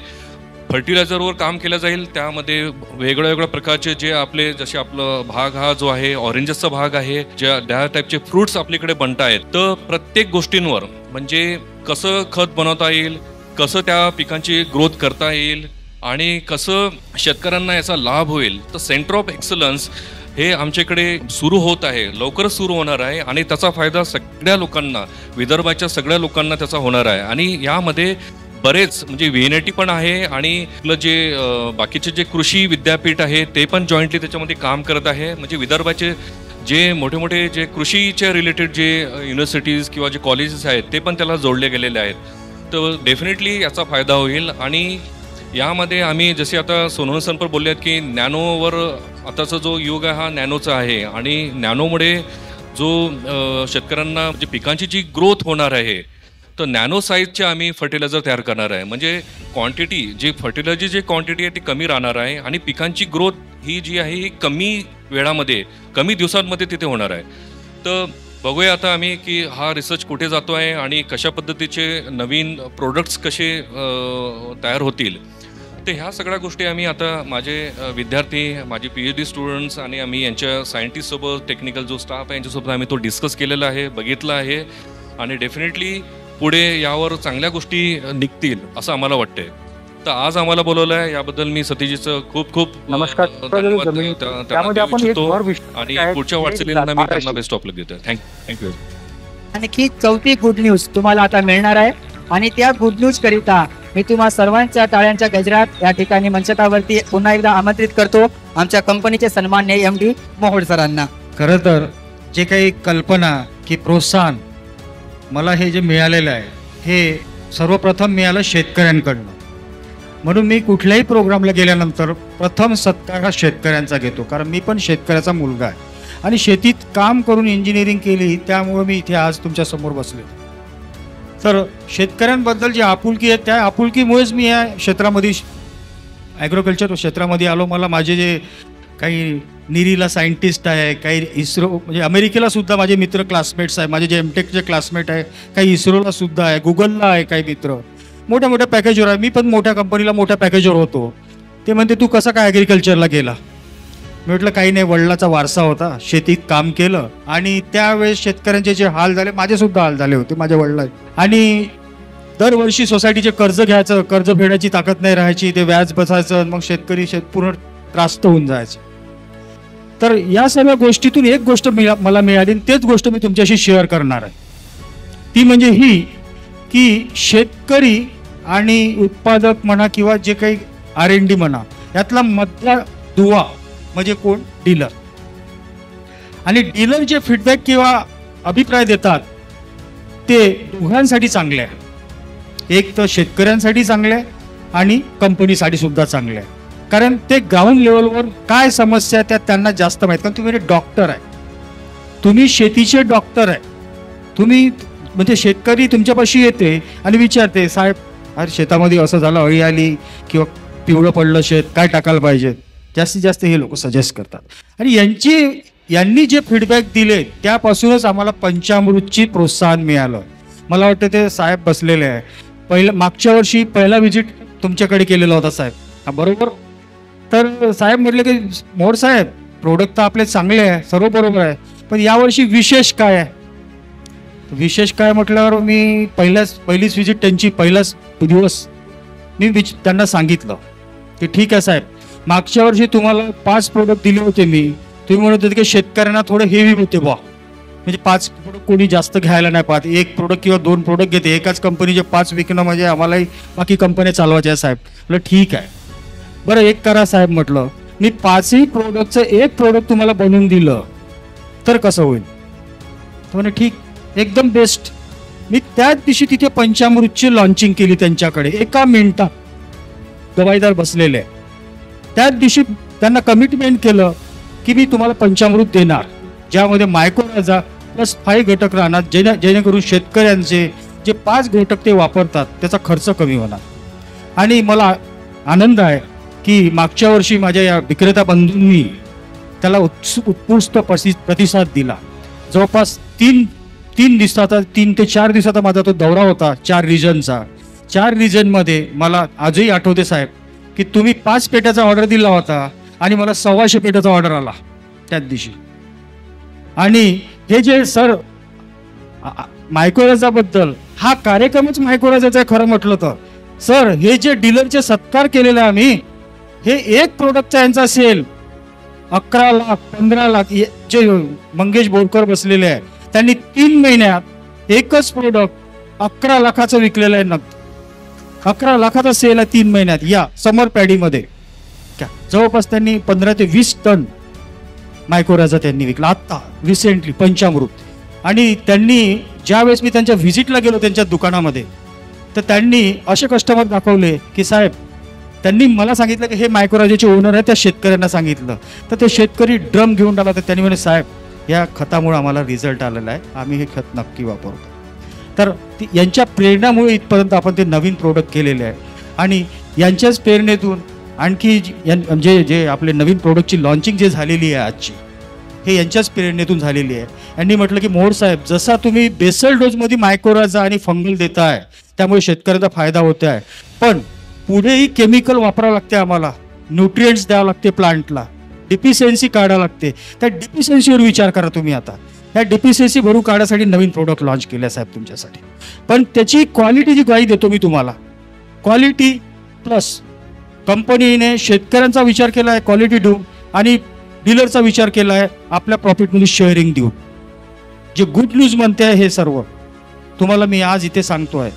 फर्टिलायझरवर काम केलं जाईल, त्यामध्ये वेगळ्या प्रकारचे जे आपले, जसे आपलं भाग हा जो आहे ऑरेंजेसचा भाग आहे, ज्या टाईपचे फ्रूट्स आपल्याकडे बनत आहेत, तर प्रत्येक गोष्टींवर म्हणजे कसं खत बनवता येईल, कसं त्या पिकांची ग्रोथ करता येईल आणि कसं शेतकऱ्यांना याचा लाभ होईल. तर सेंटर ऑफ एक्सलन्स हे आमच्याकडे सुरू होत आहे, लवकरच सुरू होणार आहे. आणि त्याचा फायदा सगळ्या लोकांना, विदर्भाच्या सगळ्या लोकांना त्याचा होणार आहे. आणि यामध्ये बरेच म्हणजे VNIT पण आहे आणि आपलं जे बाकीचे जे कृषी विद्यापीठ आहे ते पण जॉईंटली त्याच्यामध्ये काम करत आहे. म्हणजे विदर्भाचे जे मोठे जे कृषीच्या रिलेटेड जे युनिव्हर्सिटीज किंवा जे कॉलेजेस आहेत ते पण त्याला जोडले गेलेले आहेत. तर डेफिनेटली याचा फायदा होईल. आणि यामध्ये आम्ही जसे आता सोनवणे सर पण बोलले आहेत की नॅनोवर आताचा जो युग आहे हा नॅनोचा आहे. आणि नॅनोमुळे जो शेतकऱ्यांना म्हणजे पिकांची जी ग्रोथ होणार आहे, तर नॅनो साईजचे आम्ही फर्टिलायझर तयार करणार आहे. म्हणजे क्वांटिटी, जी फर्टिलायझरची जी क्वांटिटी आहे ती कमी राहणार आहे आणि पिकांची ग्रोथ ही जी आहे ही कमी वेळामध्ये, कमी दिवसांमध्ये तिथे होणार आहे. तर बघूया आता आम्ही की हा रिसर्च कुठे जातो आहे आणि कशा पद्धतीचे नवीन प्रोडक्ट्स कसे तयार होतील. तर ह्या सगळ्या गोष्टी आम्ही आता माझे विद्यार्थी, माझे PhD स्टुडंट्स आणि आम्ही यांच्या सायंटिस्टसोबत, टेक्निकल जो स्टाफ आहे यांच्यासोबत आम्ही तो डिस्कस केलेला आहे, बघितला आहे. आणि डेफिनेटली पुढे यावर चांगल्या गोष्टी निघतील असं आम्हाला वाटते. तर आज आम्हाला बोलवलं आहे याबद्दल मी सतीशजीचं खूप खूप नमस्कार. त्यामध्ये आपण आणि पुढच्या वाटचालीला मी त्यांना बेस्ट ऑफ लक देतो. थँक्यू. आणखी चौथी गुड न्यूज तुम्हाला आता मिळणार आहे आणि त्या गुड न्यूज करिता मी तुम्हा सर्वांच्या टाळ्यांच्या गजरात या ठिकाणी मंचतावरती पुन्हा एकदा आमंत्रित करतो आमच्या कंपनीचे सन्माननीय MD मोहोड सरांना. खरं तर जे काही कल्पना की प्रोत्साहन मला हे जे मिळालेलं आहे हे सर्वप्रथम मिळालं शेतकऱ्यांकडनं. म्हणून मी कुठल्याही प्रोग्रामला गेल्यानंतर प्रथम सत्कार हा शेतकऱ्यांचा घेतो, कारण मी पण शेतकऱ्याचा मुलगा आहे आणि शेतीत काम करून इंजिनिअरिंग केली, त्यामुळे मी इथे आज तुमच्या समोर बसले. तर शेतकऱ्यांबद्दल जी आपुलकी आहे त्या आपुलकीमुळेच मी या क्षेत्रामध्ये ॲग्रोकल्चर क्षेत्रामध्ये आलो. मला माझे जे काही निरीला सायंटिस्ट आहे, काही इस्रो म्हणजे अमेरिकेला सुद्धा माझे मित्र क्लासमेट्स आहे, माझे जे MTechचे क्लासमेट आहे, काही इस्रोला सुद्धा आहे, गुगलला आहे काही मित्र, मोठ्या मोठ्या पॅकेजवर आहे. मी पण मोठ्या कंपनीला मोठ्या पॅकेजवर होतो. ते म्हणते तू कसा काय ॲग्रिकल्चरला गेला? मी म्हटलं काही नाही, वडिलाचा वारसा होता, शेतीत काम केलं आणि त्यावेळेस शेतकऱ्यांचे जे हाल झाले, माझे सुद्धा हाल झाले होते माझ्या वडिलांचे. आणि दरवर्षी सोसायटीचे कर्ज घ्यायचं, कर्ज फेडायची ताकद नाही राहायची, ते व्याज बसायचं, मग शेतकरी पूर्ण त्रास्त होऊन जायचे. तर या सगळ्या गोष्टीतून एक गोष्ट मला मिळाली आणि तेच गोष्ट मी तुमच्याशी शेअर करणार आहे. ती म्हणजे ही की शेतकरी आणि उत्पादक म्हणा किंवा जे काही R&D म्हणा यातला मधला दुवा म्हणजे कोण? डीलर. आणि डीलर जे फीडबॅक किंवा अभिप्राय देतात ते दोघांसाठी चांगले आहे. एक तर शेतकऱ्यांसाठी चांगले आहे आणि कंपनीसाठी सुद्धा चांगले आहे, कारण ते ग्राउंड लेवलवर काय समस्या त्या त्यांना जास्त माहीत. कारण तुम्ही डॉक्टर आहे, तुम्ही शेतीचे डॉक्टर आहे. तुम्ही म्हणजे शेतकरी तुमच्यापाशी येते आणि विचारते साहेब अरे शेतामध्ये असं झालं, अळी आली किंवा पिवळं पडलं शेत, काय टाकायला पाहिजे. जास्तीत जास्त हे लोक सजेस्ट करतात. आणि यांनी जे फीडबॅक दिले त्यापासूनच आम्हाला पंचामृतची प्रोत्साहन मिळालं. मला वाटतं ते साहेब बसलेले आहे. मागच्या वर्षी पहिला व्हिजिट तुमच्याकडे केलेला होता साहेब, हा बरोबर? तर साहेब म्हटले की मोहोड साहेब प्रोडक्ट तर आपले चांगले आहे, सर्व बरोबर आहे, पण यावर्षी विशेष काय आहे? विशेष काय म्हटल्यावर मी पहिलीच व्हिजिट त्यांची पहिलाच दिवस मी त्यांना सांगितलं की ठीक आहे साहेब, मागच्या वर्षी तुम्हाला 5 प्रोडक्ट दिले होते मी, तुम्ही म्हणत होते की शेतकऱ्यांना थोडे हेवी होते बा, म्हणजे 5 प्रोडक्ट कोणी जास्त घ्यायला नाही पाहत, 1 प्रोडक्ट किंवा 2 प्रोडक्ट घेते, एकाच कंपनीचे 5 विकणं म्हणजे आम्हालाही बाकी कंपन्या चालवायच्या साहेब. म्हटलं ठीक आहे, बरं एक करा साहेब, म्हटलं मी 5ही प्रोडक्टचं 1 प्रोडक्ट तुम्हाला बनवून दिलं तर कसं होईल? तर म्हणे ठीक, एकदम बेस्ट. मी त्याच दिवशी तिथे पंचामृतची लॉन्चिंग केली त्यांच्याकडे. 1 मिनिटात गवाईदार बसलेले. त्याच दिवशी त्यांना कमिटमेंट केलं की मी तुम्हाला पंचामृत देणार ज्यामध्ये मायक्रोराजा प्लस 5 घटक राहणार, जेणेकरून शेतकऱ्यांचे जे 5 घटक ते वापरतात त्याचा खर्च कमी होणार. आणि मला आनंद आहे की मागच्या वर्षी माझ्या या विक्रेता बंधूंनी त्याला उत्कृष्ट प्रतिसाद दिला. जवळपास 3 ते 4 दिवसाचा माझा तो दौरा होता 4 रिजनचा. 4 रिजनमध्ये मला आजही आठवते साहेब की तुम्ही 5 पेट्याचा ऑर्डर दिला होता आणि मला 125 पेट्याचा ऑर्डर आला त्याच दिवशी. आणि हे जे सर मायक्रोराजाबद्दल हा कार्यक्रमच मायक्रोराजाचा खरं म्हटलं तर सर, हे जे डीलरचे सत्कार केलेले आम्ही, हे 1 प्रोडक्टचा यांचा सेल 11 लाख 15 लाख. जे मंगेश बोरकर बसलेले आहे त्यांनी 3 महिन्यात एकच प्रोडक्ट 11 लाखाचं विकलेलं आहे. 11 लाखाचा सेल आहे 3 महिन्यात. या समर पॅडीमध्ये जवळपास त्यांनी 15 ते 20 टन मायक्रोराजा त्यांनी विकला आत्ता रिसेंटली पंचामृत. आणि त्यांनी ज्यावेळेस मी त्यांच्या व्हिजिटला गेलो त्यांच्या दुकानामध्ये, तर त्यांनी असे कस्टमर दाखवले की साहेब, त्यांनी मला सांगितलं की हे मायक्रोराजाचे ओनर आहे, त्या शेतकऱ्यांना सांगितलं, तर ते शेतकरी ड्रम घेऊन आला. तर त्यांनी म्हणे साहेब या खतामुळे आम्हाला रिझल्ट आलेला आहे, आम्ही हे खत नक्की वापरतो. तर यांच्या प्रेरणामुळे इथपर्यंत आपण ते नवीन प्रोडक्ट केलेले आहे. आणि यांच्याच प्रेरणेतून आणखी म्हणजे जे आपले नवीन प्रोडक्टची लॉन्चिंग जे झालेली आहे आजची, हे यांच्याच प्रेरणेतून झालेली आहे. यांनी म्हटलं की मोहोड साहेब, जसा तुम्ही बेसल डोजमध्ये मायक्रोराजा आणि फंगल देताय त्यामुळे शेतकऱ्यांचा फायदा होत आहे, पण पुढेही केमिकल वापरावं लागते, आम्हाला न्यूट्रिएंट्स द्यावं लागते प्लांटला, डिफिशियन्सी काढावं लागते. त्या डिफिशियन्सीवर विचार करा तुम्ही. आता ह्या डिफिशियन्सी भरून काढण्यासाठी नवीन प्रोडक्ट लॉन्च केले साहेब तुमच्यासाठी. पण त्याची क्वालिटीची ग्वाही देतो मी तुम्हाला. क्वालिटी प्लस कंपनीने शेतकऱ्यांचा विचार केला आहे क्वालिटी देऊन आणि डीलरचा विचार केला आहे आपल्या प्रॉफिटमध्ये शेअरिंग देऊन. जे गुड न्यूज म्हणते आहे हे सर्व तुम्हाला मी आज इथे सांगतो आहे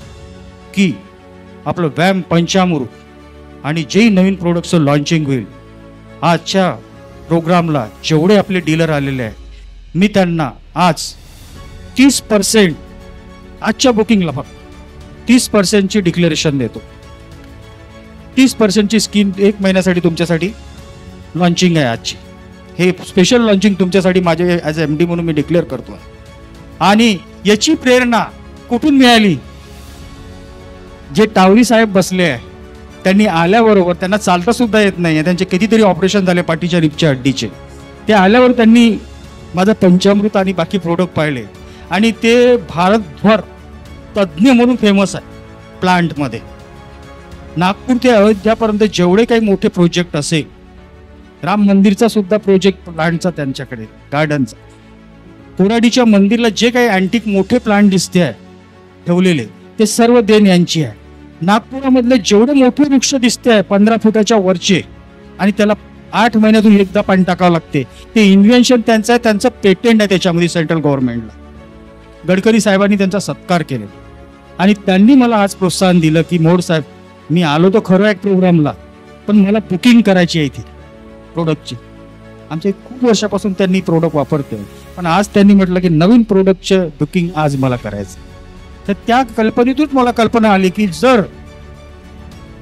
की आपलं व्यायाम पंचामृत आणि जेही नवीन प्रोडक्टचं लॉन्चिंग होईल आजच्या प्रोग्रामला जेवढे आपले डीलर आलेले आहेत मी त्यांना आज 30% आजच्या बुकिंगला फक्त 30% डिक्लेरेशन देतो. 30% स्कीम 1 महिन्यासाठी तुमच्यासाठी लॉन्चिंग आहे आजची. हे स्पेशल लॉन्चिंग तुमच्यासाठी माझे ॲज MD म्हणून मी डिक्लेअर करतो. आणि याची प्रेरणा कुठून मिळाली? जे टावरी साहेब बसले आहे त्यांनी आल्याबरोबर त्यांना चालता सुद्धा येत नाही, त्यांचे कितीतरी ऑपरेशन झाले पाठीच्या रिपच्या हड्डीचे. ते आल्यावर त्यांनी माझं पंचामृत आणि बाकी प्रोडक्ट पाहिले आणि ते भारतभर तज्ज्ञ म्हणून फेमस आहे. प्लांटमध्ये नागपूर ते अयोध्यापर्यंत जेवढे काही मोठे प्रोजेक्ट असेल, राम मंदिरचा सुद्धा प्रोजेक्ट प्लांटचा त्यांच्याकडे, गार्डनचा, कोराडीच्या मंदिरला जे काही अँटिक मोठे प्लांट दिसते आहे ठेवलेले ते सर्व देण यांची आहे. नागपुरामधले जेवढे मोठे वृक्ष दिसते आहे 15 फुटाच्या वरचे आणि त्याला 8 महिन्यातून एकदा पाणी टाकावं लागते, ते इन्व्हेन्शन त्यांचं आहे, त्यांचं पेटेंट आहे त्याच्यामध्ये सेंट्रल गव्हर्नमेंटला. गडकरी साहेबांनी त्यांचा सत्कार केला आणि त्यांनी मला आज प्रोत्साहन दिलं की मोड साहेब मी आलो तो खरं आहे प्रोग्रामला, पण मला बुकिंग करायची आहे इथे प्रोडक्टची. आमचे खूप वर्षापासून त्यांनी प्रोडक्ट वापरते, पण आज त्यांनी म्हटलं की नवीन प्रोडक्टचं बुकिंग आज मला करायचं. तर त्या कल्पनेतून मला कल्पना आली की जर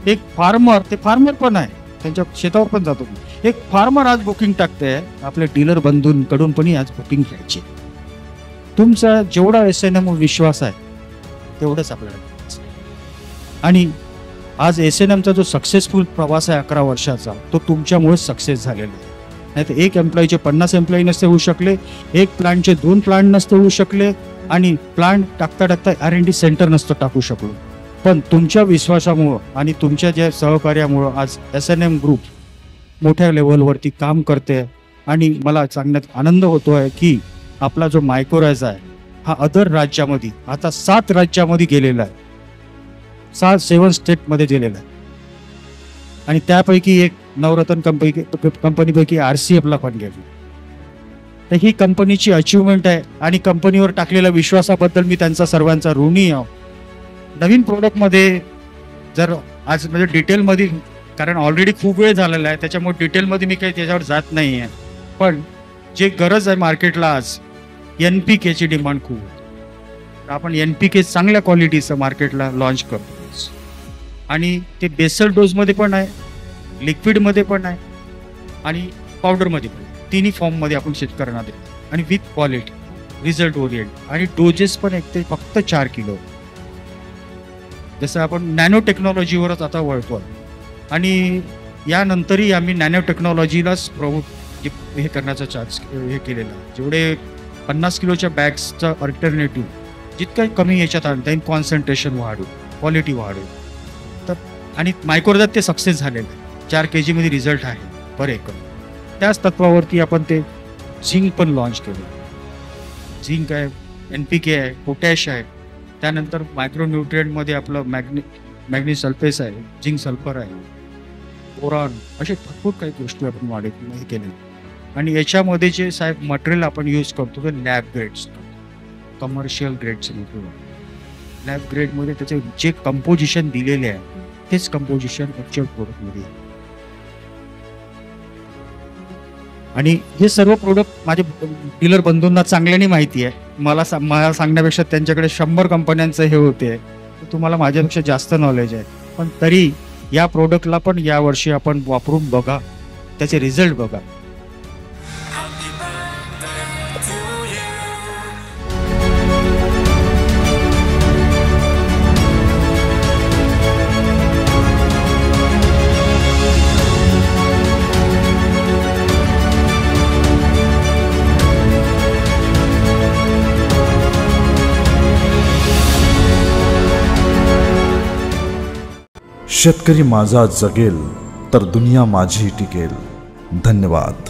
एक फार्मर, ते फार्मर पण आहे त्यांच्या शेतावर पण जातो, एक फार्मर आज बुकिंग टाकते आपल्या डीलर बंधूंकडून पण आज बुकिंग घ्यायची. तुमचा जेवढा SNM विश्वास आहे तेवढंच आपल्याला. आणि आज SNMचा जो सक्सेसफुल प्रवास आहे 11 वर्षाचा तो तुमच्यामुळेच सक्सेस झालेला आहे. नाही तर एक एम्प्लॉईचे 50 एम्प्लॉई नसते होऊ शकले, एक प्लांटचे 2 प्लांट नसते होऊ शकले आणि प्लांट टाकता टाकता R&D सेंटर नसतं टाकू शकलो. पण तुमच्या विश्वासामुळं आणि तुमच्या ज्या सहकार्यामुळं आज SNM ग्रुप मोठ्या लेवलवरती काम करते आणि मला सांगण्यात आनंद होतो आहे की आपला जो मायक्रोरायझ आहे हा अदर राज्यामध्ये आता 7 राज्यामध्ये गेलेला आहे, 7 स्टेटमध्ये गेलेला आहे. आणि त्यापैकी एक नवरत्न कंपनीपैकी RCFला पण गेली. तर ही कंपनीची अचिव्हमेंट आहे आणि कंपनीवर टाकलेल्या विश्वासाबद्दल मी त्यांचा सर्वांचा ऋणी आहे. नवीन प्रोडक्टमध्ये जर आज म्हणजे डिटेलमध्ये, कारण ऑलरेडी खूप वेळ झालेला आहे त्याच्यामुळे डिटेलमध्ये मी काही त्याच्यावर जात नाही आहे, पण जे गरज आहे मार्केटला आज NPKची डिमांड खूप आहे. आपण NPK चांगल्या क्वालिटीचं मार्केटला लॉन्च करतो आणि ते बेसल डोजमध्ये पण आहे, लिक्विडमध्ये पण आहे आणि पावडरमध्ये पण आहे. तिन्ही फॉर्ममध्ये आपण शेतकऱ्यांना देतो आणि विथ क्वालिटी, रिझल्ट ओरिएंट. आणि डोजेस पण एक ते फक्त 4 किलो. जसं आपण नॅनो टेक्नॉलॉजीवरच आता वळतो आणि यानंतरही आम्ही नॅनो टेक्नॉलॉजीलाच हे करण्याचा चान्स हे केलेला आहे. जेवढे 50 किलोच्या बॅग्सचा अल्टरनेटिव्ह जितकं कमी याच्यात आणता येईल, कॉन्सन्ट्रेशन वाढू, क्वालिटी वाढू. तर आणि मायक्रोरायझात ते सक्सेस झालेलं आहे. 4 kg मध्ये रिझल्ट आहे पर एकर. त्याच तत्वावरती आपण ते झिंक पण लॉन्च केलं. झिंक आहे, NPK आहे, पोटॅश आहे, त्यानंतर मायक्रोन्यूट्रिएंटमध्ये आपलं मॅग्नी सल्फेस आहे, झिंक सल्फर आहे, बोरॉन, असे भरपूर काही गोष्टी आपण वाढत केलेल्या. आणि याच्यामध्ये जे साहेब मटेरियल आपण यूज करतो ते लॅब ग्रेड्स, कमर्शियल ग्रेडचे मटेरियल. लॅब ग्रेडमध्ये त्याचे जे कंपोजिशन दिलेले आहे तेच कंपोजिशन ॲक्च्युअल प्रोडक्टमध्ये आहे. आणि हे सर्व प्रोडक्ट माझे डीलर बंधूंना चांगल्याने माहिती आहे. मला सांगण्यापेक्षा त्यांच्याकडे 100 कंपन्यांचं हे होते, तुम्हाला माझ्यापेक्षा जास्त नॉलेज आहे. पण तरी या प्रोडक्टला पण यावर्षी आपण वापरून बघा, त्याचे रिझल्ट बघा. शेतकरी माझा जगेल तर दुनिया माझी टिकेल. धन्यवाद.